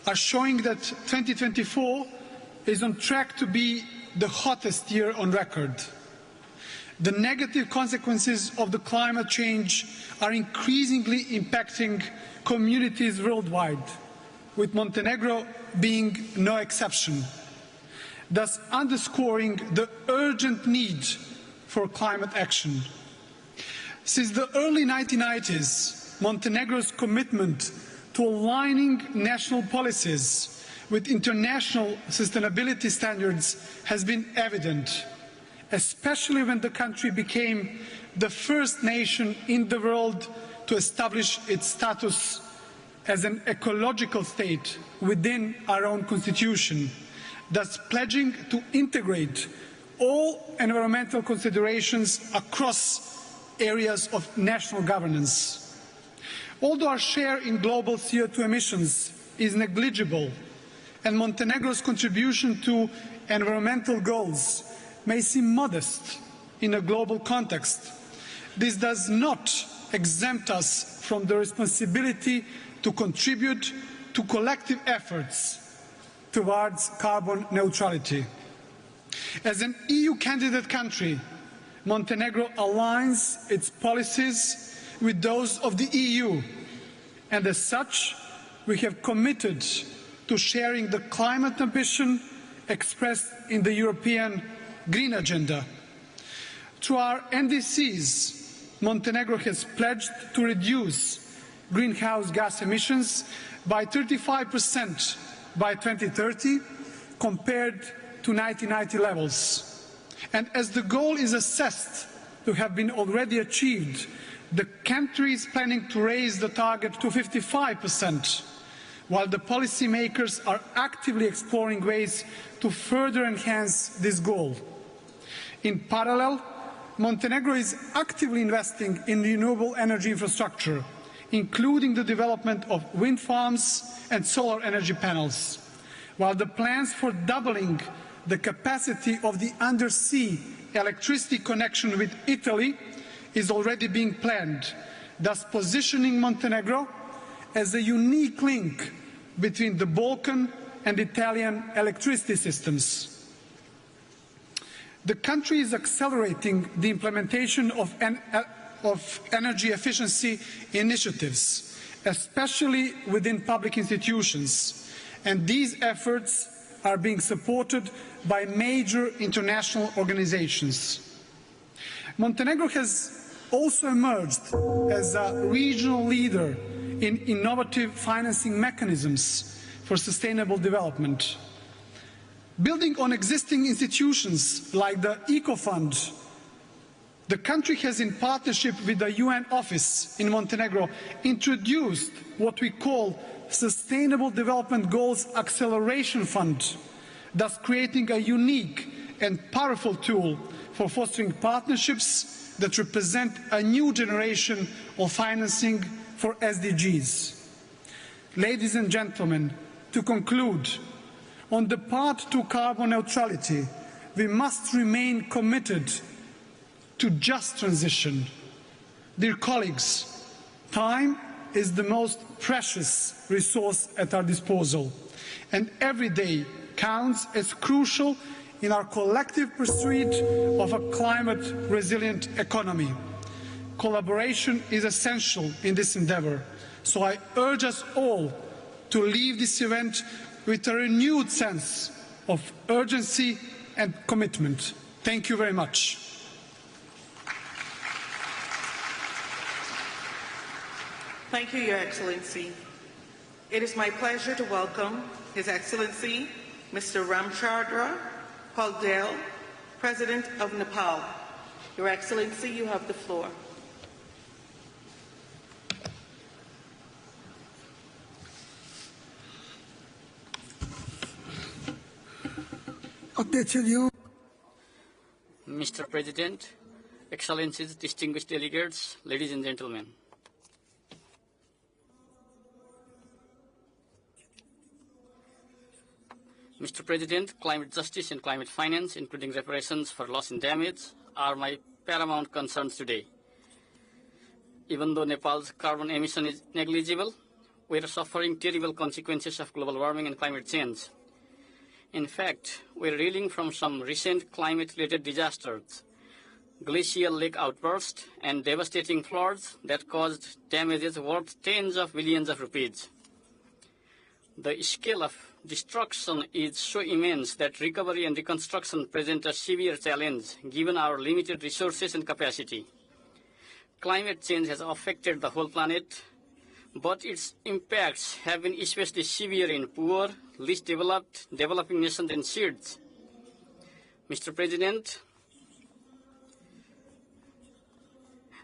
are showing that 2024 is on track to be the hottest year on record. The negative consequences of the climate change are increasingly impacting communities worldwide, with Montenegro being no exception, thus underscoring the urgent need for climate action. Since the early 1990s, Montenegro's commitment to aligning national policies with international sustainability standards has been evident, especially when the country became the first nation in the world to establish its status as an ecological state within our own constitution, thus pledging to integrate all environmental considerations across areas of national governance. Although our share in global CO2 emissions is negligible and Montenegro's contribution to environmental goals may seem modest in a global context, this does not exempt us from the responsibility to contribute to collective efforts towards carbon neutrality. As an EU candidate country, Montenegro aligns its policies with those of the EU, and as such, we have committed to sharing the climate ambition expressed in the European Green Agenda. Through our NDCs, Montenegro has pledged to reduce greenhouse gas emissions by 35% by 2030 compared to 1990 levels. And as the goal is assessed to have been already achieved, the country is planning to raise the target to 55%, while the policymakers are actively exploring ways to further enhance this goal. In parallel, Montenegro is actively investing in renewable energy infrastructure, including the development of wind farms and solar energy panels, while the plans for doubling the capacity of the undersea electricity connection with Italy is already being planned, thus positioning Montenegro as a unique link between the Balkan and Italian electricity systems. The country is accelerating the implementation of energy efficiency initiatives, especially within public institutions, and these efforts are being supported by major international organizations. Montenegro has also emerged as a regional leader in innovative financing mechanisms for sustainable development. Building on existing institutions like the Eco Fund, the country has, in partnership with the UN office in Montenegro, introduced what we call Sustainable Development Goals Acceleration Fund, thus creating a unique and powerful tool for fostering partnerships that represent a new generation of financing for SDGs. Ladies and gentlemen, to conclude, on the path to carbon neutrality, we must remain committed to just transition. Dear colleagues, time is the most precious resource at our disposal, and every day counts as crucial in our collective pursuit of a climate-resilient economy. Collaboration is essential in this endeavour, so I urge us all to leave this event with a renewed sense of urgency and commitment. Thank you very much. Thank you, Your Excellency. It is my pleasure to welcome His Excellency Mr. Ramchandra Paldel, President of Nepal. Your Excellency, you have the floor. Mr. President, Excellencies, distinguished delegates, ladies and gentlemen. Mr. President, climate justice and climate finance, including reparations for loss and damage, are my paramount concerns today. Even though Nepal's carbon emission is negligible, we are suffering terrible consequences of global warming and climate change. In fact, we are reeling from some recent climate-related disasters, glacial lake outbursts and devastating floods that caused damages worth tens of billions of rupees. The scale of destruction is so immense that recovery and reconstruction present a severe challenge given our limited resources and capacity. Climate change has affected the whole planet, but its impacts have been especially severe in poor, least developed, developing nations and states. Mr. President,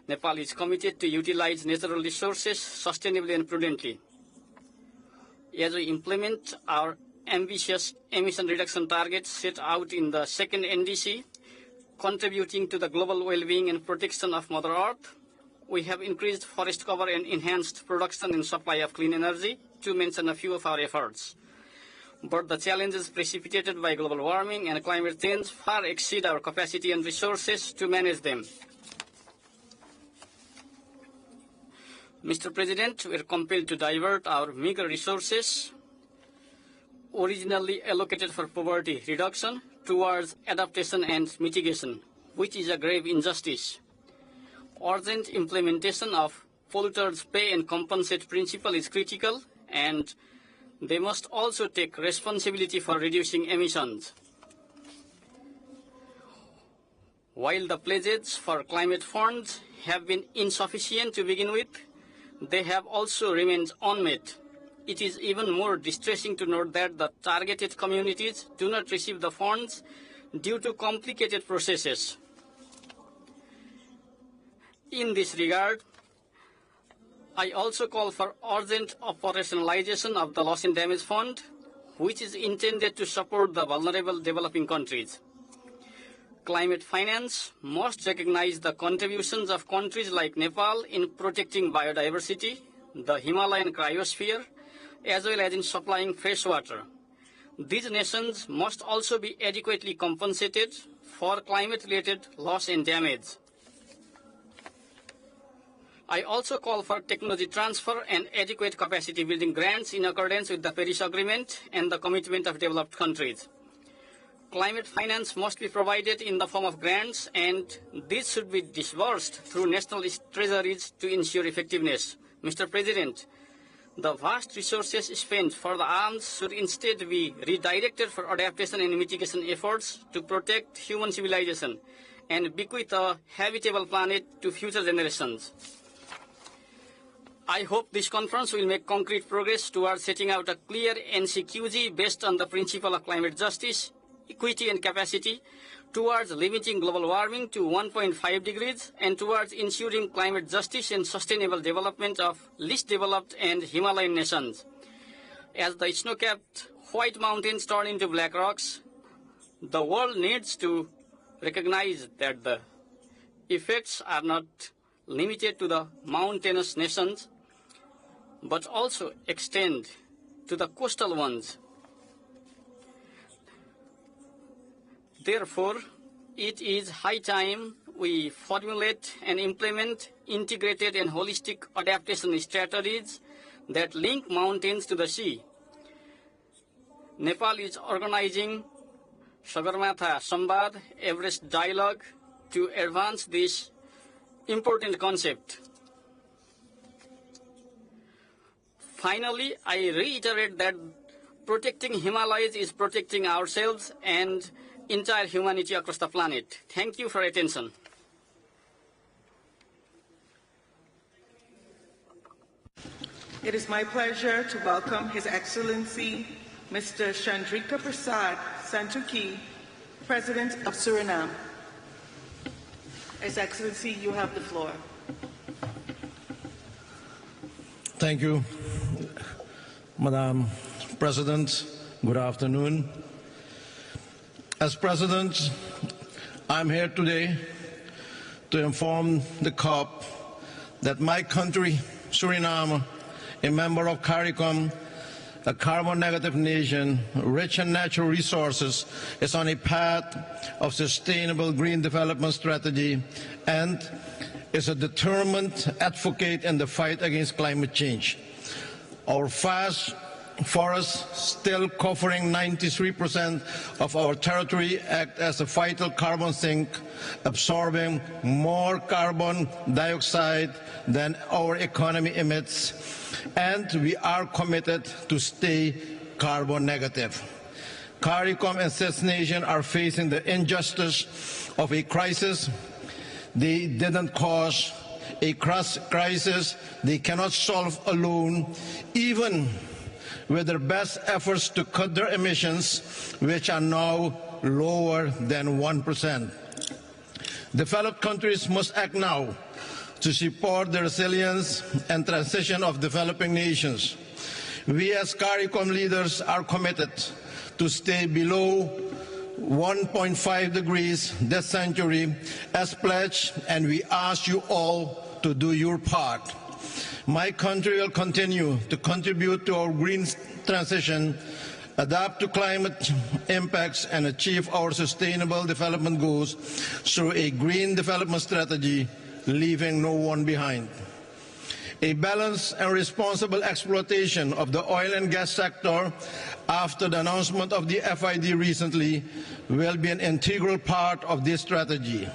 Nepal is committed to utilize natural resources sustainably and prudently. As we implement our ambitious emission reduction targets set out in the second NDC, contributing to the global well-being and protection of Mother Earth, we have increased forest cover and enhanced production and supply of clean energy, to mention a few of our efforts. But the challenges precipitated by global warming and climate change far exceed our capacity and resources to manage them. Mr. President, we are compelled to divert our meager resources, originally allocated for poverty reduction, towards adaptation and mitigation, which is a grave injustice. Urgent implementation of polluters pay and compensate principle is critical, and they must also take responsibility for reducing emissions. While the pledges for climate funds have been insufficient to begin with, they have also remained unmet. It is even more distressing to note that the targeted communities do not receive the funds due to complicated processes. In this regard, I also call for urgent operationalization of the Loss and Damage Fund, which is intended to support the vulnerable developing countries. Climate finance must recognize the contributions of countries like Nepal in protecting biodiversity, the Himalayan cryosphere, as well as in supplying fresh water. These nations must also be adequately compensated for climate-related loss and damage. I also call for technology transfer and adequate capacity building grants in accordance with the Paris Agreement and the commitment of developed countries. Climate finance must be provided in the form of grants, and this should be disbursed through national treasuries to ensure effectiveness. Mr. President, the vast resources spent for the arms should instead be redirected for adaptation and mitigation efforts to protect human civilization and bequeath a habitable planet to future generations. I hope this conference will make concrete progress towards setting out a clear NCQG based on the principle of climate justice, equity and capacity, towards limiting global warming to 1.5 degrees, and towards ensuring climate justice and sustainable development of least developed and Himalayan nations. As the snow-capped white mountains turn into black rocks, the world needs to recognize that the effects are not limited to the mountainous nations, but also extend to the coastal ones. Therefore, it is high time we formulate and implement integrated and holistic adaptation strategies that link mountains to the sea. Nepal is organizing Sagarmatha Sambad Everest Dialogue to advance this important concept. Finally, I reiterate that protecting Himalayas is protecting ourselves and entire humanity across the planet. Thank you for your attention. It is my pleasure to welcome His Excellency Mr. Chandrika Prasad Santokhi, President of Suriname. His Excellency, you have the floor. Thank you, Madam President. Good afternoon. As President, I'm here today to inform the COP that my country, Suriname, a member of CARICOM, a carbon-negative nation, rich in natural resources, is on a path of sustainable green development strategy and is a determined advocate in the fight against climate change. Our vast forests, still covering 93% of our territory, act as a vital carbon sink, absorbing more carbon dioxide than our economy emits, and we are committed to stay carbon negative. CARICOM and CIS nations are facing the injustice of a crisis they didn't cause, a crisis they cannot solve alone, even with their best efforts to cut their emissions, which are now lower than 1%. Developed countries must act now to support the resilience and transition of developing nations. We as CARICOM leaders are committed to stay below 1.5 degrees this century as pledged, and we ask you all to do your part. My country will continue to contribute to our green transition, adapt to climate impacts, and achieve our sustainable development goals through a green development strategy, leaving no one behind. A balanced and responsible exploitation of the oil and gas sector after the announcement of the FID recently will be an integral part of this strategy.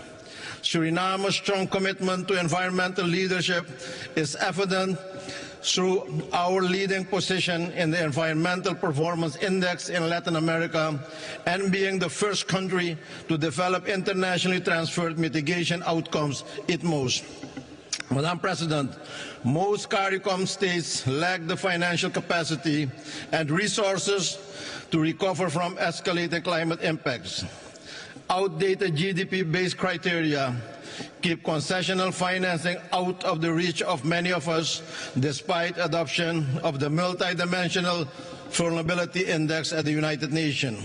Suriname's strong commitment to environmental leadership is evident through our leading position in the Environmental Performance Index in Latin America and being the first country to develop internationally transferred mitigation outcomes ITMOs. Madam President, most CARICOM states lack the financial capacity and resources to recover from escalating climate impacts. Outdated GDP-based criteria keep concessional financing out of the reach of many of us, despite adoption of the multidimensional vulnerability index at the United Nations.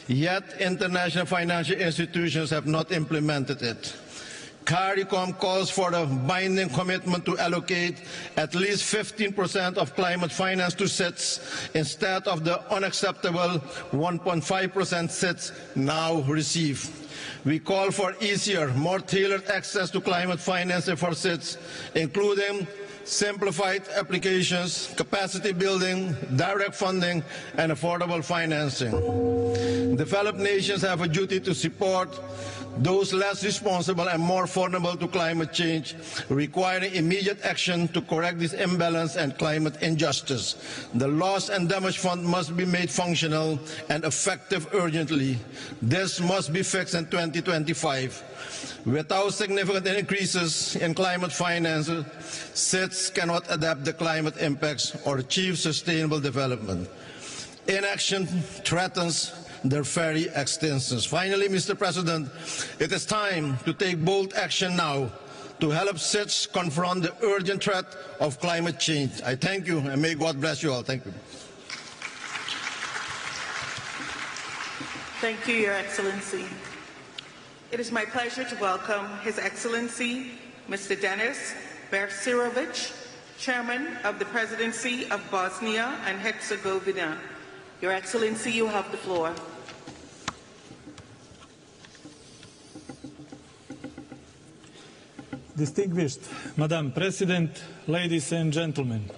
Yet international financial institutions have not implemented it. CARICOM calls for a binding commitment to allocate at least 15% of climate finance to SITs instead of the unacceptable 1.5% SITs now receive. We call for easier, more tailored access to climate finance for SITs, including simplified applications, capacity building, direct funding, and affordable financing. Developed nations have a duty to support those less responsible and more vulnerable to climate change, requiring immediate action to correct this imbalance and climate injustice. The Loss and Damage Fund must be made functional and effective urgently. This must be fixed in 2025. Without significant increases in climate finance, SITs cannot adapt the climate impacts or achieve sustainable development. Inaction threatens their very existence. Finally, Mr. President, it is time to take bold action now to help SITs confront the urgent threat of climate change. I thank you, and may God bless you all. Thank you. Thank you, Your Excellency. It is my pleasure to welcome His Excellency Mr. Denis Bersirovic, Chairman of the Presidency of Bosnia and Herzegovina. Your Excellency, you have the floor. Distinguished Madam President, ladies and gentlemen,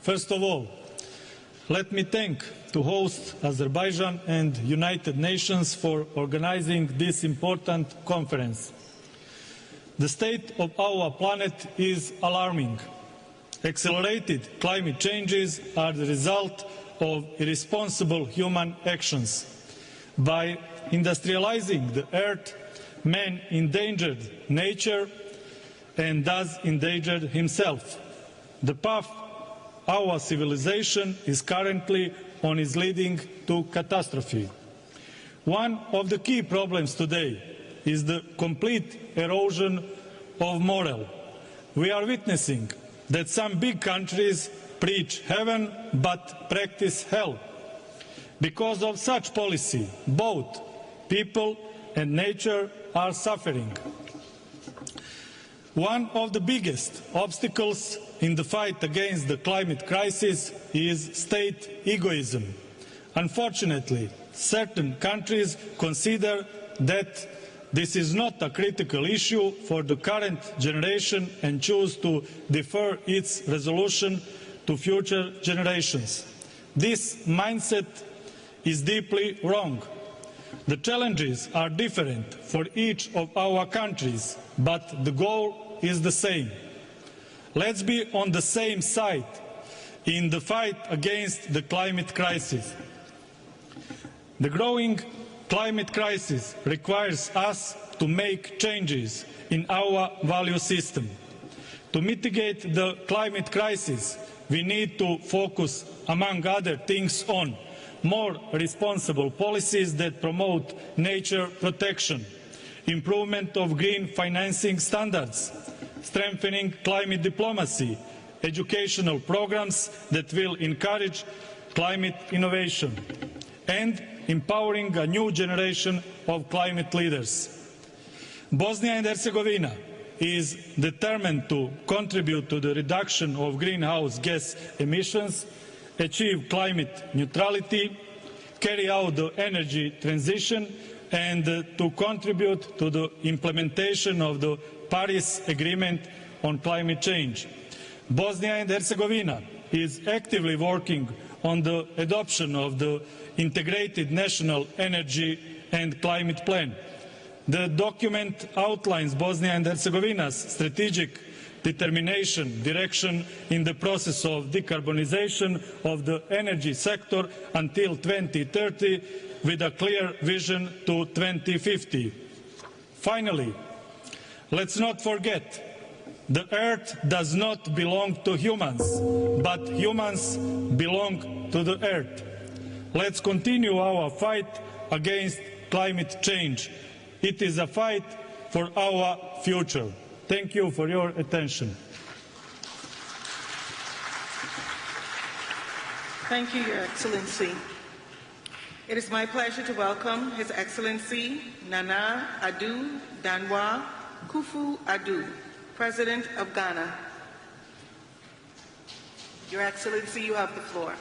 first of all, let me thank to host Azerbaijan and United Nations for organizing this important conference. The state of our planet is alarming. Accelerated climate changes are the result of irresponsible human actions. By industrializing the earth, man endangered nature and thus endangered himself. The path our civilization is currently on is leading to catastrophe. One of the key problems today is the complete erosion of moral. We are witnessing that some big countries preach heaven but practice hell. Because of such policy, both people and nature are suffering. One of the biggest obstacles in the fight against the climate crisis is state egoism. Unfortunately, certain countries consider that this is not a critical issue for the current generation and choose to defer its resolution to future generations. This mindset is deeply wrong. The challenges are different for each of our countries, but the goal is the same. Let's be on the same side in the fight against the climate crisis. The growing climate crisis requires us to make changes in our value system. To mitigate the climate crisis, we need to focus, among other things, on more responsible policies that promote nature protection, improvement of green financing standards, strengthening climate diplomacy, educational programs that will encourage climate innovation, and empowering a new generation of climate leaders. Bosnia and Herzegovina is determined to contribute to the reduction of greenhouse gas emissions, achieve climate neutrality, carry out the energy transition, and to contribute to the implementation of the Paris Agreement on climate change. Bosnia and Herzegovina is actively working on the adoption of the Integrated National Energy and Climate Plan. The document outlines Bosnia and Herzegovina's strategic determination, direction in the process of decarbonization of the energy sector until 2030, with a clear vision to 2050. Finally, let's not forget, the earth does not belong to humans, but humans belong to the earth. Let's continue our fight against climate change. It is a fight for our future. Thank you for your attention. Thank you, Your Excellency. It is my pleasure to welcome His Excellency Nana Addo Danwa, Kufuor-Addo, President of Ghana. Your Excellency, you have the floor.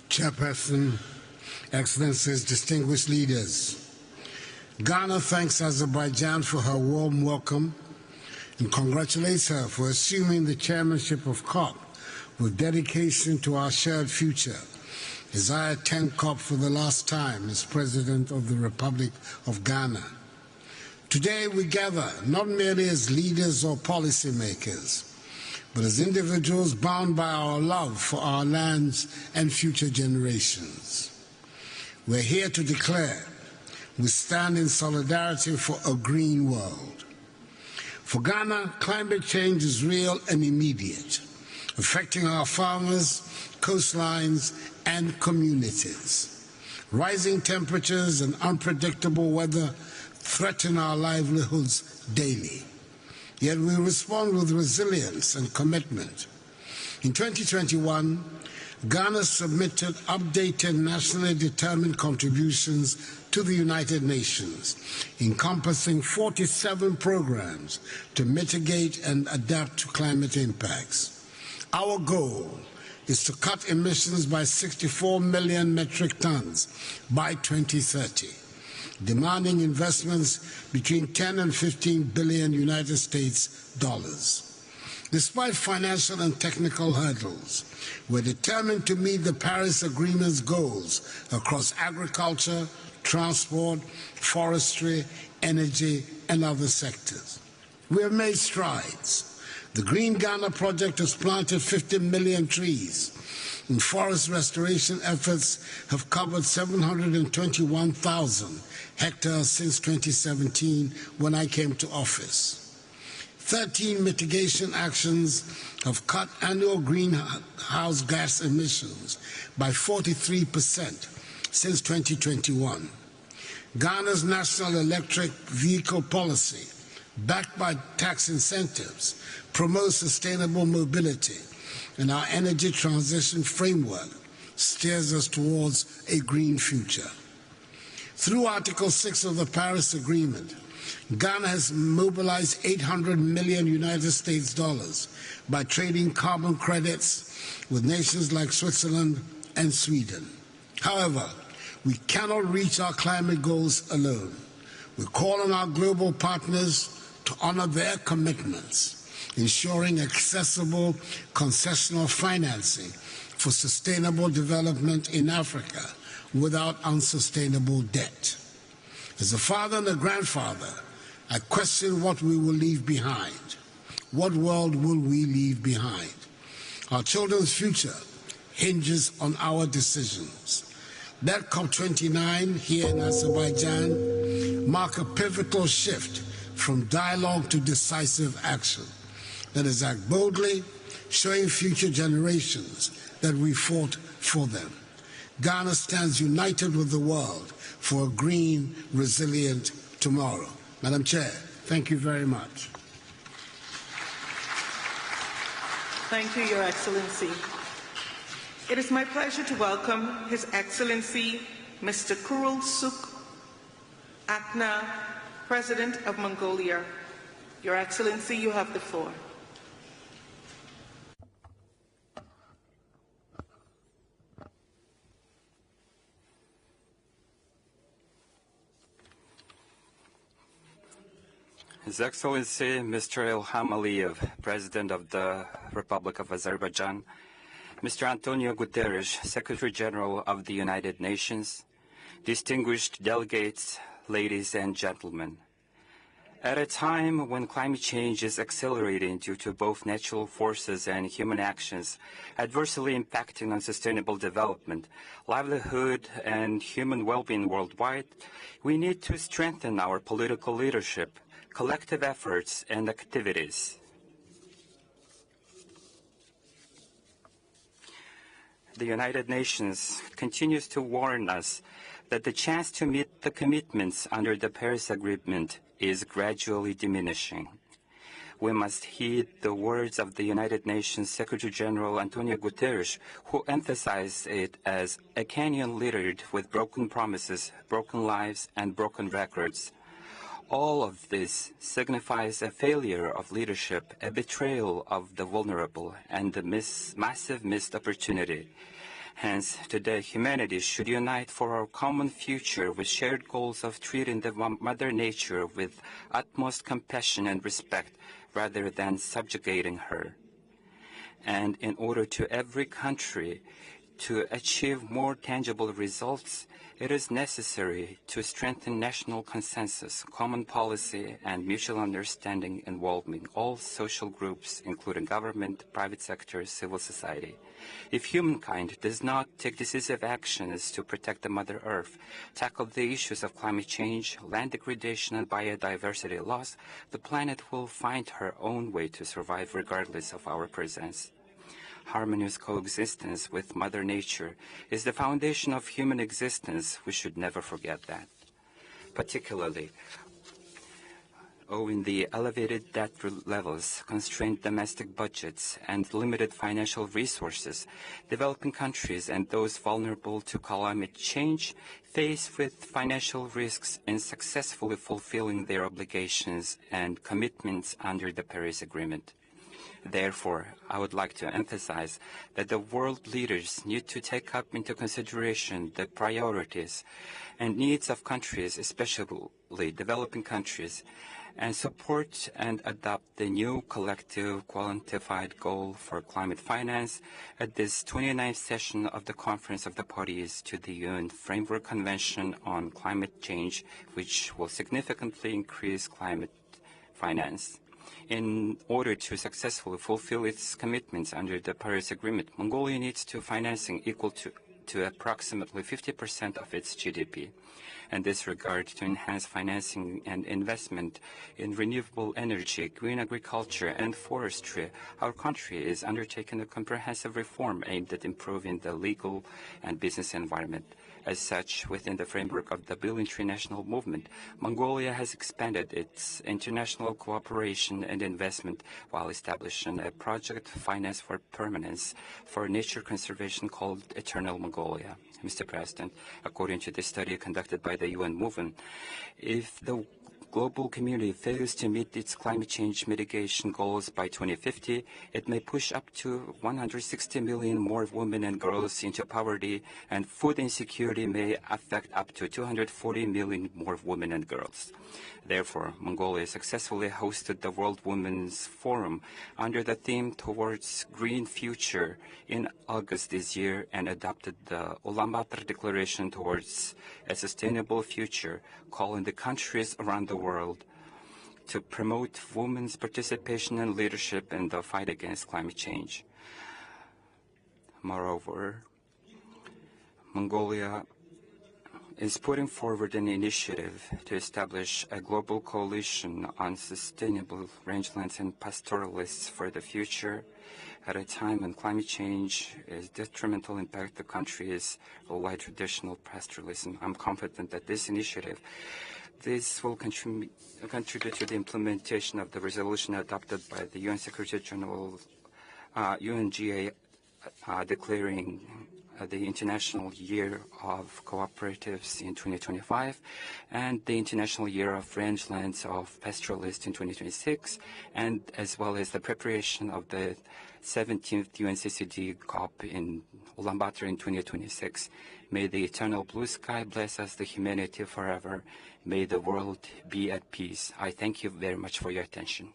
Chairperson, Excellencies, distinguished leaders, Ghana thanks Azerbaijan for her warm welcome and congratulates her for assuming the chairmanship of COP with dedication to our shared future, as I attend COP for the last time as President of the Republic of Ghana. Today we gather not merely as leaders or policymakers, but as individuals bound by our love for our lands and future generations. We're here to declare we stand in solidarity for a green world. For Ghana, climate change is real and immediate, affecting our farmers, coastlines, and communities. Rising temperatures and unpredictable weather threaten our livelihoods daily. Yet we respond with resilience and commitment. In 2021, Ghana submitted updated nationally determined contributions to the United Nations, encompassing 47 programs to mitigate and adapt to climate impacts. Our goal is to cut emissions by 64 million metric tons by 2030. Demanding investments between 10 and 15 billion United States dollars. Despite financial and technical hurdles, we're determined to meet the Paris Agreement's goals across agriculture, transport, forestry, energy, and other sectors. We have made strides. The Green Ghana project has planted 50 million trees, and forest restoration efforts have covered 721,000 hectares since 2017 when I came to office. 13 mitigation actions have cut annual greenhouse gas emissions by 43% since 2021. Ghana's national electric vehicle policy, backed by tax incentives, promotes sustainable mobility, and our energy transition framework steers us towards a green future. Through Article 6 of the Paris Agreement, Ghana has mobilized 800 million United States dollars by trading carbon credits with nations like Switzerland and Sweden. However, we cannot reach our climate goals alone. We call on our global partners to honor their commitments, ensuring accessible concessional financing for sustainable development in Africa without unsustainable debt. As a father and a grandfather, I question what we will leave behind. What world will we leave behind? Our children's future hinges on our decisions. That COP29 here in Azerbaijan mark a pivotal shift from dialogue to decisive action. Let us act boldly, showing future generations that we fought for them. Ghana stands united with the world for a green, resilient tomorrow. Madam Chair, thank you very much. Thank you, Your Excellency. It is my pleasure to welcome His Excellency Mr. Kurulsuk Akna, President of Mongolia. Your Excellency, you have the floor. His Excellency Mr. Ilham Aliyev, President of the Republic of Azerbaijan, Mr. Antonio Guterres, Secretary General of the United Nations, distinguished delegates, ladies and gentlemen. At a time when climate change is accelerating due to both natural forces and human actions, adversely impacting on sustainable development, livelihood, and human well-being worldwide, we need to strengthen our political leadership, collective efforts, and activities. The United Nations continues to warn us that the chance to meet the commitments under the Paris Agreement is gradually diminishing. We must heed the words of the United Nations Secretary General Antonio Guterres, who emphasized it as a canyon littered with broken promises, broken lives, and broken records. All of this signifies a failure of leadership, a betrayal of the vulnerable, and a massive missed opportunity. Hence, today, humanity should unite for our common future with shared goals of treating the Mother Nature with utmost compassion and respect, rather than subjugating her. And in order to every country to achieve more tangible results, it is necessary to strengthen national consensus, common policy, and mutual understanding involving all social groups, including government, private sector, civil society. If humankind does not take decisive actions to protect the Mother Earth, tackle the issues of climate change, land degradation, and biodiversity loss, the planet will find her own way to survive regardless of our presence. Harmonious coexistence with Mother Nature is the foundation of human existence. We should never forget that. Particularly, owing the elevated debt levels, constrained domestic budgets, and limited financial resources, developing countries and those vulnerable to climate change face with financial risks in successfully fulfilling their obligations and commitments under the Paris Agreement. Therefore, I would like to emphasize that the world leaders need to take up into consideration the priorities and needs of countries, especially developing countries, and support and adopt the new collective quantified goal for climate finance at this 29th session of the Conference of the Parties to the UN Framework Convention on Climate Change, which will significantly increase climate finance. In order to successfully fulfill its commitments under the Paris Agreement, Mongolia needs to financing equal to approximately 50% of its GDP. In this regard, to enhance financing and investment in renewable energy, green agriculture, and forestry, our country is undertaking a comprehensive reform aimed at improving the legal and business environment. As such, within the framework of the Build International movement, Mongolia has expanded its international cooperation and investment while establishing a project finance for permanence for nature conservation called Eternal Mongolia. Mr. President, according to this study conducted by the UN movement, if the global community fails to meet its climate change mitigation goals by 2050, it may push up to 160 million more women and girls into poverty, and food insecurity may affect up to 240 million more women and girls. Therefore, Mongolia successfully hosted the World Women's Forum under the theme Towards Green Future in August this year and adopted the Ulaanbaatar Declaration Towards a Sustainable Future, calling the countries around the world to promote women's participation and leadership in the fight against climate change. Moreover, Mongolia is putting forward an initiative to establish a global coalition on sustainable rangelands and pastoralists for the future at a time when climate change is detrimental impact the country's wide traditional pastoralism. I'm confident that this initiative will contribute to the implementation of the resolution adopted by the UN Secretary General UNGA declaring the International Year of Cooperatives in 2025 and the International Year of Rangelands of Pastoralists in 2026, and as well as the preparation of the 17th UNCCD COP in Ulaanbaatar in 2026. May the eternal blue sky bless us, the humanity forever. May the world be at peace. I thank you very much for your attention.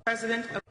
President of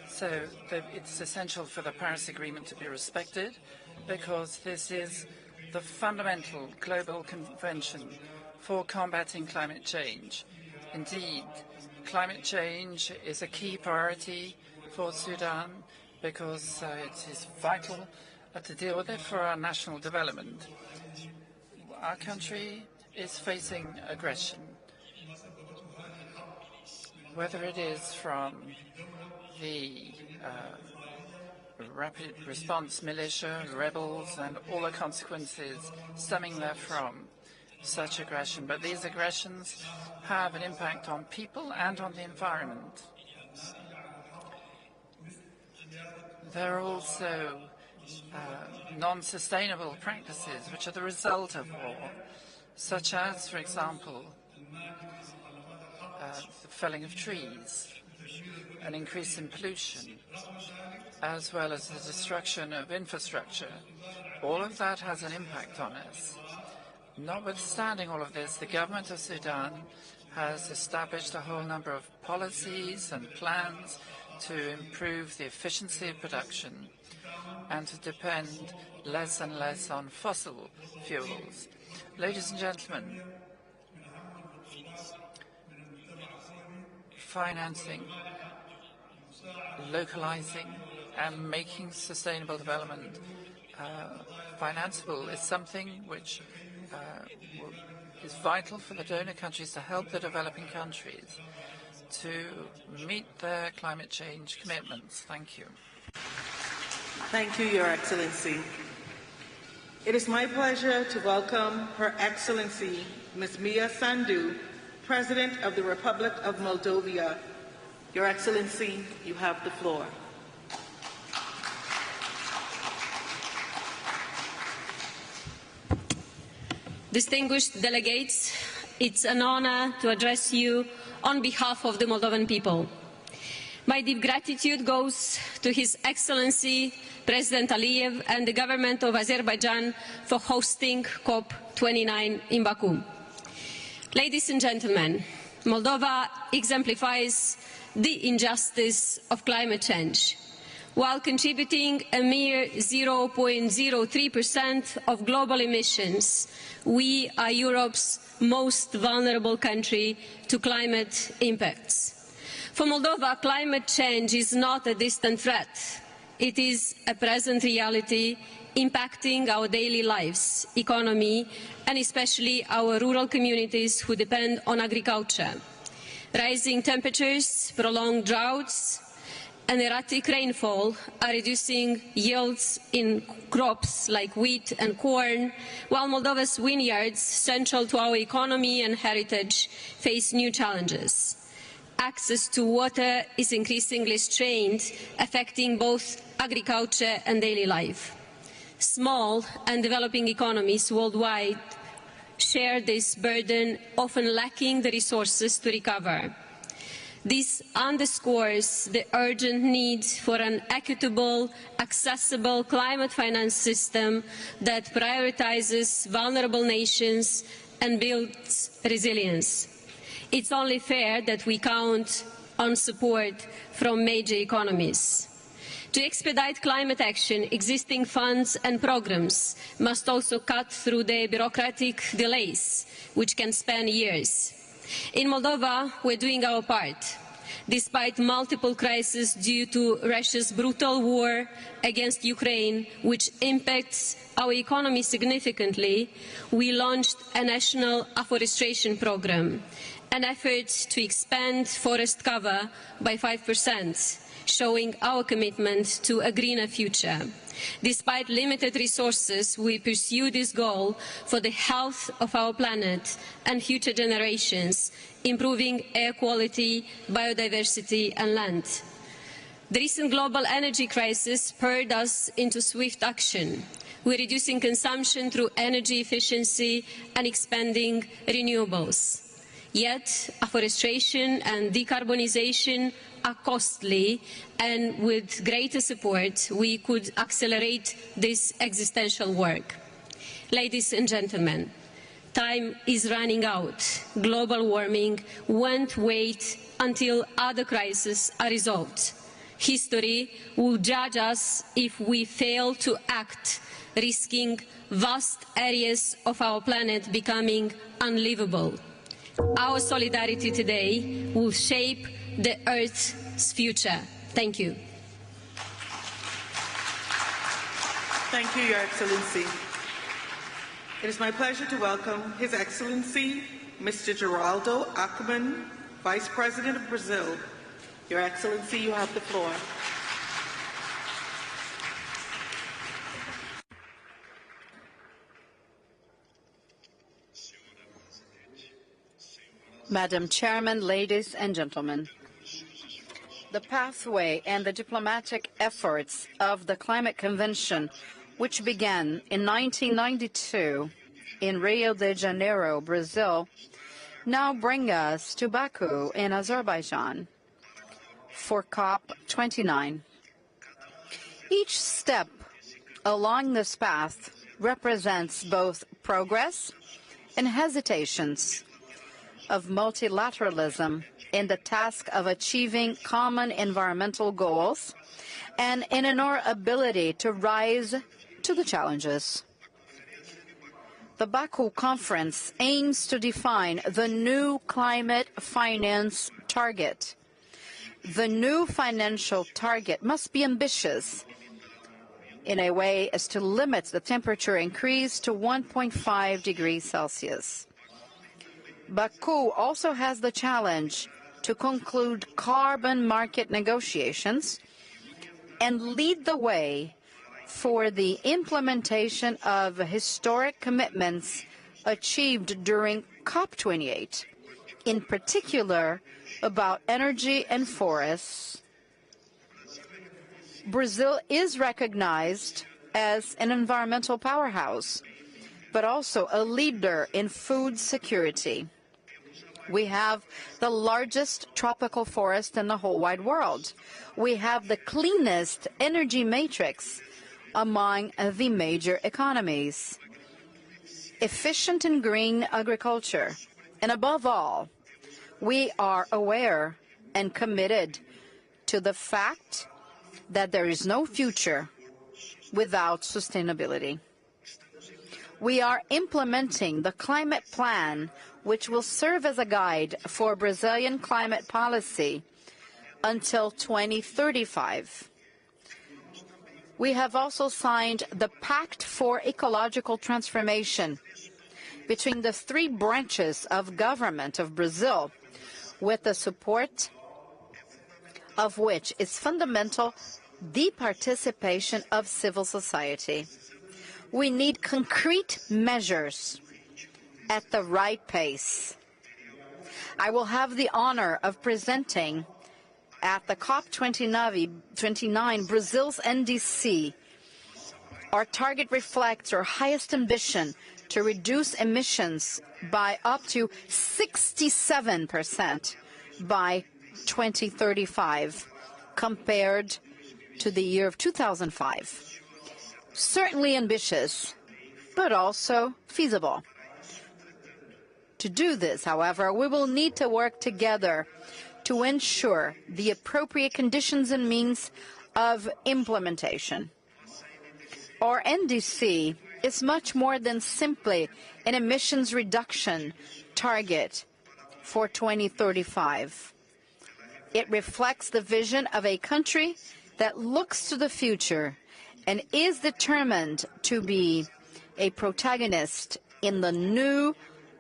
So it's essential for the Paris Agreement to be respected because this is the fundamental global convention for combating climate change. Indeed, climate change is a key priority for Sudan because it is vital to deal with it for our national development. Our country is facing aggression, whether it is from the rapid response militia, rebels, and all the consequences stemming therefrom such aggression. But these aggressions have an impact on people and on the environment. There are also non-sustainable practices which are the result of war, such as, for example, the felling of trees, an increase in pollution, as well as the destruction of infrastructure. All of that has an impact on us. Notwithstanding all of this, the government of Sudan has established a whole number of policies and plans to improve the efficiency of production and to depend less and less on fossil fuels. Ladies and gentlemen, financing, localizing, and making sustainable development financeable is something which is vital for the donor countries to help the developing countries to meet their climate change commitments. Thank you. Thank you, Your Excellency. It is my pleasure to welcome Her Excellency Ms. Mia Sandu, President of the Republic of Moldova. Your Excellency, you have the floor. Distinguished delegates, it's an honor to address you on behalf of the Moldovan people. My deep gratitude goes to His Excellency President Aliyev and the government of Azerbaijan for hosting COP29 in Baku. Ladies and gentlemen, Moldova exemplifies the injustice of climate change. While contributing a mere 0.03% of global emissions, we are Europe's most vulnerable country to climate impacts. For Moldova, climate change is not a distant threat. It is a present reality impacting our daily lives, economy, and especially our rural communities who depend on agriculture. Rising temperatures, prolonged droughts, and erratic rainfall are reducing yields in crops like wheat and corn, while Moldova's vineyards, central to our economy and heritage, face new challenges. Access to water is increasingly strained, affecting both agriculture and daily life. Small and developing economies worldwide share this burden, often lacking the resources to recover. This underscores the urgent need for an equitable, accessible climate finance system that prioritizes vulnerable nations and builds resilience. It's only fair that we count on support from major economies. To expedite climate action, existing funds and programs must also cut through the bureaucratic delays, which can span years. In Moldova, we're doing our part. Despite multiple crises due to Russia's brutal war against Ukraine, which impacts our economy significantly, we launched a national afforestation program, an effort to expand forest cover by 5%, showing our commitment to a greener future. Despite limited resources, we pursue this goal for the health of our planet and future generations, improving air quality, biodiversity and land. The recent global energy crisis spurred us into swift action. We're reducing consumption through energy efficiency and expanding renewables. Yet, afforestation and decarbonization are costly, and with greater support, we could accelerate this existential work. Ladies and gentlemen, Time is running out. Global warming won't wait until other crises are resolved. History will judge us if we fail to act, risking vast areas of our planet becoming unlivable. Our solidarity today will shape the Earth's future. Thank you. Thank you, Your Excellency. It is my pleasure to welcome His Excellency, Mr. Geraldo Ackermann, Vice President of Brazil. Your Excellency, you have the floor. Madam Chairman, ladies and gentlemen, the pathway and the diplomatic efforts of the Climate Convention, which began in 1992 in Rio de Janeiro, Brazil, now bring us to Baku in Azerbaijan for COP29. Each step along this path represents both progress and hesitations of multilateralism in the task of achieving common environmental goals and in our ability to rise to the challenges. The Baku Conference aims to define the new climate finance target. The new financial target must be ambitious in a way as to limit the temperature increase to 1.5 degrees Celsius. Baku also has the challenge to conclude carbon market negotiations and lead the way for the implementation of historic commitments achieved during COP28, in particular about energy and forests. Brazil is recognized as an environmental powerhouse, but also a leader in food security. We have the largest tropical forest in the whole wide world. We have the cleanest energy matrix among the major economies. Efficient and green agriculture. And above all, we are aware and committed to the fact that there is no future without sustainability. We are implementing the climate plan, which will serve as a guide for Brazilian climate policy until 2035. We have also signed the Pact for Ecological Transformation between the three branches of government of Brazil, with the support of which is fundamental the participation of civil society. We need concrete measures at the right pace. I will have the honor of presenting at the COP29 Brazil's NDC. Our target reflects our highest ambition to reduce emissions by up to 67% by 2035 compared to the year of 2005. Certainly ambitious, but also feasible. To do this, however, we will need to work together to ensure the appropriate conditions and means of implementation. Our NDC is much more than simply an emissions reduction target for 2035. It reflects the vision of a country that looks to the future and is determined to be a protagonist in the new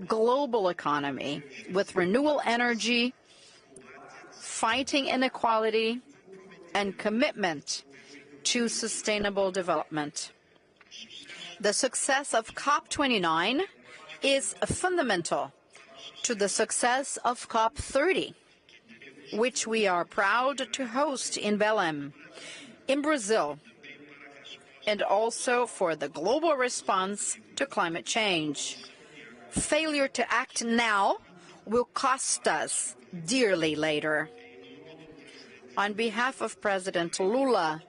global economy with renewable energy, fighting inequality, and commitment to sustainable development. The success of COP29 is fundamental to the success of COP30, which we are proud to host in Belém, in Brazil, and also for the global response to climate change. Failure to act now will cost us dearly later. On behalf of President Lula,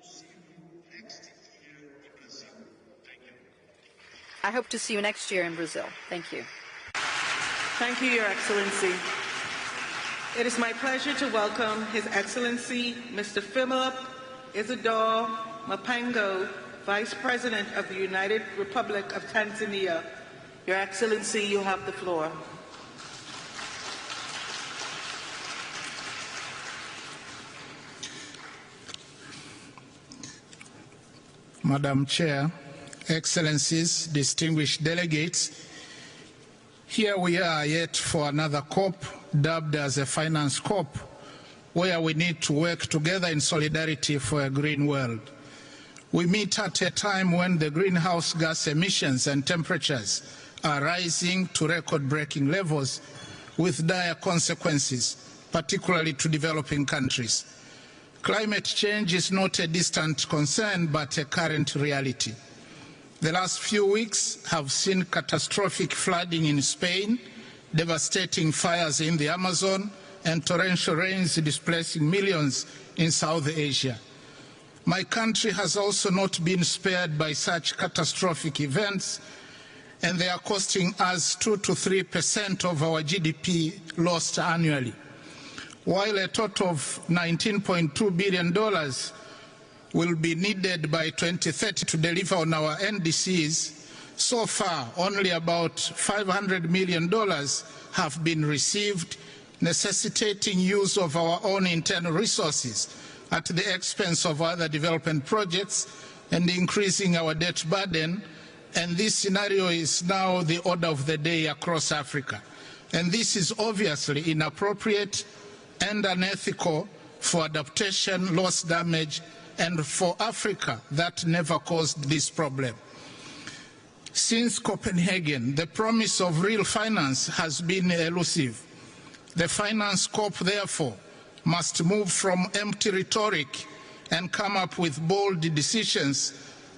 I hope to see you next year in Brazil. Thank you. Thank you, Your Excellency. It is my pleasure to welcome His Excellency Mr. Philip Isidore Mapango, Vice President of the United Republic of Tanzania. Your Excellency, you have the floor. Madam Chair, Excellencies, distinguished delegates, here we are yet for another COP, dubbed as a finance COP, where we need to work together in solidarity for a green world. We meet at a time when the greenhouse gas emissions and temperatures are rising to record-breaking levels with dire consequences, particularly to developing countries. Climate change is not a distant concern, but a current reality. The last few weeks have seen catastrophic flooding in Spain, devastating fires in the Amazon, and torrential rains displacing millions in South Asia. My country has also not been spared by such catastrophic events, and they are costing us 2 to 3% of our GDP lost annually. While a total of $19.2 billion will be needed by 2030 to deliver on our NDCs, so far only about $500 million have been received, necessitating use of our own internal resources at the expense of other development projects and increasing our debt burden. And this scenario is now the order of the day across Africa. And this is obviously inappropriate and unethical for adaptation, loss, damage, and for Africa that never caused this problem. Since Copenhagen, the promise of real finance has been elusive. The finance COP, therefore, must move from empty rhetoric and come up with bold decisions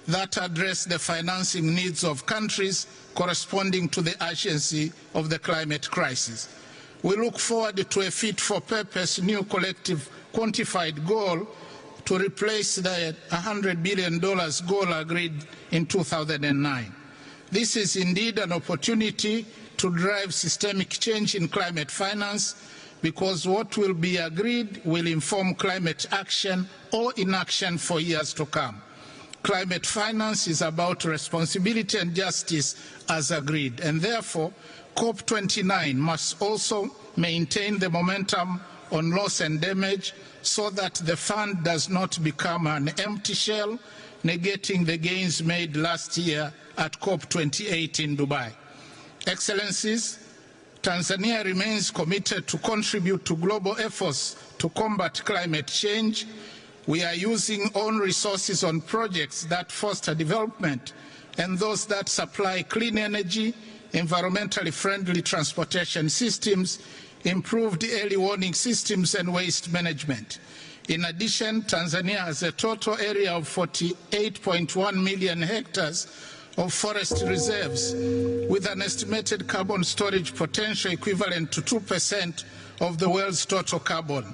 that address the financing needs of countries corresponding to the urgency of the climate crisis. We look forward to a fit-for-purpose new collective quantified goal to replace the $100 billion goal agreed in 2009. This is indeed an opportunity to drive systemic change in climate finance, because what will be agreed will inform climate action or inaction for years to come. Climate finance is about responsibility and justice as agreed, and therefore COP29 must also maintain the momentum on loss and damage so that the fund does not become an empty shell, negating the gains made last year at COP28 in Dubai. Excellencies, Tanzania remains committed to contribute to global efforts to combat climate change. We are using own resources on projects that foster development and those that supply clean energy, environmentally friendly transportation systems, improved early warning systems, and waste management. In addition, Tanzania has a total area of 48.1 million hectares of forest reserves, with an estimated carbon storage potential equivalent to 2% of the world's total carbon.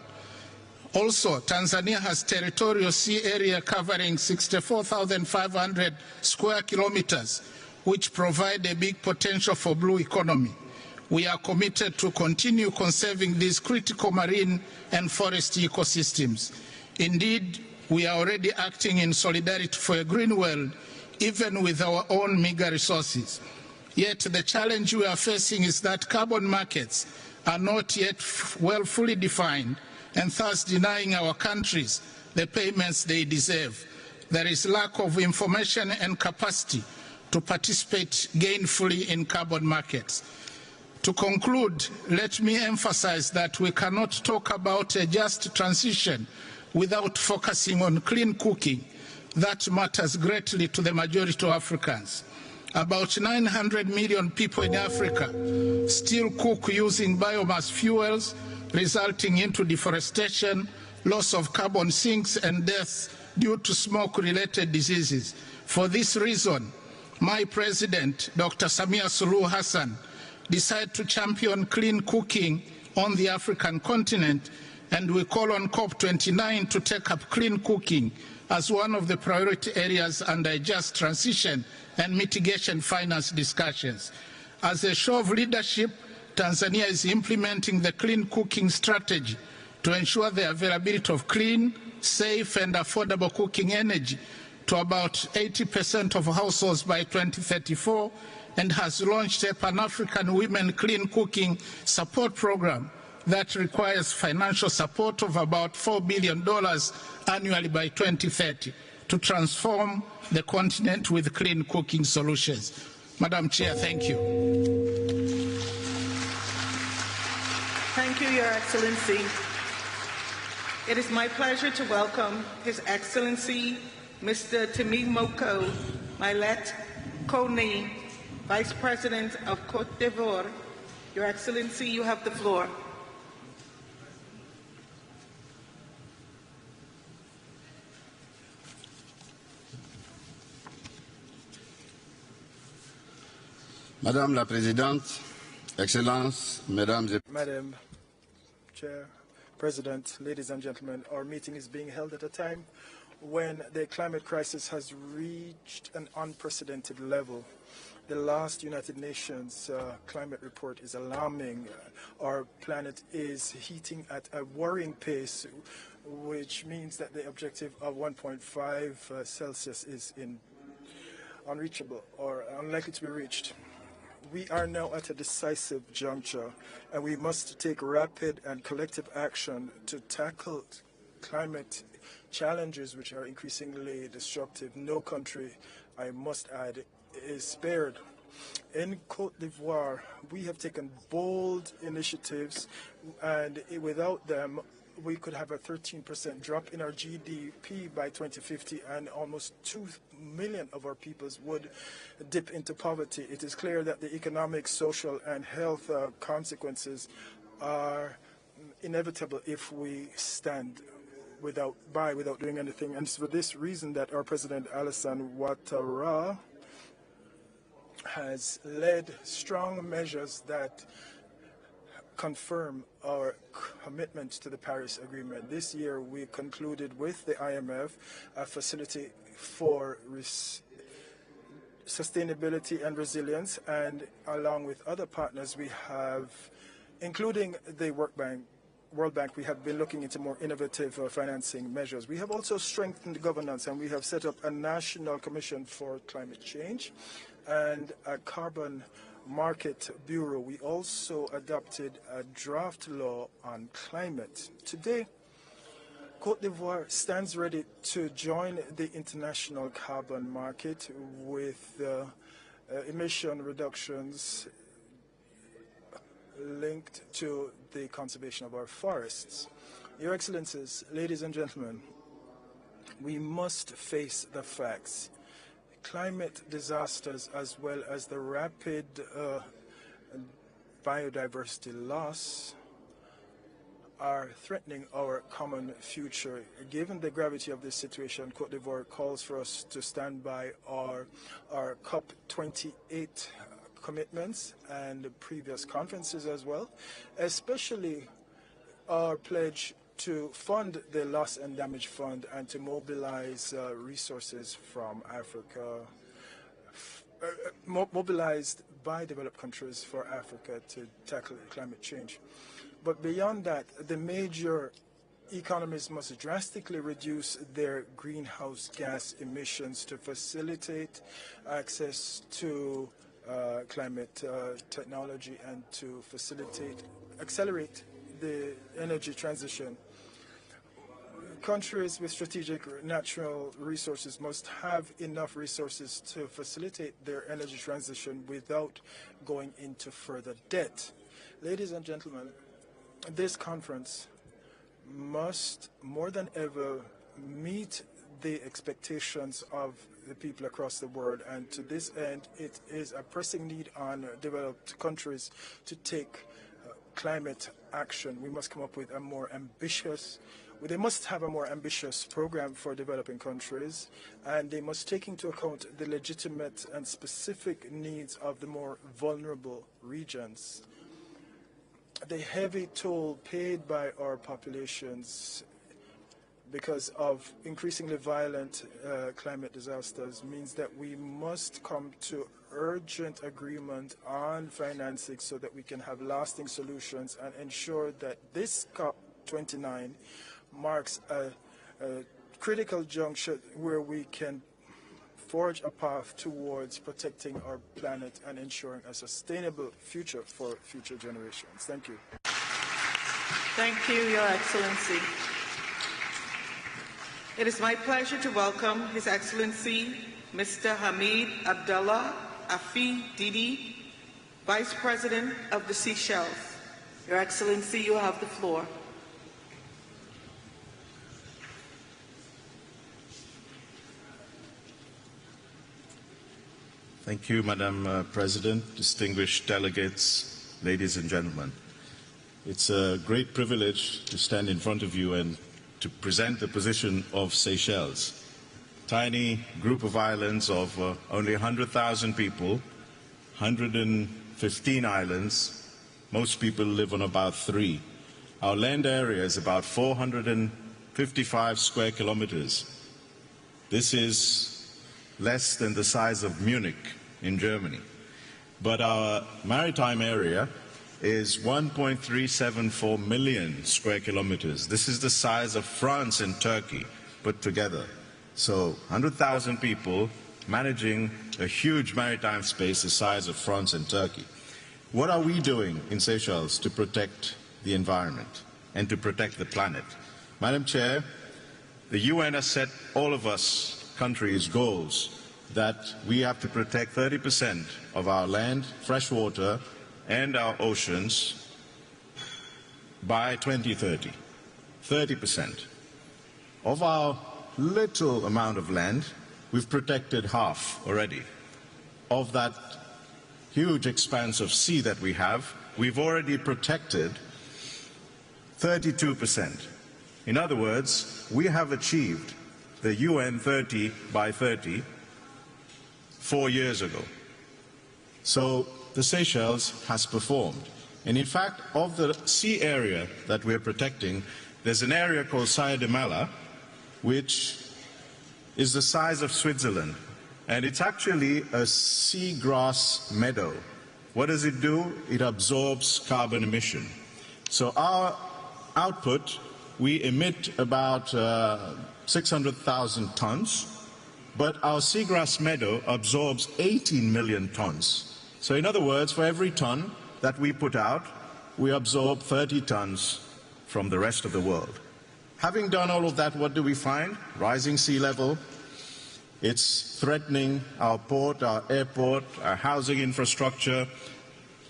Also, Tanzania has territorial sea area covering 64,500 square kilometers, which provide a big potential for blue economy. We are committed to continue conserving these critical marine and forest ecosystems. Indeed, we are already acting in solidarity for a green world, even with our own meager resources. Yet the challenge we are facing is that carbon markets are not yet fully defined, and thus denying our countries the payments they deserve. There is lack of information and capacity to participate gainfully in carbon markets. To conclude, let me emphasize that we cannot talk about a just transition without focusing on clean cooking. That matters greatly to the majority of Africans. About 900 million people in Africa still cook using biomass fuels, resulting into deforestation, loss of carbon sinks, and deaths due to smoke-related diseases. For this reason, my president, Dr. Samia Suluhu Hassan, decided to champion clean cooking on the African continent, and we call on COP29 to take up clean cooking as one of the priority areas under just transition and mitigation finance discussions. As a show of leadership, Tanzania is implementing the clean cooking strategy to ensure the availability of clean, safe and affordable cooking energy to about 80% of households by 2034, and has launched a Pan-African Women Clean Cooking Support Program that requires financial support of about $4 billion annually by 2030 to transform the continent with clean cooking solutions. Madam Chair, thank you. Thank you, Your Excellency. It is my pleasure to welcome His Excellency Mr. Timimoko Mailet Kone, Vice President of Côte d'Ivoire. Your Excellency, you have the floor. Madame la Présidente, Excellences, Mesdames et Madam Chair, President, ladies and gentlemen, our meeting is being held at a time when the climate crisis has reached an unprecedented level. The last United Nations climate report is alarming. Our planet is heating at a worrying pace, which means that the objective of 1.5 Celsius is unreachable or unlikely to be reached. We are now at a decisive juncture, and we must take rapid and collective action to tackle climate challenges which are increasingly destructive. No country, I must add, is spared. In Côte d'Ivoire, we have taken bold initiatives, and without them, we could have a 13% drop in our GDP by 2050, and almost 2 million of our peoples would dip into poverty. It is clear that the economic, social, and health consequences are inevitable if we stand without doing anything. And it's for this reason that our President Alassane Ouattara has led strong measures that confirm our commitment to the Paris Agreement. This year, we concluded with the IMF a facility for sustainability and resilience, and along with other partners, we have, including the World Bank, we have been looking into more innovative financing measures. We have also strengthened governance, and we have set up a National Commission for Climate Change and a Carbon Market Bureau. We also adopted a draft law on climate. Today, Côte d'Ivoire stands ready to join the international carbon market with emission reductions linked to the conservation of our forests. Your Excellencies, ladies and gentlemen, we must face the facts. Climate disasters, as well as the rapid biodiversity loss, are threatening our common future. Given the gravity of this situation, Côte d'Ivoire calls for us to stand by our COP28 commitments and previous conferences as well, especially our pledge to fund the Loss and Damage Fund and to mobilize resources from Africa, mobilized by developed countries for Africa to tackle climate change. But beyond that, the major economies must drastically reduce their greenhouse gas emissions to facilitate access to climate technology and to accelerate the energy transition. Countries with strategic natural resources must have enough resources to facilitate their energy transition without going into further debt. Ladies and gentlemen, this conference must more than ever meet the expectations of the people across the world, and to this end it is a pressing need on developed countries to take climate action. We must come up with they must have a more ambitious program for developing countries, and they must take into account the legitimate and specific needs of the more vulnerable regions. The heavy toll paid by our populations because of increasingly violent climate disasters means that we must come to urgent agreement on financing so that we can have lasting solutions and ensure that this COP29 marks a critical juncture where we can forge a path towards protecting our planet and ensuring a sustainable future for future generations. Thank you. Thank you, Your Excellency. It is my pleasure to welcome His Excellency Mr. Hamid Abdullah Afi Didi, Vice President of the Seychelles. Your Excellency, you have the floor. Thank you, Madam President, distinguished delegates, ladies and gentlemen. It's a great privilege to stand in front of you and to present the position of Seychelles. Tiny group of islands of only 100,000 people, 115 islands. Most people live on about 3. Our land area is about 455 square kilometers. This is less than the size of Munich in Germany. But our maritime area is 1.374 million square kilometers. This is the size of France and Turkey put together. So 100,000 people managing a huge maritime space the size of France and Turkey. What are we doing in Seychelles to protect the environment and to protect the planet? Madam Chair, the UN has set all of us countries goals that we have to protect 30% of our land, fresh water, and our oceans by 2030. 30%. Of our little amount of land, we've protected half already. Of that huge expanse of sea that we have, we've already protected 32%. In other words, we have achieved the UN 30 by 30 4 years ago. So the Seychelles has performed. And in fact, of the sea area that we're protecting, there's an area called Saya de Mala, which is the size of Switzerland. And it's actually a seagrass meadow. What does it do? It absorbs carbon emission. So our output, we emit about 600,000 tons, but our seagrass meadow absorbs 18 million tons. So in other words, for every ton that we put out, we absorb 30 tons from the rest of the world. Having done all of that, what do we find? Rising sea level. It's threatening our port, our airport, our housing infrastructure,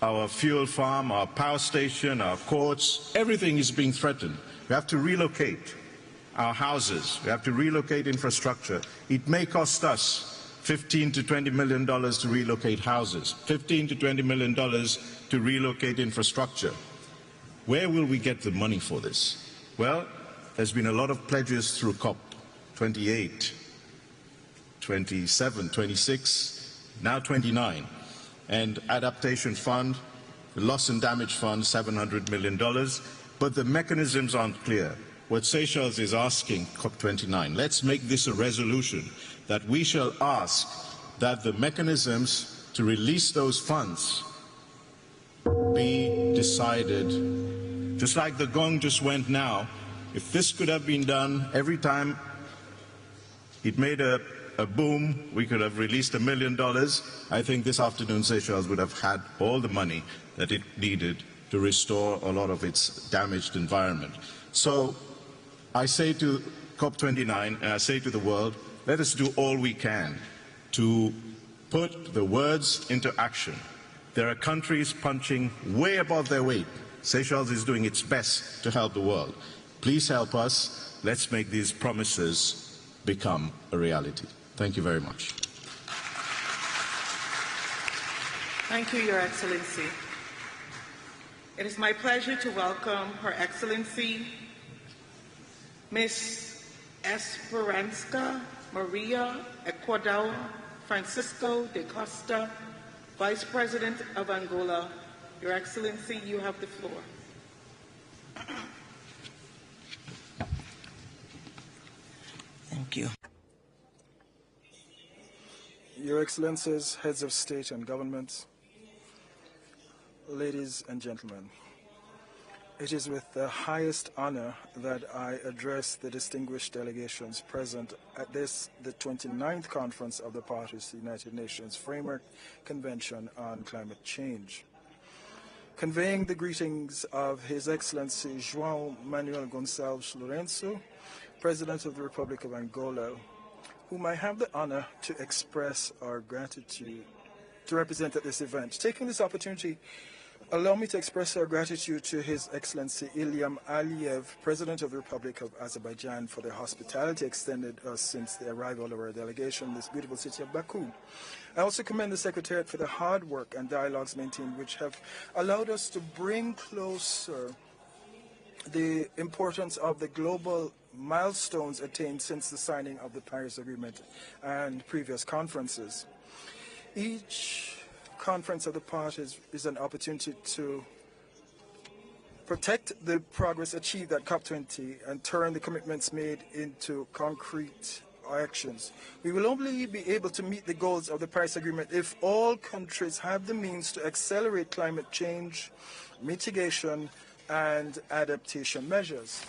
our fuel farm, our power station, our courts. Everything is being threatened. We have to relocate our houses. We have to relocate infrastructure. It may cost us $15 to $20 million to relocate houses, $15 to $20 million to relocate infrastructure. Where will we get the money for this? Well, there's been a lot of pledges through COP28, 27, 26, now 29, and adaptation fund, the loss and damage fund, $700 million, but the mechanisms aren't clear. What Seychelles is asking COP29, let's make this a resolution that we shall ask that the mechanisms to release those funds be decided. Just like the gong just went now, if this could have been done every time it made a boom, we could have released $1 million. I think this afternoon Seychelles would have had all the money that it needed to restore a lot of its damaged environment. So I say to COP29, and I say to the world, let us do all we can to put the words into action. There are countries punching way above their weight. Seychelles is doing its best to help the world. Please help us. Let's make these promises become a reality. Thank you very much. Thank you, Your Excellency. It is my pleasure to welcome Her Excellency Ms. Esperanza Maria Ecuador Francisco de Costa, Vice President of Angola. Your Excellency, you have the floor. Thank you. Your Excellencies, heads of state and government, ladies and gentlemen, it is with the highest honor that I address the distinguished delegations present at this, the 29th Conference of the Parties to the United Nations Framework Convention on Climate Change. Conveying the greetings of His Excellency João Manuel Gonçalves Lourenço, President of the Republic of Angola, whom I have the honor to express our gratitude to represent at this event. Taking this opportunity, allow me to express our gratitude to His Excellency Ilham Aliyev, President of the Republic of Azerbaijan, for the hospitality extended us since the arrival of our delegation in this beautiful city of Baku. I also commend the Secretariat for the hard work and dialogues maintained, which have allowed us to bring closer the importance of the global milestones attained since the signing of the Paris Agreement and previous conferences. Each conference of the parties is an opportunity to protect the progress achieved at COP20 and turn the commitments made into concrete actions. We will only be able to meet the goals of the Paris Agreement if all countries have the means to accelerate climate change, mitigation, and adaptation measures.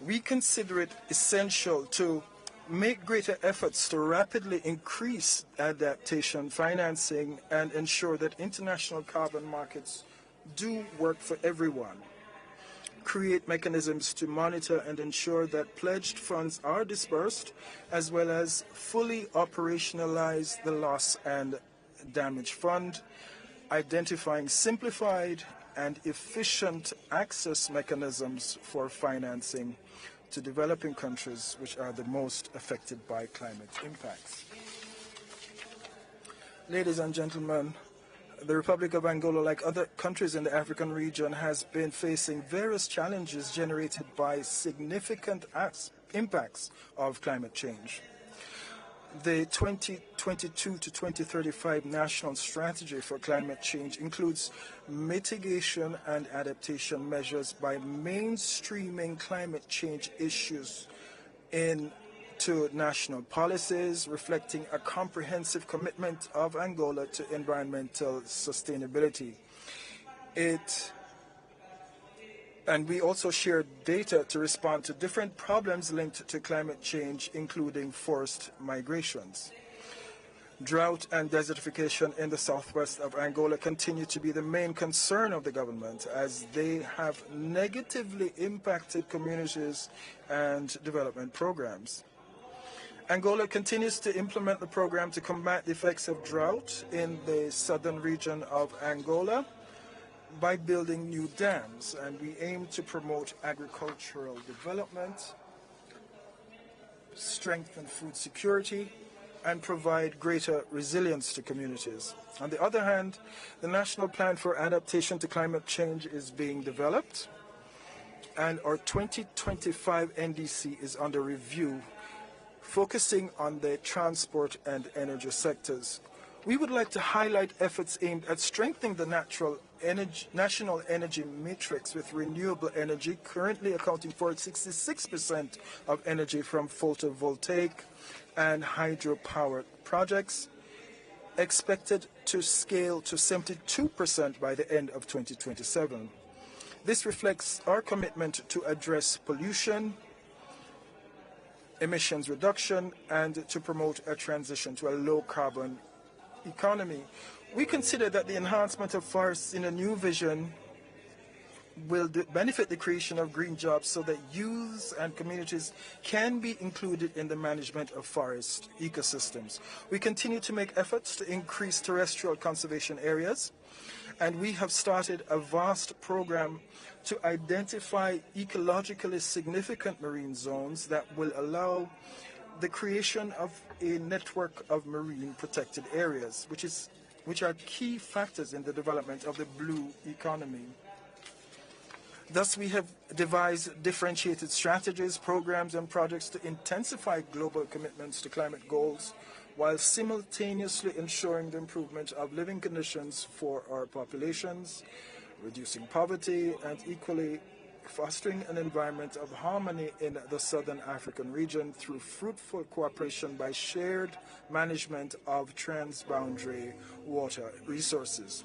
We consider it essential to make greater efforts to rapidly increase adaptation financing and ensure that international carbon markets do work for everyone. Create mechanisms to monitor and ensure that pledged funds are dispersed, as well as fully operationalize the loss and damage fund, identifying simplified and efficient access mechanisms for financing to developing countries which are the most affected by climate impacts. Ladies and gentlemen, the Republic of Angola, like other countries in the African region, has been facing various challenges generated by significant impacts of climate change. The 2022 to 2035 National Strategy for Climate Change includes mitigation and adaptation measures by mainstreaming climate change issues into national policies, reflecting a comprehensive commitment of Angola to environmental sustainability. And we also share data to respond to different problems linked to climate change, including forced migrations. Drought and desertification in the southwest of Angola continue to be the main concern of the government, as they have negatively impacted communities and development programs. Angola continues to implement the program to combat the effects of drought in the southern region of Angola by building new dams, and we aim to promote agricultural development, strengthen food security, and provide greater resilience to communities. On the other hand, the National Plan for Adaptation to Climate Change is being developed, and our 2025 NDC is under review, focusing on the transport and energy sectors. We would like to highlight efforts aimed at strengthening the national energy matrix with renewable energy, currently accounting for 66% of energy from photovoltaic and hydropower projects, expected to scale to 72% by the end of 2027. This reflects our commitment to address pollution, emissions reduction, and to promote a transition to a low-carbon economy. We consider that the enhancement of forests in a new vision will benefit the creation of green jobs so that youths and communities can be included in the management of forest ecosystems. We continue to make efforts to increase terrestrial conservation areas, and we have started a vast program to identify ecologically significant marine zones that will allow the creation of a network of marine protected areas, which are key factors in the development of the blue economy. Thus, we have devised differentiated strategies, programs, and projects to intensify global commitments to climate goals, while simultaneously ensuring the improvement of living conditions for our populations, reducing poverty, and equally fostering an environment of harmony in the Southern African region through fruitful cooperation by shared management of transboundary water resources.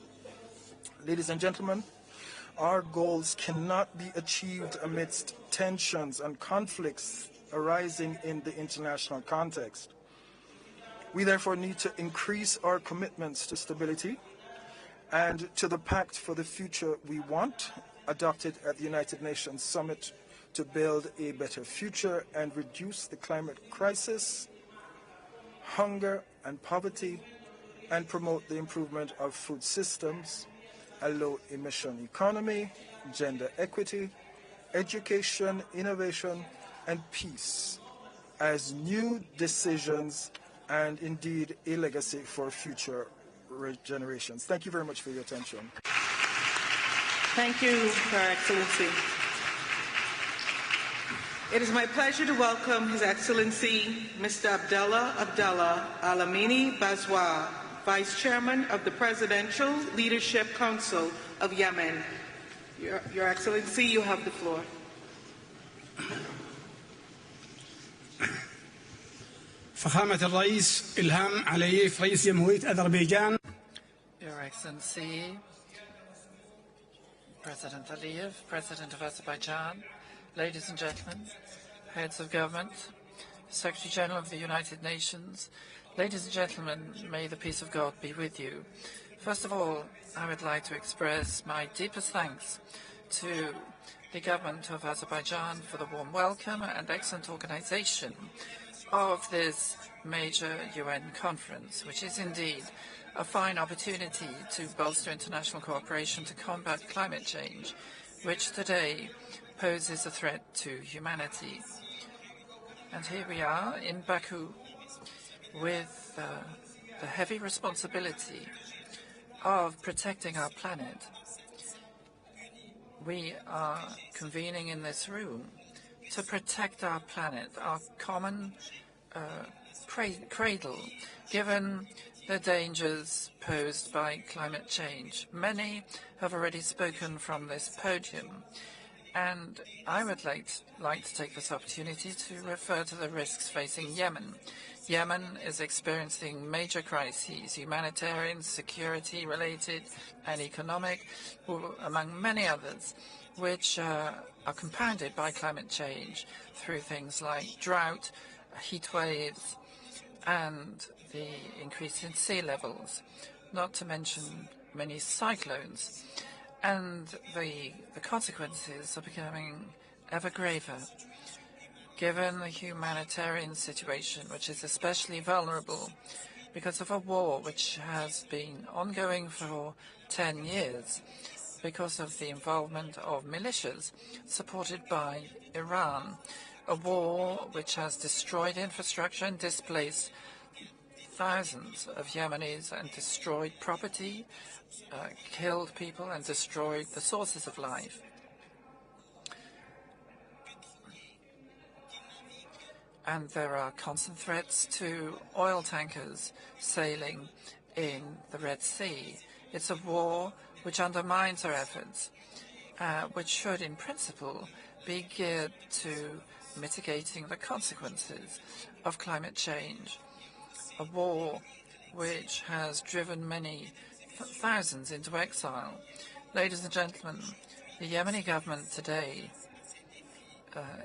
Ladies and gentlemen, our goals cannot be achieved amidst tensions and conflicts arising in the international context. We therefore need to increase our commitments to stability and to the Pact for the Future we Want, adopted at the United Nations Summit to build a better future and reduce the climate crisis, hunger and poverty, and promote the improvement of food systems, a low-emission economy, gender equity, education, innovation, and peace as new decisions and indeed a legacy for future generations. Thank you very much for your attention. Thank you, Your Excellency. It is my pleasure to welcome His Excellency Mr. Abdallah Alamini Bazwa, Vice Chairman of the Presidential Leadership Council of Yemen. Your Excellency, you have the floor. فخامة الرئيس إلهام علييف رئيس جمهورية أذربيجان. Your Excellency, President Aliyev, President of Azerbaijan, ladies and gentlemen, heads of government, Secretary General of the United Nations, ladies and gentlemen, may the peace of God be with you. First of all, I would like to express my deepest thanks to the government of Azerbaijan for the warm welcome and excellent organization of this major UN conference, which is indeed a fine opportunity to bolster international cooperation to combat climate change, which today poses a threat to humanity. And here we are in Baku with the heavy responsibility of protecting our planet. We are convening in this room to protect our planet, our common cradle, given the dangers posed by climate change. Many have already spoken from this podium, and I would like to take this opportunity to refer to the risks facing Yemen. Yemen is experiencing major crises, humanitarian, security-related, and economic, among many others, which are compounded by climate change through things like drought, heat waves, and the increase in sea levels, not to mention many cyclones. And the consequences are becoming ever graver, given the humanitarian situation, which is especially vulnerable because of a war which has been ongoing for 10 years, because of the involvement of militias supported by Iran, a war which has destroyed infrastructure and displaced thousands of Yemenis and destroyed property, killed people and destroyed the sources of life. And there are constant threats to oil tankers sailing in the Red Sea. It's a war which undermines our efforts, which should, in principle, be geared to mitigating the consequences of climate change. A war which has driven many thousands into exile. Ladies and gentlemen, the Yemeni government today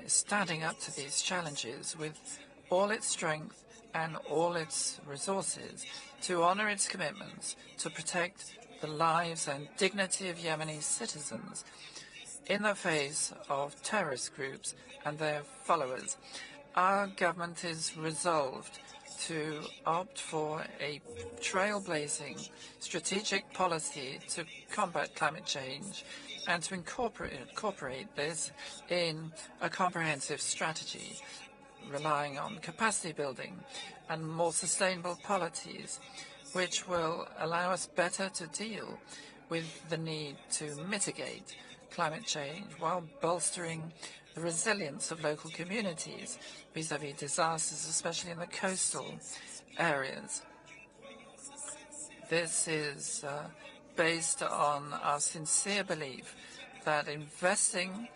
is standing up to these challenges with all its strength and all its resources to honor its commitments to protect the lives and dignity of Yemeni citizens in the face of terrorist groups and their followers. Our government is resolved to opt for a trailblazing strategic policy to combat climate change and to incorporate this in a comprehensive strategy, relying on capacity building and more sustainable policies, which will allow us better to deal with the need to mitigate climate change while bolstering the resilience of local communities vis-à-vis disasters, especially in the coastal areas. This is based on our sincere belief that investing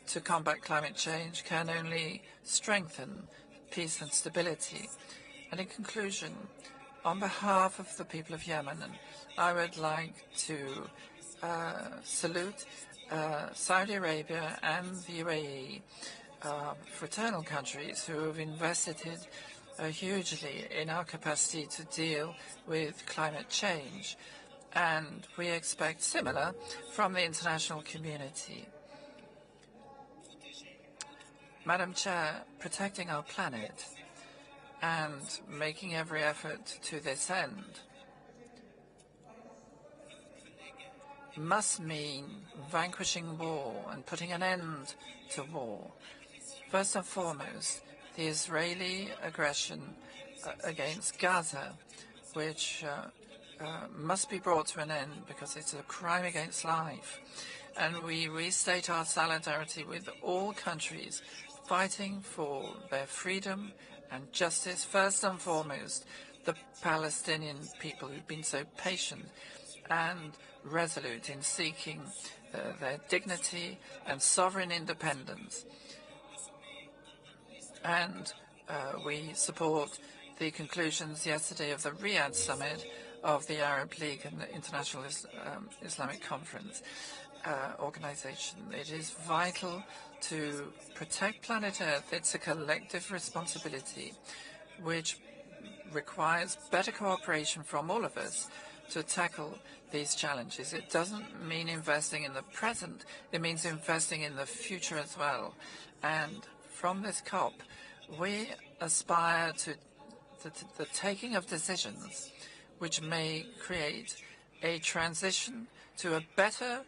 to combat climate change can only strengthen peace and stability. And in conclusion, on behalf of the people of Yemen, I would like to salute Saudi Arabia and the UAE, fraternal countries who have invested hugely in our capacity to deal with climate change. And we expect similar from the international community. Madam Chair, protecting our planet and making every effort to this end must mean vanquishing war and putting an end to war. First and foremost, the Israeli aggression against Gaza, which must be brought to an end because it's a crime against life. And we restate our solidarity with all countries fighting for their freedom and justice, first and foremost, the Palestinian people who've been so patient and resolute in seeking their dignity and sovereign independence. And we support the conclusions yesterday of the Riyadh summit of the Arab League and the International Islamic Conference organization. It is vital to protect planet Earth. It's a collective responsibility which requires better cooperation from all of us to tackle these challenges. It doesn't mean investing in the present, it means investing in the future as well. And from this COP, we aspire to the taking of decisions which may create a transition to a better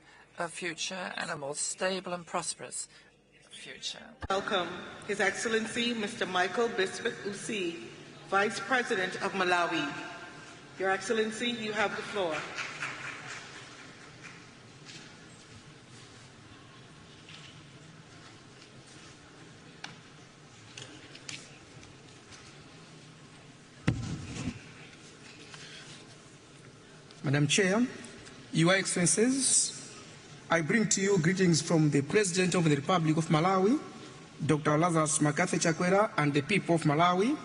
future and a more stable and prosperous future. Welcome His Excellency Mr. Michael Bismuth Usi, Vice President of Malawi. Your Excellency, you have the floor. Madam Chair, Your Excellencies, I bring to you greetings from the President of the Republic of Malawi, Dr. Lazarus Makafe Chakwera, and the people of Malawi.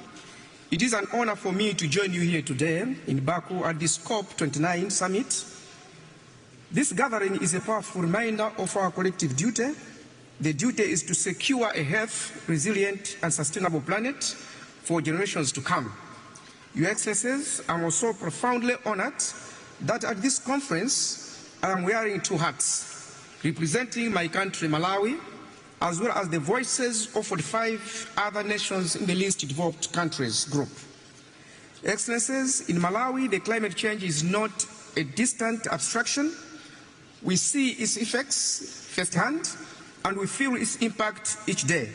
It is an honor for me to join you here today in Baku at this COP29 summit. This gathering is a powerful reminder of our collective duty. The duty is to secure a healthy, resilient, and sustainable planet for generations to come. Your Excellencies, I'm also profoundly honored that at this conference I am wearing two hats, representing my country, Malawi, as well as the voices of 45 other nations in the least developed countries group. Excellencies, in Malawi, the climate change is not a distant abstraction. We see its effects firsthand, and we feel its impact each day.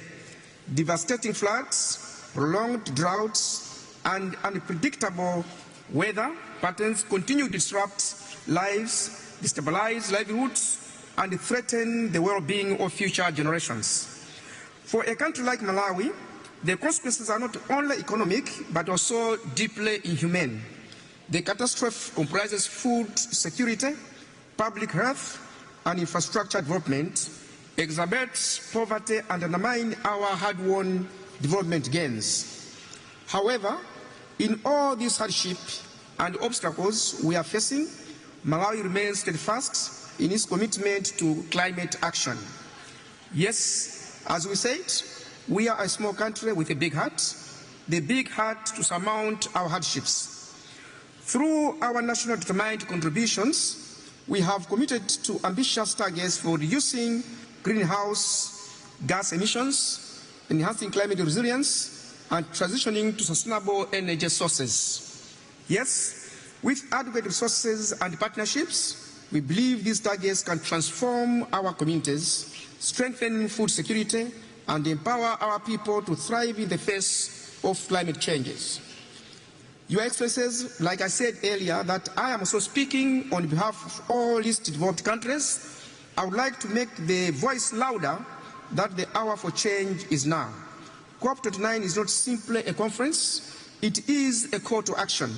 Devastating floods, prolonged droughts, and unpredictable weather patterns continue to disrupt lives, destabilize livelihoods, and threaten the well-being of future generations. For a country like Malawi, the consequences are not only economic, but also deeply inhumane. The catastrophe comprises food security, public health, and infrastructure development, exacerbates poverty, and undermines our hard-won development gains. However, in all these hardships and obstacles we are facing, Malawi remains steadfast in its commitment to climate action. Yes, as we said, we are a small country with a big heart, the big heart to surmount our hardships. Through our national determined contributions, we have committed to ambitious targets for reducing greenhouse gas emissions, enhancing climate resilience, and transitioning to sustainable energy sources. Yes, with adequate resources and partnerships, we believe these targets can transform our communities, strengthen food security, and empower our people to thrive in the face of climate changes. Your Excellencies, like I said earlier, that I am also speaking on behalf of all least developed countries. I would like to make the voice louder that the hour for change is now. COP29 is not simply a conference, it is a call to action,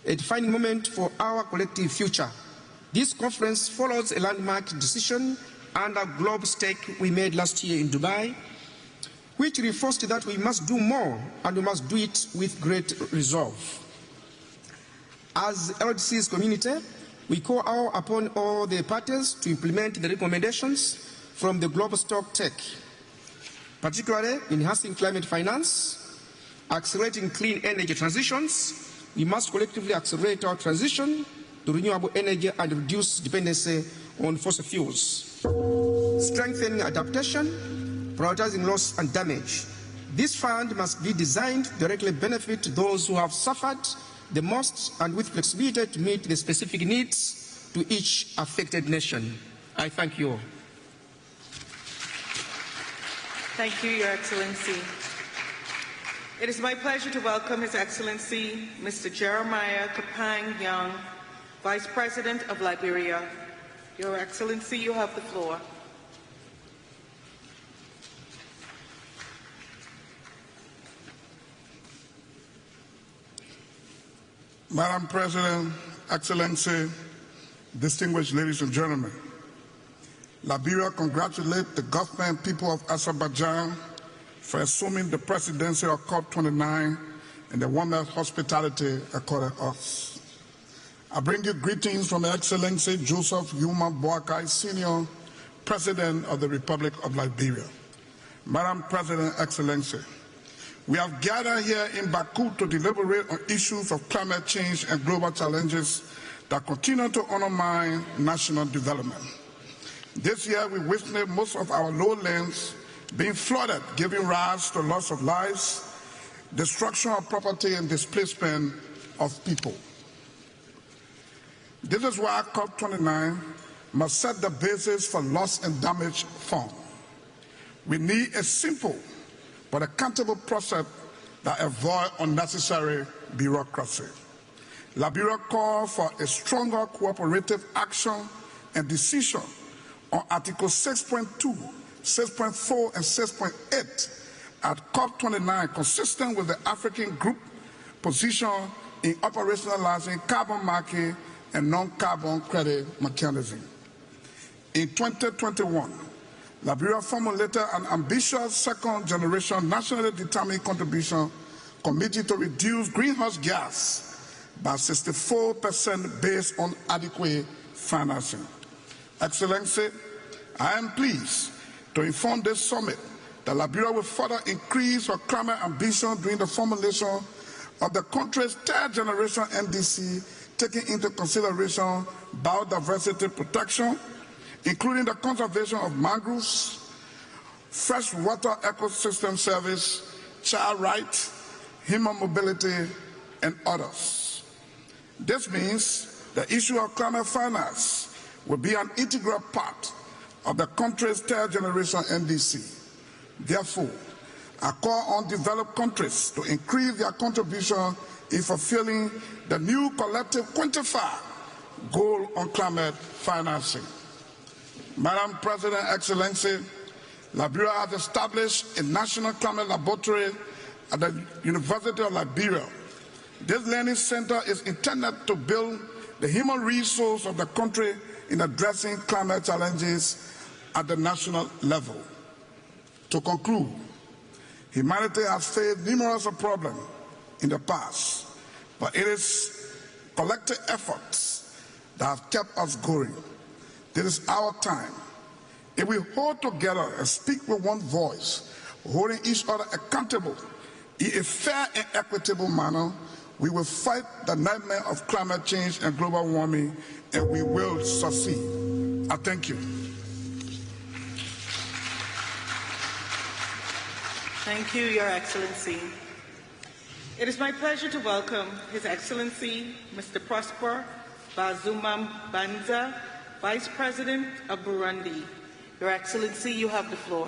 a defining moment for our collective future. This conference follows a landmark decision under Globe Stake we made last year in Dubai, which reinforced that we must do more and we must do it with great resolve. As LDC's community, we call upon all the parties to implement the recommendations from the Global Stock Tech, particularly enhancing climate finance, accelerating clean energy transitions. We must collectively accelerate our transition to renewable energy and reduce dependency on fossil fuels. Strengthening adaptation, prioritizing loss and damage. This fund must be designed to directly benefit those who have suffered the most and with flexibility to meet the specific needs to each affected nation. I thank you all. Thank you, Your Excellency. It is my pleasure to welcome His Excellency Mr. Jeremiah Kapang Young, Vice President of Liberia. Your Excellency, you have the floor. Madam President, Excellency, distinguished ladies and gentlemen, Liberia congratulates the government and people of Azerbaijan for assuming the presidency of COP29 and the warmest hospitality accorded us. I bring you greetings from Excellency Joseph Yuma Boakai, Senior President of the Republic of Liberia. Madam President, Excellency, we have gathered here in Baku to deliberate on issues of climate change and global challenges that continue to undermine national development. This year, we witnessed most of our lowlands being flooded, giving rise to loss of lives, destruction of property, and displacement of people. This is why COP29 must set the basis for loss and damage fund. We need a simple but accountable process that avoids unnecessary bureaucracy. Liberia calls for a stronger cooperative action and decision on Article 6.2, 6.4, and 6.8 at COP29, consistent with the African Group position in operationalizing carbon market and non-carbon credit mechanism. In 2021, Liberia formulated an ambitious second-generation nationally determined contribution committed to reduce greenhouse gas by 64% based on adequate financing. Excellency, I am pleased to inform this summit that Liberia will further increase her climate ambition during the formulation of the country's third-generation NDC, taking into consideration biodiversity protection, including the conservation of mangroves, freshwater ecosystem service, child rights, human mobility, and others. This means the issue of climate finance will be an integral part of the country's third-generation NDC. Therefore, I call on developed countries to increase their contribution in fulfilling the new collective quantified goal on climate financing. Madam President, Excellency, Liberia has established a national climate laboratory at the University of Liberia. This learning center is intended to build the human resource of the country in addressing climate challenges at the national level. To conclude, humanity has faced numerous problems in the past, but it is collective efforts that have kept us going. This is our time. If we hold together and speak with one voice, holding each other accountable in a fair and equitable manner, we will fight the nightmare of climate change and global warming, and we will succeed. I thank you. Thank you, Your Excellency. It is my pleasure to welcome His Excellency Mr. Prosper Bazuma Banza, Vice President of Burundi. Your Excellency, you have the floor.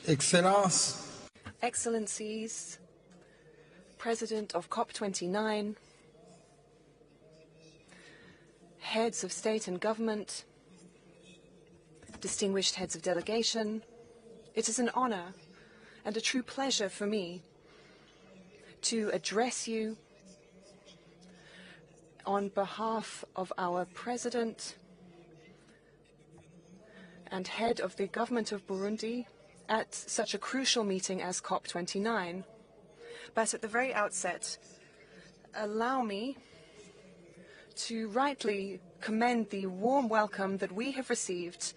Excellences, Excellencies, President of COP29, heads of state and government, distinguished heads of delegation, it is an honor and a true pleasure for me to address you on behalf of our President and head of the government of Burundi at such a crucial meeting as COP29. But at the very outset, allow me to rightly commend the warm welcome that we have received,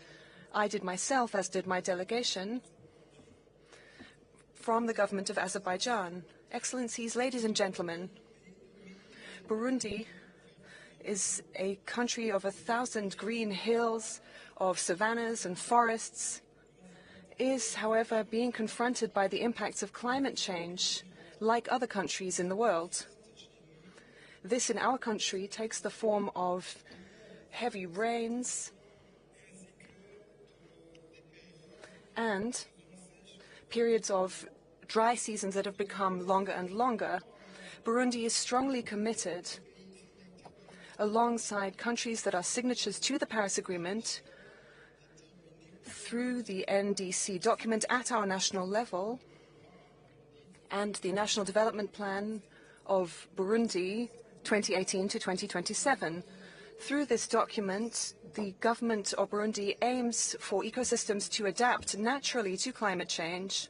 I did myself, as did my delegation, from the government of Azerbaijan. Excellencies, ladies and gentlemen, Burundi is a country of 1,000 green hills, of savannas and forests, is, however, being confronted by the impacts of climate change, like other countries in the world. This in our country takes the form of heavy rains and periods of dry seasons that have become longer and longer. Burundi is strongly committed, alongside countries that are signatories to the Paris Agreement, through the NDC document at our national level and the National Development Plan of Burundi 2018 to 2027. Through this document, the government of Burundi aims for ecosystems to adapt naturally to climate change.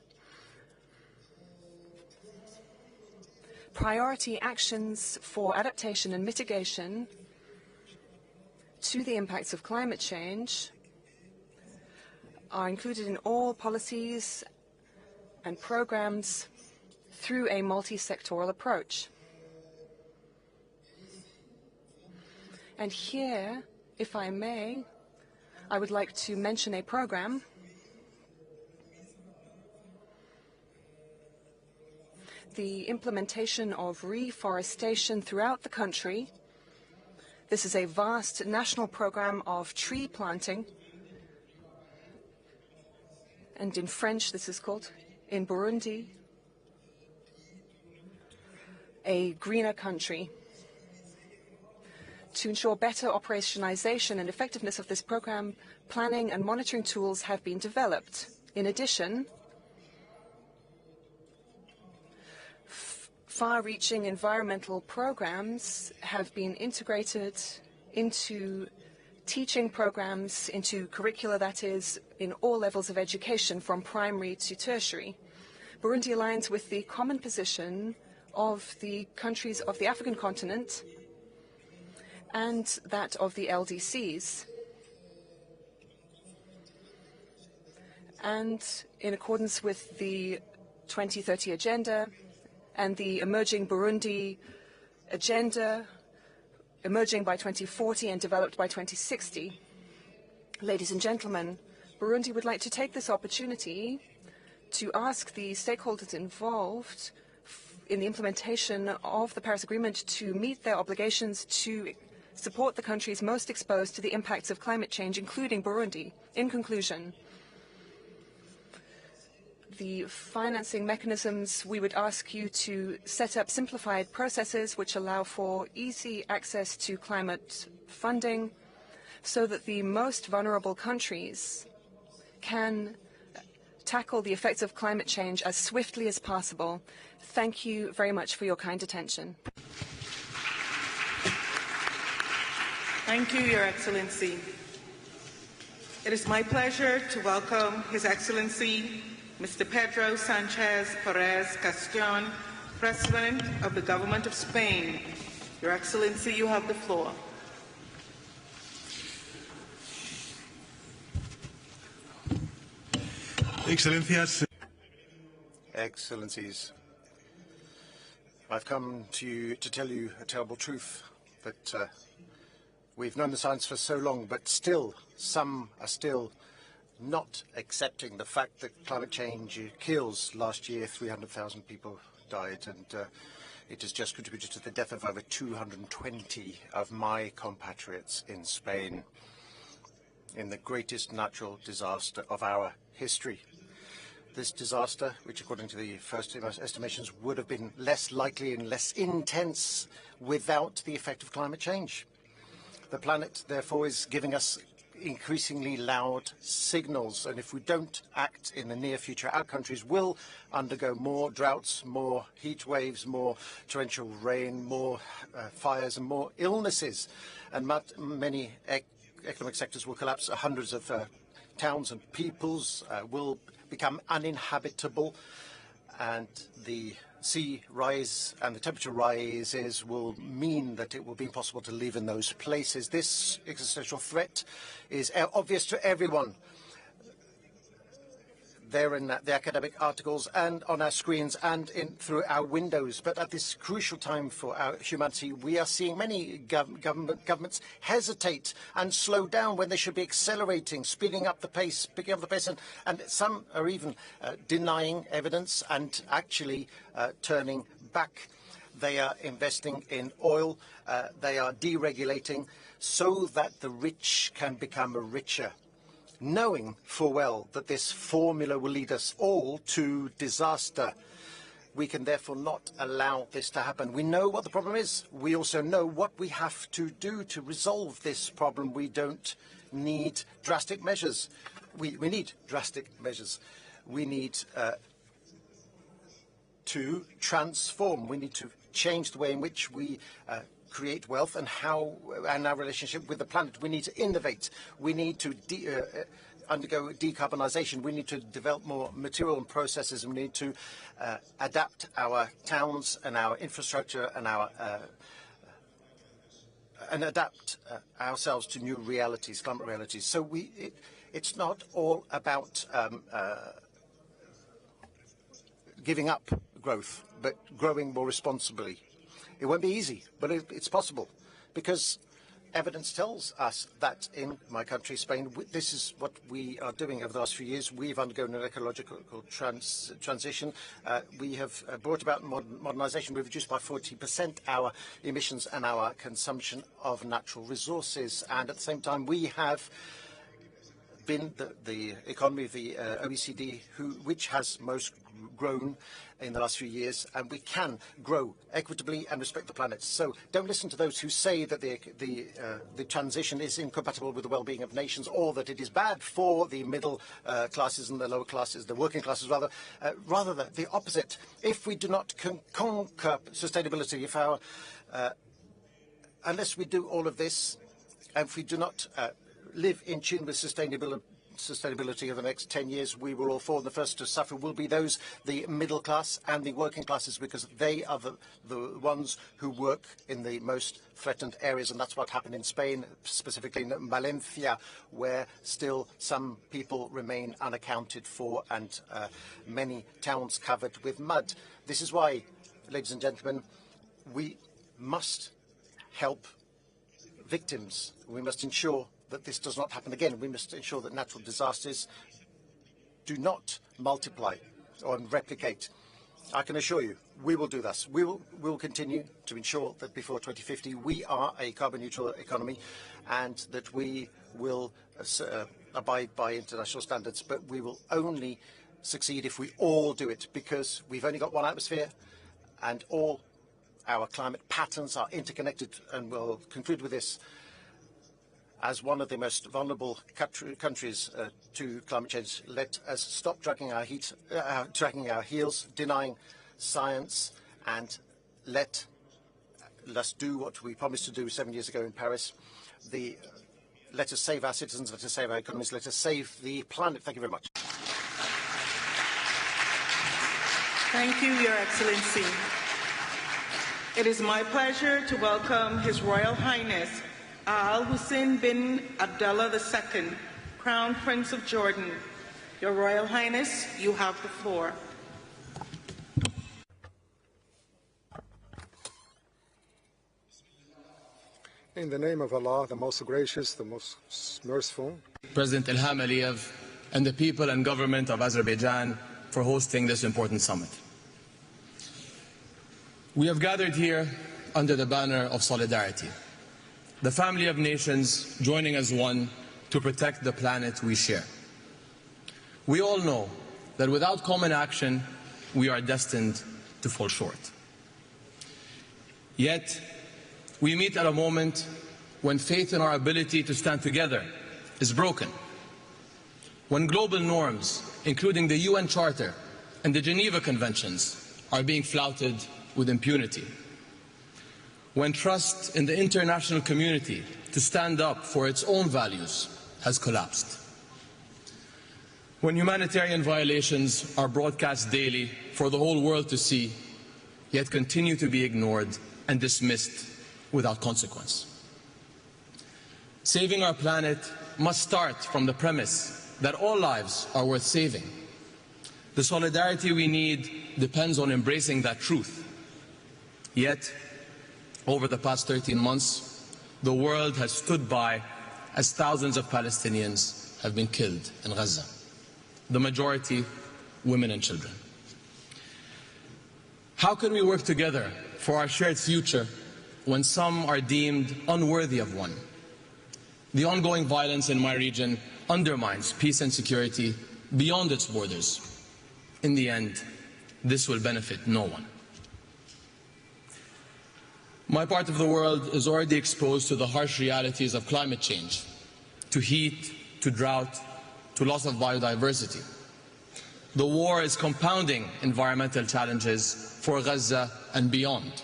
Priority actions for adaptation and mitigation to the impacts of climate change are included in all policies and programs through a multi-sectoral approach. And here, if I may, I would like to mention a program the implementation of reforestation throughout the country. This is a vast national program of tree planting, and in French this is called, in Burundi, a greener country. To ensure better operationalization and effectiveness of this program, planning and monitoring tools have been developed. In addition, far-reaching environmental programs have been integrated into teaching programs, into curricula, that is, in all levels of education, from primary to tertiary. Burundi aligns with the common position of the countries of the African continent and that of the LDCs. And in accordance with the 2030 Agenda and the Emerging Burundi Agenda, emerging by 2040 and developed by 2060. Ladies and gentlemen, Burundi would like to take this opportunity to ask the stakeholders involved in the implementation of the Paris Agreement to meet their obligations to support the countries most exposed to the impacts of climate change, including Burundi. In conclusion, the financing mechanisms, we would ask you to set up simplified processes which allow for easy access to climate funding so that the most vulnerable countries can tackle the effects of climate change as swiftly as possible. Thank you very much for your kind attention. Thank you, Your Excellency. It is my pleasure to welcome His Excellency Mr. Pedro Sanchez Perez Castillo, President of the Government of Spain. Your Excellency, you have the floor. Excellencies, I've come to you to tell you a terrible truth, that we've known the science for so long, but still, some are still not accepting the fact that climate change kills. Last year, 300,000 people died, and it has just contributed to the death of over 220 of my compatriots in Spain, in the greatest natural disaster of our history. this disaster, which according to the first estimations would have been less likely and less intense without the effect of climate change. The planet, therefore, is giving us increasingly loud signals, and if we don't act in the near future, our countries will undergo more droughts, more heat waves, more torrential rain, more fires and more illnesses, and many economic sectors will collapse. Hundreds of towns and peoples will become uninhabitable, and the sea rise and the temperature rises will mean that it will be impossible to live in those places. This existential threat is obvious to everyone. They're in the academic articles and on our screens and through our windows. But at this crucial time for our humanity, we are seeing many governments hesitate and slow down when they should be accelerating, speeding up the pace, picking up the pace, and some are even denying evidence and actually turning back. They are investing in oil, they are deregulating so that the rich can become richer, knowing full well that this formula will lead us all to disaster. We can therefore not allow this to happen. We know what the problem is. We also know what we have to do to resolve this problem. We don't need drastic measures. We need drastic measures. We need to transform. We need to change the way in which we create wealth and our relationship with the planet. We need to innovate. We need to undergo decarbonisation. We need to develop more material and processes, and we need to adapt our towns and our infrastructure and adapt ourselves to new realities, climate realities. So it's not all about giving up growth, but growing more responsibly. It won't be easy, but it's possible, because evidence tells us that in my country, Spain, this is what we are doing over the last few years. We've undergone an ecological transition. We have brought about modernisation. We've reduced by 40% our emissions and our consumption of natural resources. And at the same time, we have been the economy of the OECD, which has most grown in the last few years, and we can grow equitably and respect the planet. So don't listen to those who say that the transition is incompatible with the well-being of nations, or that it is bad for the middle classes and the lower classes, the working classes rather. Rather the opposite. If we do not conquer sustainability, unless we do all of this, and if we do not live in tune with sustainability over the next 10 years, we will all fall. The first to suffer will be the middle class and the working classes, because they are the ones who work in the most threatened areas. And that's what happened in Spain, specifically in Valencia, where still some people remain unaccounted for, and many towns covered with mud. This is why, ladies and gentlemen, we must help victims. We must ensure that this does not happen again. We must ensure that natural disasters do not multiply or replicate. I can assure you, we will do this. We will continue to ensure that before 2050 we are a carbon neutral economy, and that we will abide by international standards. But we will only succeed if we all do it, because we've only got one atmosphere, and all our climate patterns are interconnected. And we'll conclude with this. As one of the most vulnerable countries to climate change, let us stop dragging our heels, denying science, and let us do what we promised to do 7 years ago in Paris. Let us save our citizens, let us save our economies, let us save the planet. Thank you very much. Thank you, Your Excellency. It is my pleasure to welcome His Royal Highness Al Hussein bin Abdullah II, Crown Prince of Jordan. Your Royal Highness, you have the floor. In the name of Allah, the most gracious, the most merciful. President Ilham Aliyev and the people and government of Azerbaijan for hosting this important summit. We have gathered here under the banner of solidarity, the family of nations joining as one to protect the planet we share. We all know that without common action, we are destined to fall short. Yet, we meet at a moment when faith in our ability to stand together is broken. When global norms, including the UN Charter and the Geneva Conventions, are being flouted with impunity. When trust in the international community to stand up for its own values has collapsed. When humanitarian violations are broadcast daily for the whole world to see, yet continue to be ignored and dismissed without consequence. Saving our planet must start from the premise that all lives are worth saving. The solidarity we need depends on embracing that truth. Yet, over the past 13 months, the world has stood by as thousands of Palestinians have been killed in Gaza, the majority women and children. How can we work together for our shared future when some are deemed unworthy of one? The ongoing violence in my region undermines peace and security beyond its borders. In the end, this will benefit no one. My part of the world is already exposed to the harsh realities of climate change, to heat, to drought, to loss of biodiversity. The war is compounding environmental challenges for Gaza and beyond.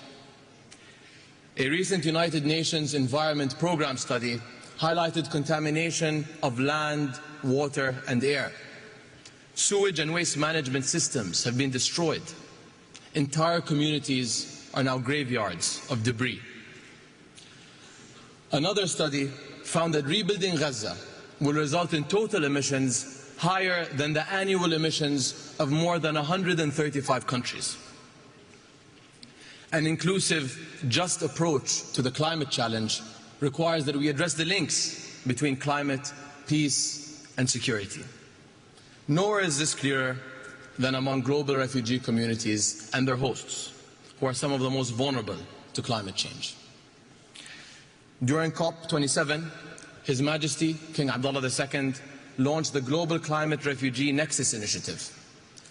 A recent United Nations Environment Programme study highlighted contamination of land, water and air. Sewage and waste management systems have been destroyed. Entire communities are now graveyards of debris. Another study found that rebuilding Gaza will result in total emissions higher than the annual emissions of more than 135 countries. An inclusive, just approach to the climate challenge requires that we address the links between climate, peace and security. Nowhere is this clearer than among global refugee communities and their hosts, who are some of the most vulnerable to climate change. During COP27, His Majesty King Abdullah II launched the Global Climate Refugee Nexus Initiative.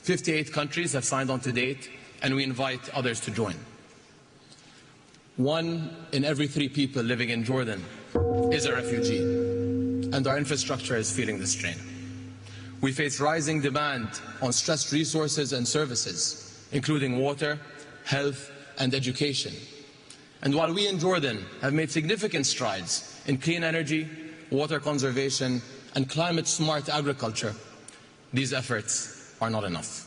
58 countries have signed on to date, and we invite others to join. 1 in every 3 people living in Jordan is a refugee, and our infrastructure is feeling the strain. We face rising demand on stressed resources and services, including water, health and education. And while we in Jordan have made significant strides in clean energy, water conservation and climate-smart agriculture, these efforts are not enough.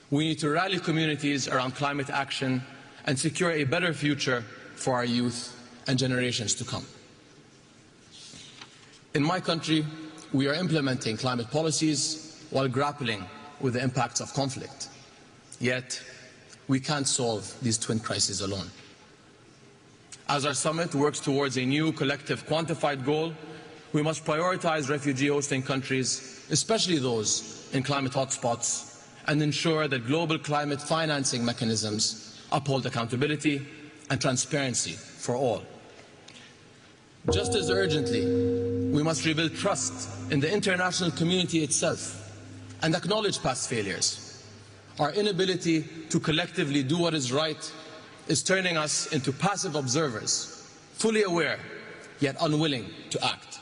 We need to rally communities around climate action and secure a better future for our youth and generations to come. In my country, we are implementing climate policies while grappling with the impacts of conflict. Yet, we can't solve these twin crises alone. As our summit works towards a new collective quantified goal, we must prioritize refugee hosting countries, especially those in climate hotspots, and ensure that global climate financing mechanisms uphold accountability and transparency for all. Just as urgently, we must rebuild trust in the international community itself and acknowledge past failures. Our inability to collectively do what is right is turning us into passive observers, fully aware, yet unwilling to act.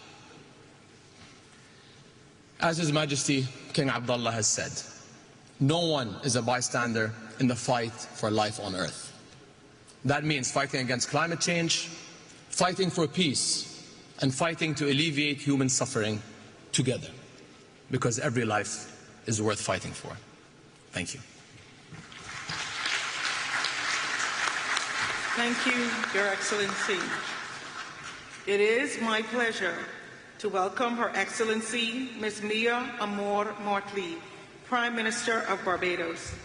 As His Majesty King Abdullah has said, no one is a bystander in the fight for life on Earth. That means fighting against climate change, fighting for peace, and fighting to alleviate human suffering together, because every life is worth fighting for. Thank you. Thank you, Your Excellency. It is my pleasure to welcome Her Excellency Ms. Mia Amor Mortley, Prime Minister of Barbados.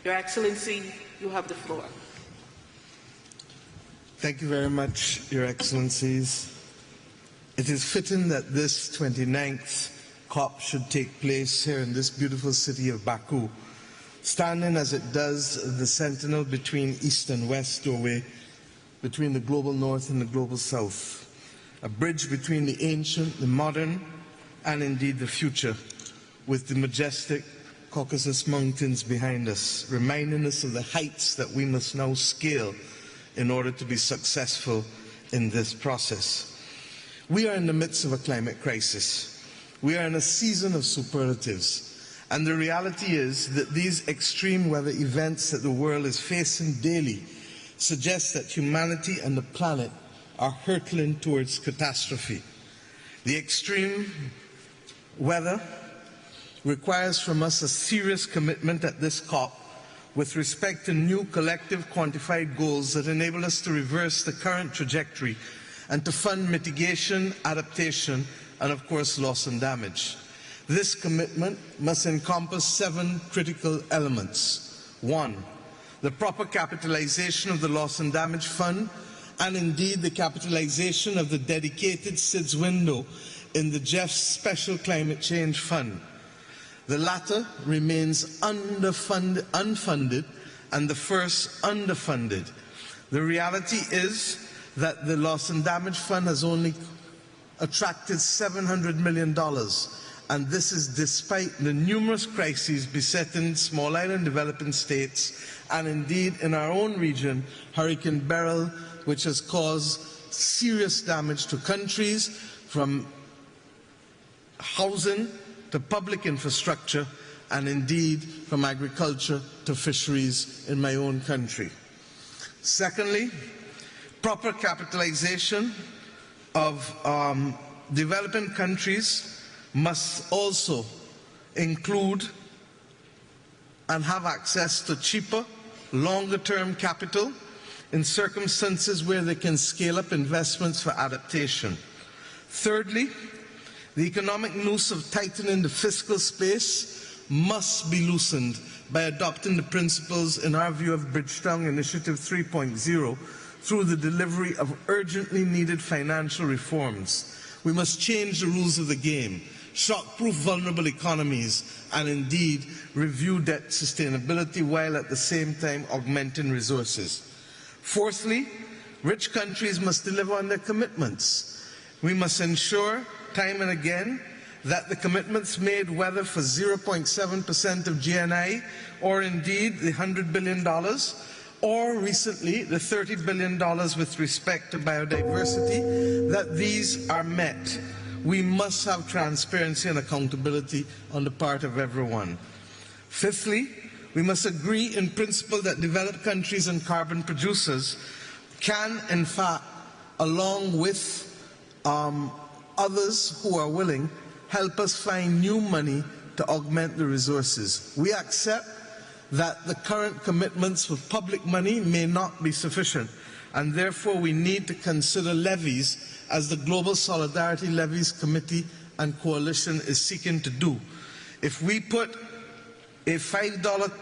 Your Excellency, you have the floor. Thank you very much, Your Excellencies. It is fitting that this 29th COP should take place here in this beautiful city of Baku, standing as it does the sentinel between East and West doorway, between the global North and the global South, a bridge between the ancient, the modern, and indeed the future, with the majestic Caucasus Mountains behind us, reminding us of the heights that we must now scale in order to be successful in this process. We are in the midst of a climate crisis. We are in a season of superlatives. And the reality is that these extreme weather events that the world is facing daily suggest that humanity and the planet are hurtling towards catastrophe. The extreme weather requires from us a serious commitment at this COP with respect to new collective quantified goals that enable us to reverse the current trajectory and to fund mitigation, adaptation, and of course loss and damage. This commitment must encompass 7 critical elements. 1, the proper capitalization of the Loss and Damage Fund, and indeed the capitalization of the dedicated SIDS window in the GEF's Special Climate Change Fund. The latter remains unfunded, and the first underfunded. The reality is that the Loss and Damage Fund has only attracted $700 million, and this is despite the numerous crises besetting small island developing states, and indeed in our own region, Hurricane Beryl, which has caused serious damage to countries from housing to public infrastructure, and indeed from agriculture to fisheries in my own country. Secondly, proper capitalization of developing countries must also include and have access to cheaper, longer-term capital in circumstances where they can scale up investments for adaptation. Thirdly, the economic noose of tightening the fiscal space must be loosened by adopting the principles, in our view, of Bridgetown Initiative 3.0 through the delivery of urgently needed financial reforms. We must change the rules of the game, shock-proof vulnerable economies, and indeed review debt sustainability while at the same time augmenting resources. Fourthly, rich countries must deliver on their commitments. We must ensure time and again that the commitments made, whether for 0.7% of GNI or indeed the $100 billion or recently the $30 billion with respect to biodiversity, that these are met. We must have transparency and accountability on the part of everyone. Fifthly, we must agree in principle that developed countries and carbon producers can, in fact, along with others who are willing, help us find new money to augment the resources. We accept that the current commitments with public money may not be sufficient, and therefore we need to consider levies, as the Global Solidarity Levies Committee and Coalition is seeking to do. If we put a $5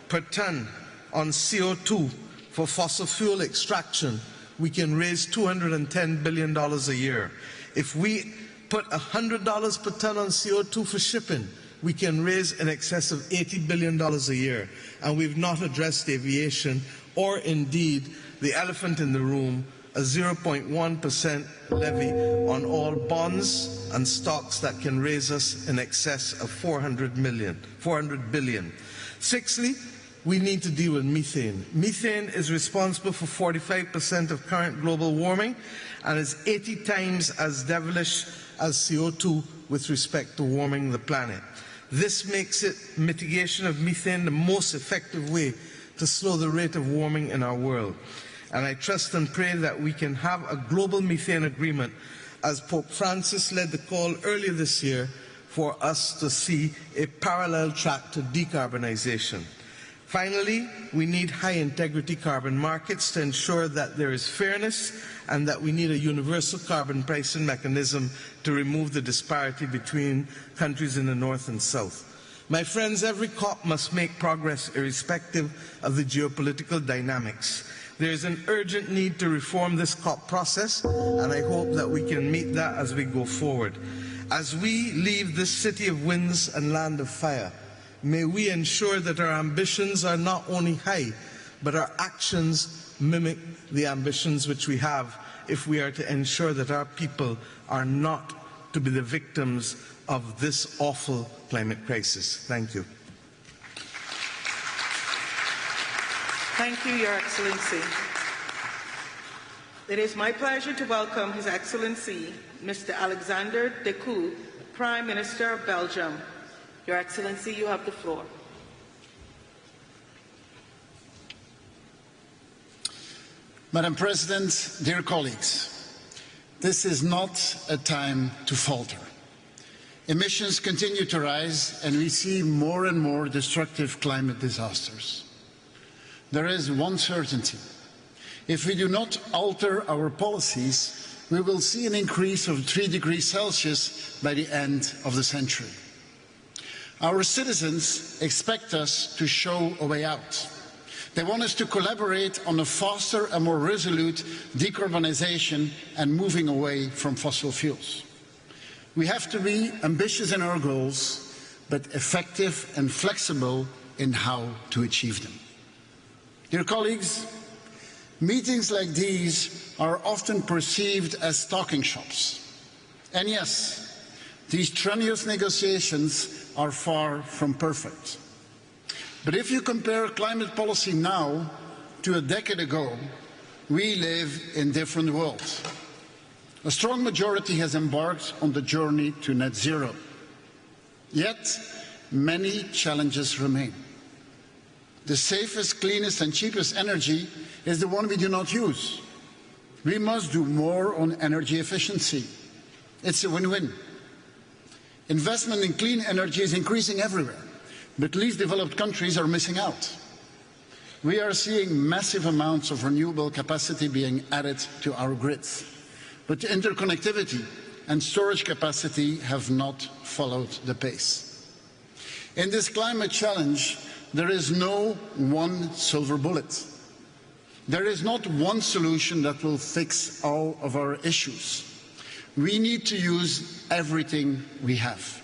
per ton on CO2 for fossil fuel extraction, we can raise $210 billion a year. If we put $100 per ton on CO2 for shipping, we can raise in excess of $80 billion a year. And we've not addressed aviation or indeed the elephant in the room, a 0.1% levy on all bonds and stocks that can raise us in excess of $400 billion. Sixthly, we need to deal with methane. Methane is responsible for 45% of current global warming and is 80 times as devilish as CO2 with respect to warming the planet. This makes mitigation of methane the most effective way to slow the rate of warming in our world. And I trust and pray that we can have a global methane agreement, as Pope Francis led the call earlier this year for us to see a parallel track to decarbonization. Finally, we need high-integrity carbon markets to ensure that there is fairness, and that we need a universal carbon pricing mechanism to remove the disparity between countries in the north and south. My friends, every COP must make progress irrespective of the geopolitical dynamics. There is an urgent need to reform this COP process, and I hope that we can meet that as we go forward. As we leave this city of winds and land of fire, may we ensure that our ambitions are not only high, but our actions mimic the ambitions which we have, if we are to ensure that our people are not to be the victims of this awful climate crisis. Thank you. Thank you, Your Excellency. It is my pleasure to welcome His Excellency, Mr. Alexander De Croo, Prime Minister of Belgium. Your Excellency, you have the floor. Madam President, dear colleagues, this is not a time to falter. Emissions continue to rise and we see more and more destructive climate disasters. There is one certainty. If we do not alter our policies, we will see an increase of 3 degrees Celsius by the end of the century. Our citizens expect us to show a way out. They want us to collaborate on a faster and more resolute decarbonization and moving away from fossil fuels. We have to be ambitious in our goals, but effective and flexible in how to achieve them. Dear colleagues, meetings like these are often perceived as talking shops. And yes, these strenuous negotiations are far from perfect. But if you compare climate policy now to a decade ago, we live in different worlds. A strong majority has embarked on the journey to net zero. Yet, many challenges remain. The safest, cleanest and cheapest energy is the one we do not use. We must do more on energy efficiency. It's a win-win. Investment in clean energy is increasing everywhere, but least developed countries are missing out. We are seeing massive amounts of renewable capacity being added to our grids, but interconnectivity and storage capacity have not followed the pace. In this climate challenge, there is no one silver bullet. There is not one solution that will fix all of our issues. We need to use everything we have.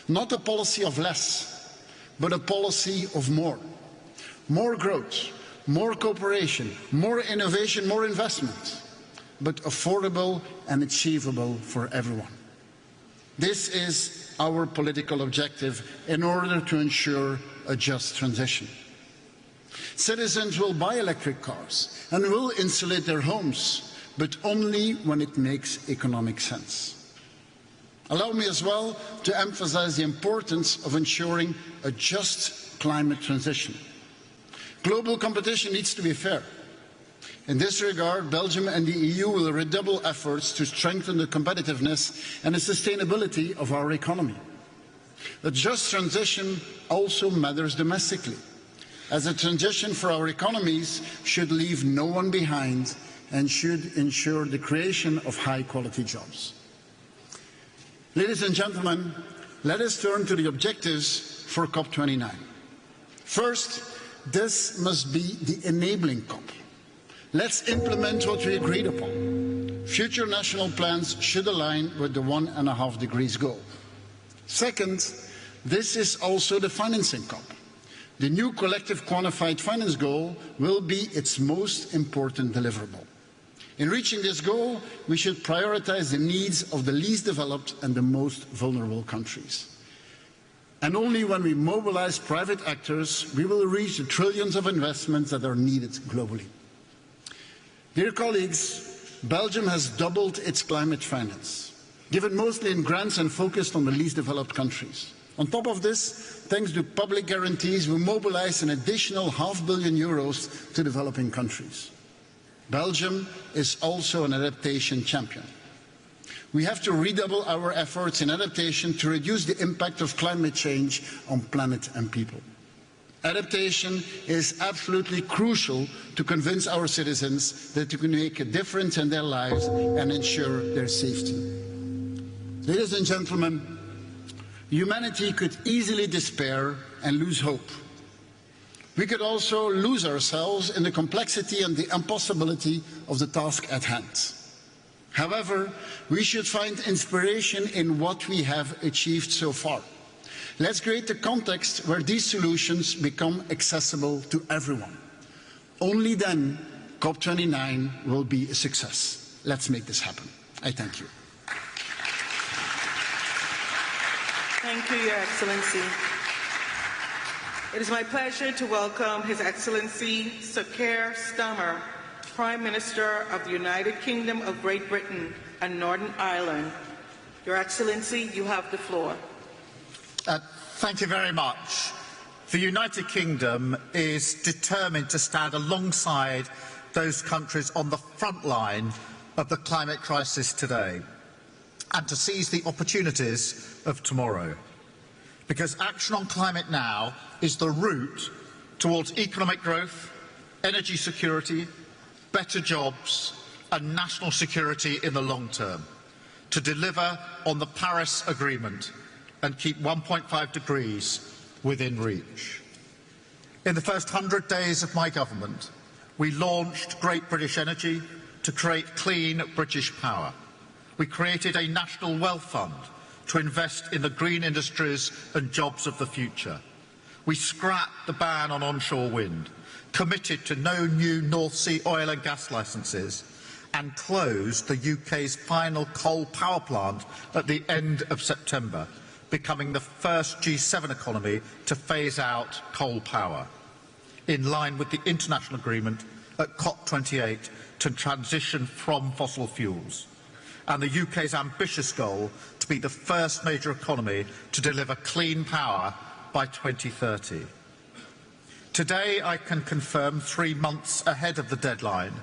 Not a policy of less, but a policy of more. More growth, more cooperation, more innovation, more investment, but affordable and achievable for everyone. This is our political objective in order to ensure a just transition. Citizens will buy electric cars and will insulate their homes, but only when it makes economic sense. Allow me as well to emphasize the importance of ensuring a just climate transition. Global competition needs to be fair. In this regard, Belgium and the EU will redouble efforts to strengthen the competitiveness and the sustainability of our economy. A just transition also matters domestically, as a transition for our economies should leave no one behind and should ensure the creation of high-quality jobs. Ladies and gentlemen, let us turn to the objectives for COP29. First, this must be the enabling COP. Let's implement what we agreed upon. Future national plans should align with the 1.5 degrees goal. Second, this is also the financing COP. The new collective quantified finance goal will be its most important deliverable. In reaching this goal, we should prioritize the needs of the least developed and the most vulnerable countries. And only when we mobilize private actors, we will reach the trillions of investments that are needed globally. Dear colleagues, Belgium has doubled its climate finance, given mostly in grants and focused on the least developed countries. On top of this, thanks to public guarantees, we mobilized an additional €500 million to developing countries. Belgium is also an adaptation champion. We have to redouble our efforts in adaptation to reduce the impact of climate change on planet and people. Adaptation is absolutely crucial to convince our citizens that we can make a difference in their lives and ensure their safety. Ladies and gentlemen, humanity could easily despair and lose hope. We could also lose ourselves in the complexity and the impossibility of the task at hand. However, we should find inspiration in what we have achieved so far. Let's create a context where these solutions become accessible to everyone. Only then COP29 will be a success. Let's make this happen. I thank you. Thank you, Your Excellency. It is my pleasure to welcome His Excellency Sir Keir Starmer, Prime Minister of the United Kingdom of Great Britain and Northern Ireland. Your Excellency, you have the floor. Thank you very much. The United Kingdom is determined to stand alongside those countries on the front line of the climate crisis today and to seize the opportunities of tomorrow. Because action on climate now is the route towards economic growth, energy security, better jobs and national security in the long term, to deliver on the Paris Agreement and keep 1.5 degrees within reach. In the first 100 days of my government, we launched Great British Energy to create clean British power. We created a national wealth fund to invest in the green industries and jobs of the future. We scrapped the ban on onshore wind, committed to no new North Sea oil and gas licences, and closed the UK's final coal power plant at the end of September, becoming the first G7 economy to phase out coal power, in line with the international agreement at COP28 to transition from fossil fuels, and the UK's ambitious goal to be the first major economy to deliver clean power by 2030. Today I can confirm, 3 months ahead of the deadline,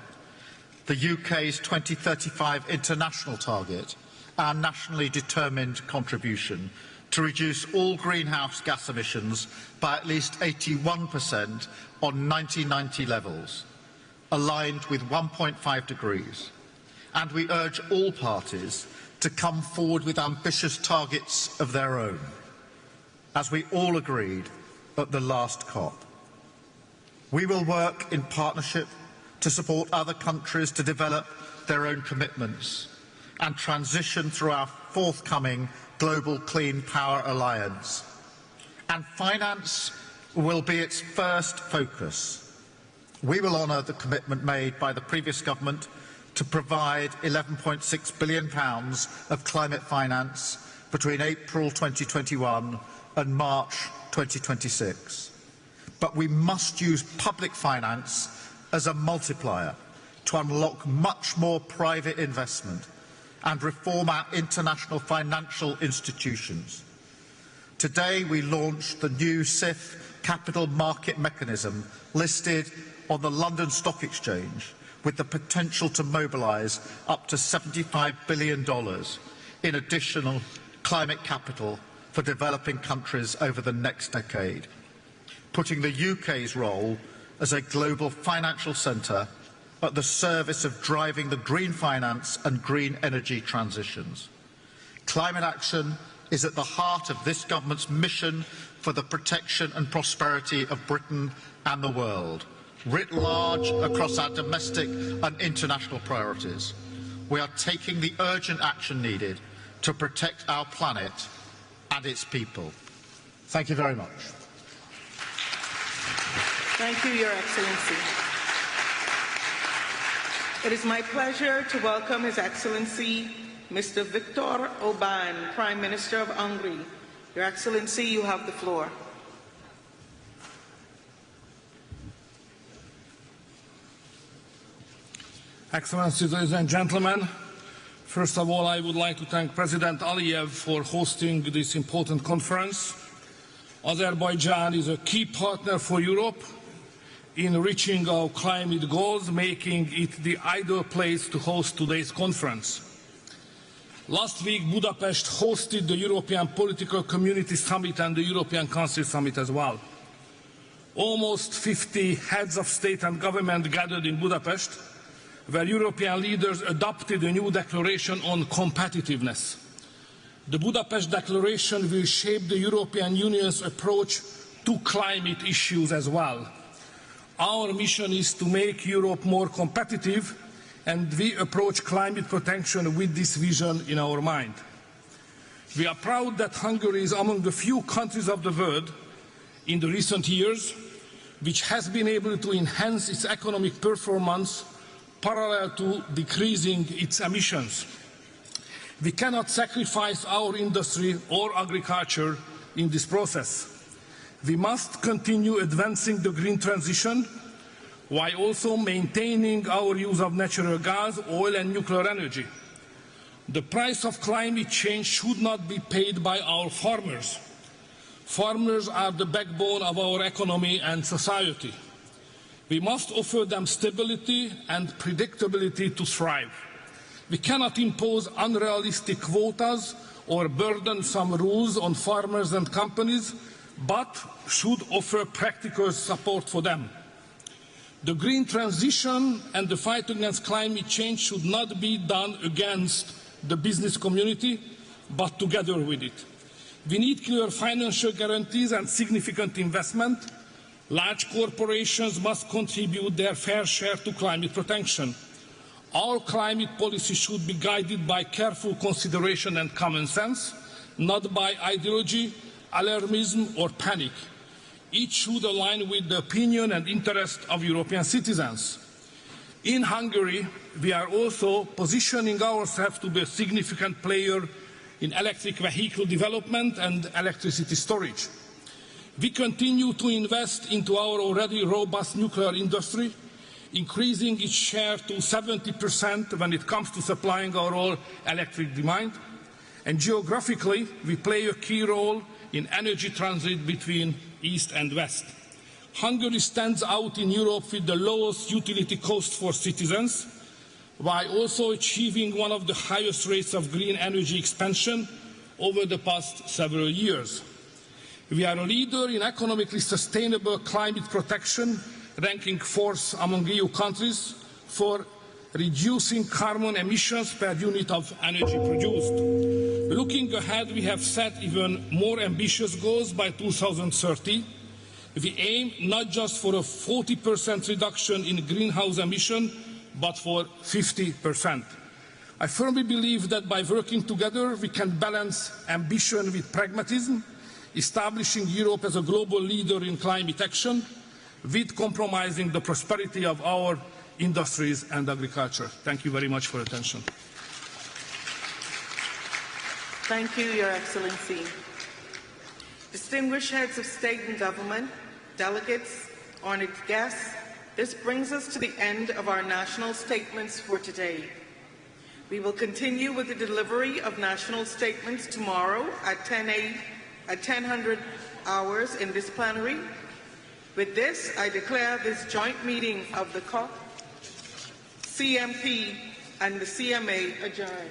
the UK's 2035 international target, our nationally determined contribution to reduce all greenhouse gas emissions by at least 81% on 1990 levels, aligned with 1.5 degrees. And we urge all parties to come forward with ambitious targets of their own, as we all agreed at the last COP. We will work in partnership to support other countries to develop their own commitments and transition through our forthcoming Global Clean Power Alliance. And finance will be its first focus. We will honour the commitment made by the previous government to provide £11.6 billion of climate finance between April 2021 and March 2026. But we must use public finance as a multiplier to unlock much more private investment and reform our international financial institutions. Today we launched the new CIF capital market mechanism listed on the London Stock Exchange, with the potential to mobilise up to $75 billion in additional climate capital for developing countries over the next decade, putting the UK's role as a global financial centre at the service of driving the green finance and green energy transitions. Climate action is at the heart of this government's mission for the protection and prosperity of Britain and the world, writ large across our domestic and international priorities. We are taking the urgent action needed to protect our planet and its people. Thank you very much. Thank you, Your Excellency. It is my pleasure to welcome His Excellency Mr. Viktor Orbán, Prime Minister of Hungary. Your Excellency, you have the floor. Excellencies, ladies and gentlemen, first of all, I would like to thank President Aliyev for hosting this important conference. Azerbaijan is a key partner for Europe in reaching our climate goals, making it the ideal place to host today's conference. Last week, Budapest hosted the European Political Community Summit and the European Council Summit as well. Almost 50 heads of state and government gathered in Budapest, where European leaders adopted a new declaration on competitiveness. The Budapest Declaration will shape the European Union's approach to climate issues as well. Our mission is to make Europe more competitive, and we approach climate protection with this vision in our mind. We are proud that Hungary is among the few countries of the world in the recent years which has been able to enhance its economic performance parallel to decreasing its emissions. We cannot sacrifice our industry or agriculture in this process. We must continue advancing the green transition while also maintaining our use of natural gas, oil and nuclear energy. The price of climate change should not be paid by our farmers. Farmers are the backbone of our economy and society. We must offer them stability and predictability to thrive. We cannot impose unrealistic quotas or burdensome rules on farmers and companies, but should offer practical support for them. The green transition and the fight against climate change should not be done against the business community, but together with it. We need clear financial guarantees and significant investment. Large corporations must contribute their fair share to climate protection. Our climate policy should be guided by careful consideration and common sense, not by ideology, alarmism or panic. Each should align with the opinion and interest of European citizens. In Hungary, we are also positioning ourselves to be a significant player in electric vehicle development and electricity storage. We continue to invest into our already robust nuclear industry, increasing its share to 70% when it comes to supplying our all electric demand. And geographically, we play a key role in energy transit between East and West. Hungary stands out in Europe with the lowest utility cost for citizens, while also achieving one of the highest rates of green energy expansion over the past several years. We are a leader in economically sustainable climate protection, ranking 4th among EU countries for reducing carbon emissions per unit of energy produced. Looking ahead, we have set even more ambitious goals by 2030. We aim not just for a 40% reduction in greenhouse emissions, but for 50%. I firmly believe that by working together, we can balance ambition with pragmatism, establishing Europe as a global leader in climate action, with compromising the prosperity of our industries and agriculture. Thank you very much for your attention. Thank you, Your Excellency. Distinguished heads of state and government, delegates, honored guests, this brings us to the end of our national statements for today. We will continue with the delivery of national statements tomorrow at 10:00 hours in this plenary. With this, I declare this joint meeting of the COP, CMP, and the CMA adjourned.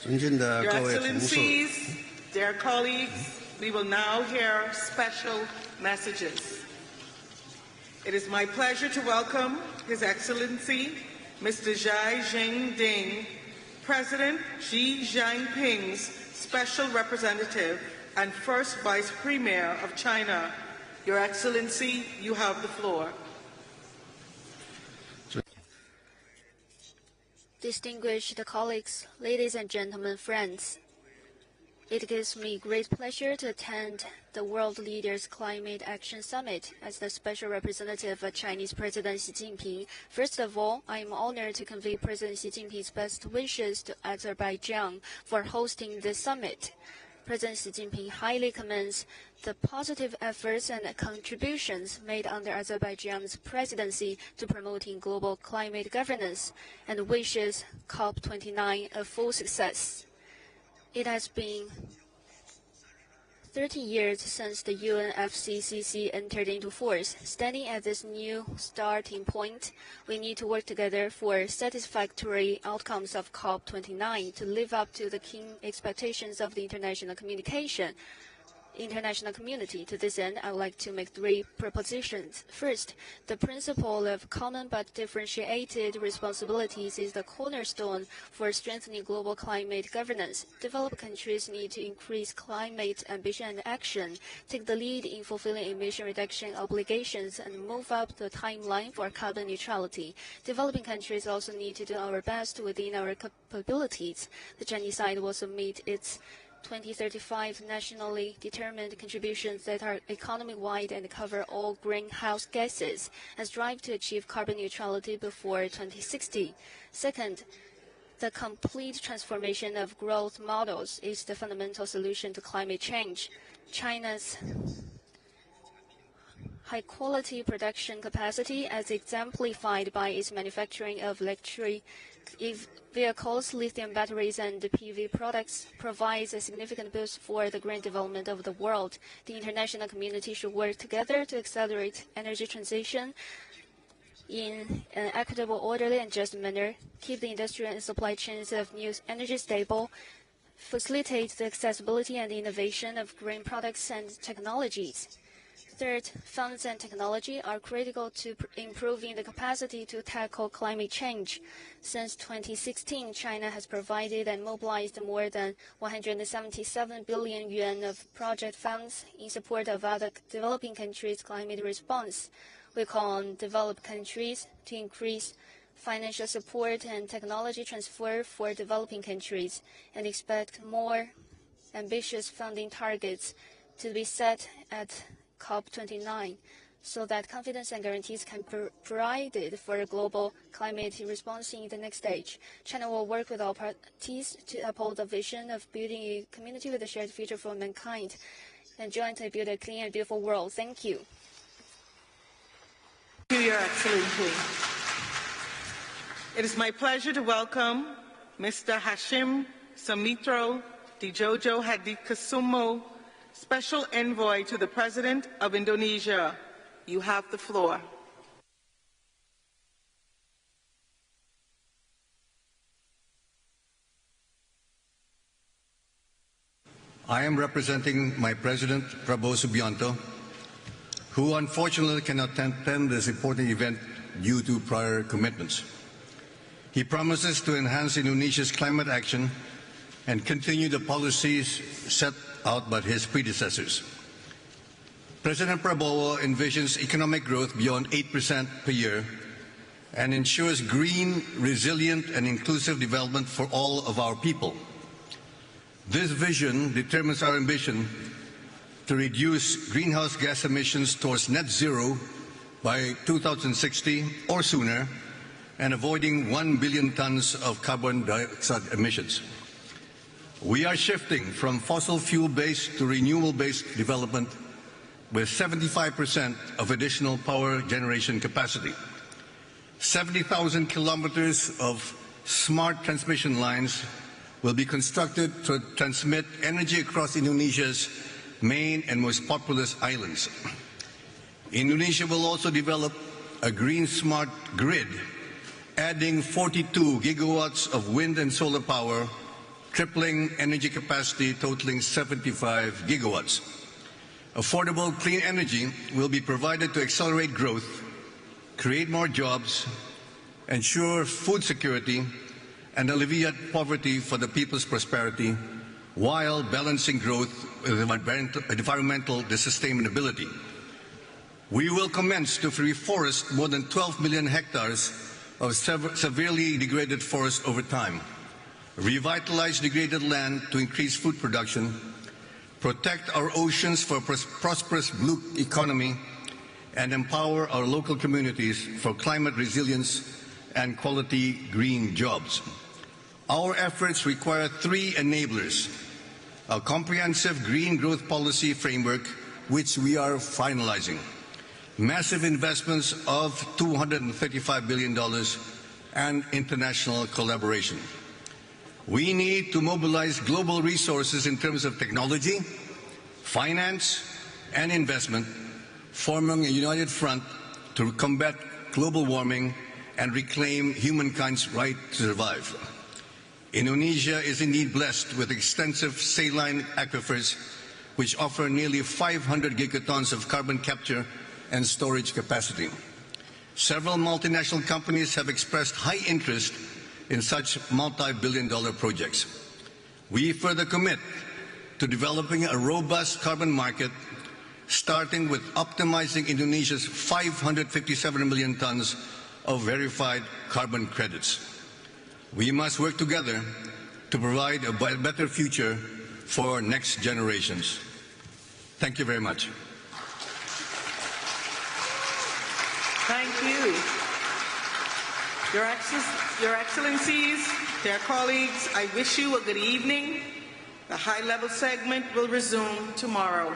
Your Excellencies, dear colleagues, we will now hear special messages. It is my pleasure to welcome His Excellency, Mr. Xi Jinping, President Xi Jinping's Special Representative and First Vice Premier of China. Your Excellency, you have the floor. Distinguished colleagues, ladies and gentlemen, friends, it gives me great pleasure to attend the World Leaders Climate Action Summit as the special representative of Chinese President Xi Jinping. First of all, I am honored to convey President Xi Jinping's best wishes to Azerbaijan for hosting this summit. President Xi Jinping highly commends the positive efforts and contributions made under Azerbaijan's presidency to promoting global climate governance and wishes COP29 a full success. It has been 30 years since the UNFCCC entered into force. Standing at this new starting point, we need to work together for satisfactory outcomes of COP29 to live up to the keen expectations of the international community. To this end, I would like to make 3 propositions. First, the principle of common but differentiated responsibilities is the cornerstone for strengthening global climate governance. Developed countries need to increase climate ambition and action, take the lead in fulfilling emission reduction obligations, and move up the timeline for carbon neutrality. Developing countries also need to do our best within our capabilities. The Chinese side will submit its 2035 nationally determined contributions that are economy-wide and cover all greenhouse gases, and strive to achieve carbon neutrality before 2060. Second, the complete transformation of growth models is the fundamental solution to climate change. China's high-quality production capacity, as exemplified by its manufacturing of electric vehicles, lithium batteries, and PV products, provides a significant boost for the green development of the world. The international community should work together to accelerate energy transition in an equitable, orderly, and just manner, keep the industrial and supply chains of new energy stable, facilitate the accessibility and innovation of green products and technologies. Third, funds and technology are critical to improving the capacity to tackle climate change. Since 2016, China has provided and mobilized more than 177 billion yuan of project funds in support of other developing countries' climate response. We call on developed countries to increase financial support and technology transfer for developing countries and expect more ambitious funding targets to be set at COP29 so that confidence and guarantees can be provided for a global climate response in the next stage. China will work with all parties to uphold the vision of building a community with a shared future for mankind and jointly build a clean and beautiful world. Thank you. Thank you, Your Excellency. It is my pleasure to welcome Mr. Hashim Sumitro Dijojo Hadikusumo, Special Envoy to the President of Indonesia. You have the floor. I am representing my President, Prabowo Subianto, who unfortunately cannot attend this important event due to prior commitments. He promises to enhance Indonesia's climate action and continue the policies set out by his predecessors. President Prabowo envisions economic growth beyond 8% per year and ensures green, resilient, and inclusive development for all of our people. This vision determines our ambition to reduce greenhouse gas emissions towards net zero by 2060 or sooner, and avoiding 1 billion tons of carbon dioxide emissions. We are shifting from fossil fuel-based to renewable-based development with 75% of additional power generation capacity. 70,000 kilometers of smart transmission lines will be constructed to transmit energy across Indonesia's main and most populous islands. Indonesia will also develop a green smart grid, adding 42 gigawatts of wind and solar power, tripling energy capacity totaling 75 gigawatts. Affordable clean energy will be provided to accelerate growth, create more jobs, ensure food security, and alleviate poverty for the people's prosperity, while balancing growth with environmental sustainability. We will commence to reforest more than 12 million hectares of severely degraded forest over time, revitalize degraded land to increase food production, protect our oceans for a prosperous blue economy, and empower our local communities for climate resilience and quality green jobs. Our efforts require three enablers: a comprehensive green growth policy framework, which we are finalizing, massive investments of $235 billion, and international collaboration. We need to mobilize global resources in terms of technology, finance, and investment, forming a united front to combat global warming and reclaim humankind's right to survive. Indonesia is indeed blessed with extensive saline aquifers, which offer nearly 500 gigatons of carbon capture and storage capacity. Several multinational companies have expressed high interest in such multi-billion-dollar projects. We further commit to developing a robust carbon market, starting with optimizing Indonesia's 557 million tons of verified carbon credits. We must work together to provide a better future for next generations. Thank you very much. Thank you. Your Excellencies, dear colleagues, I wish you a good evening The high-level segment will resume tomorrow.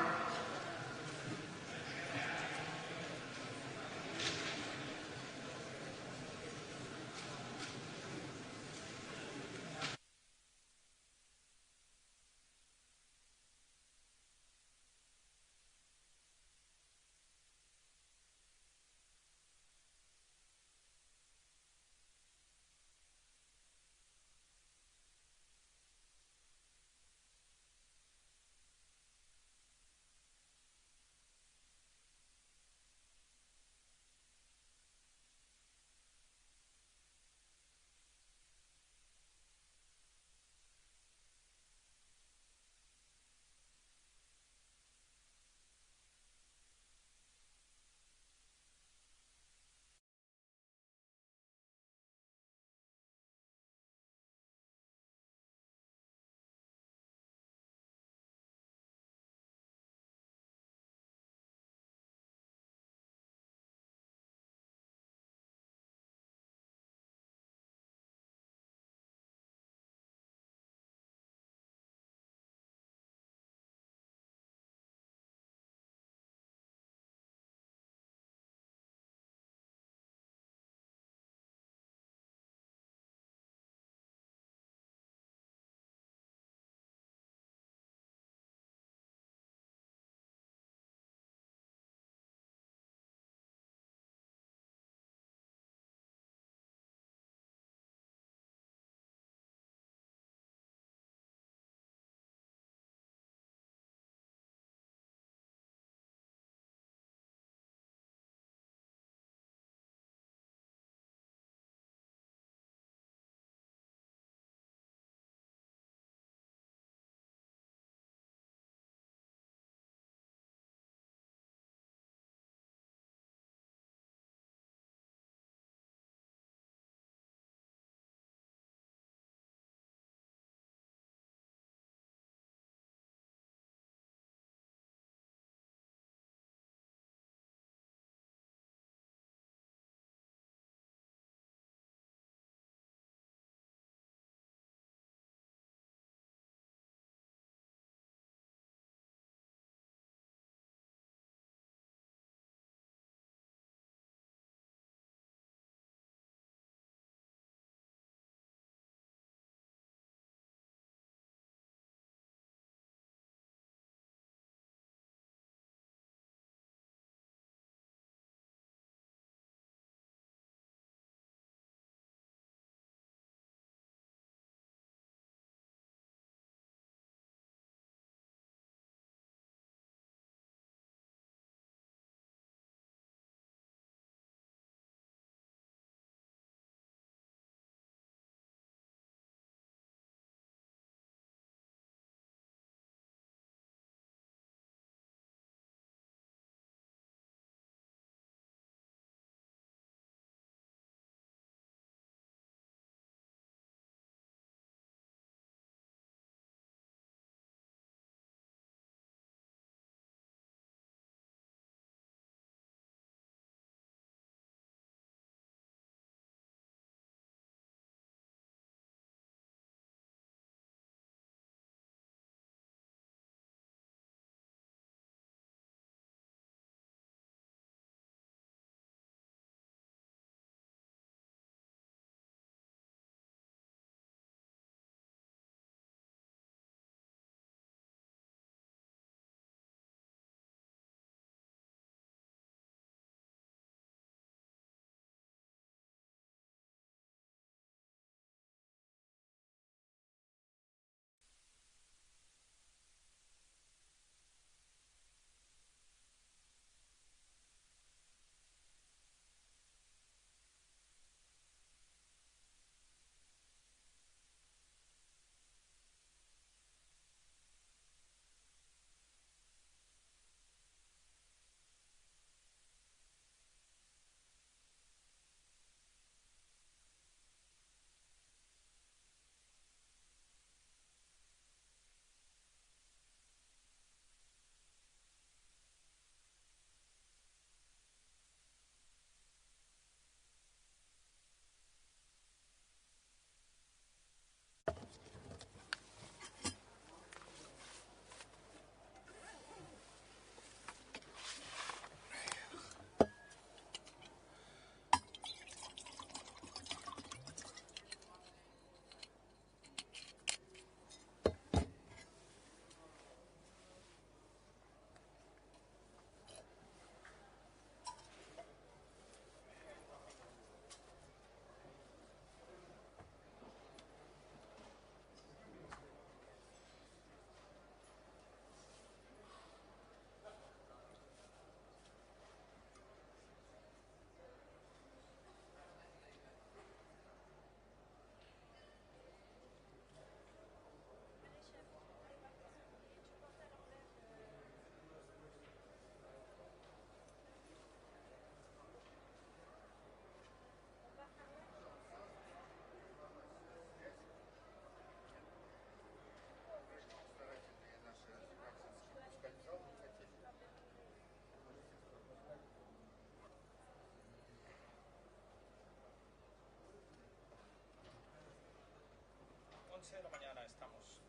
11 de la mañana estamos.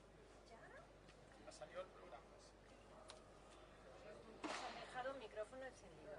Ha salido el programa. Nos han dejado un micrófono encendido.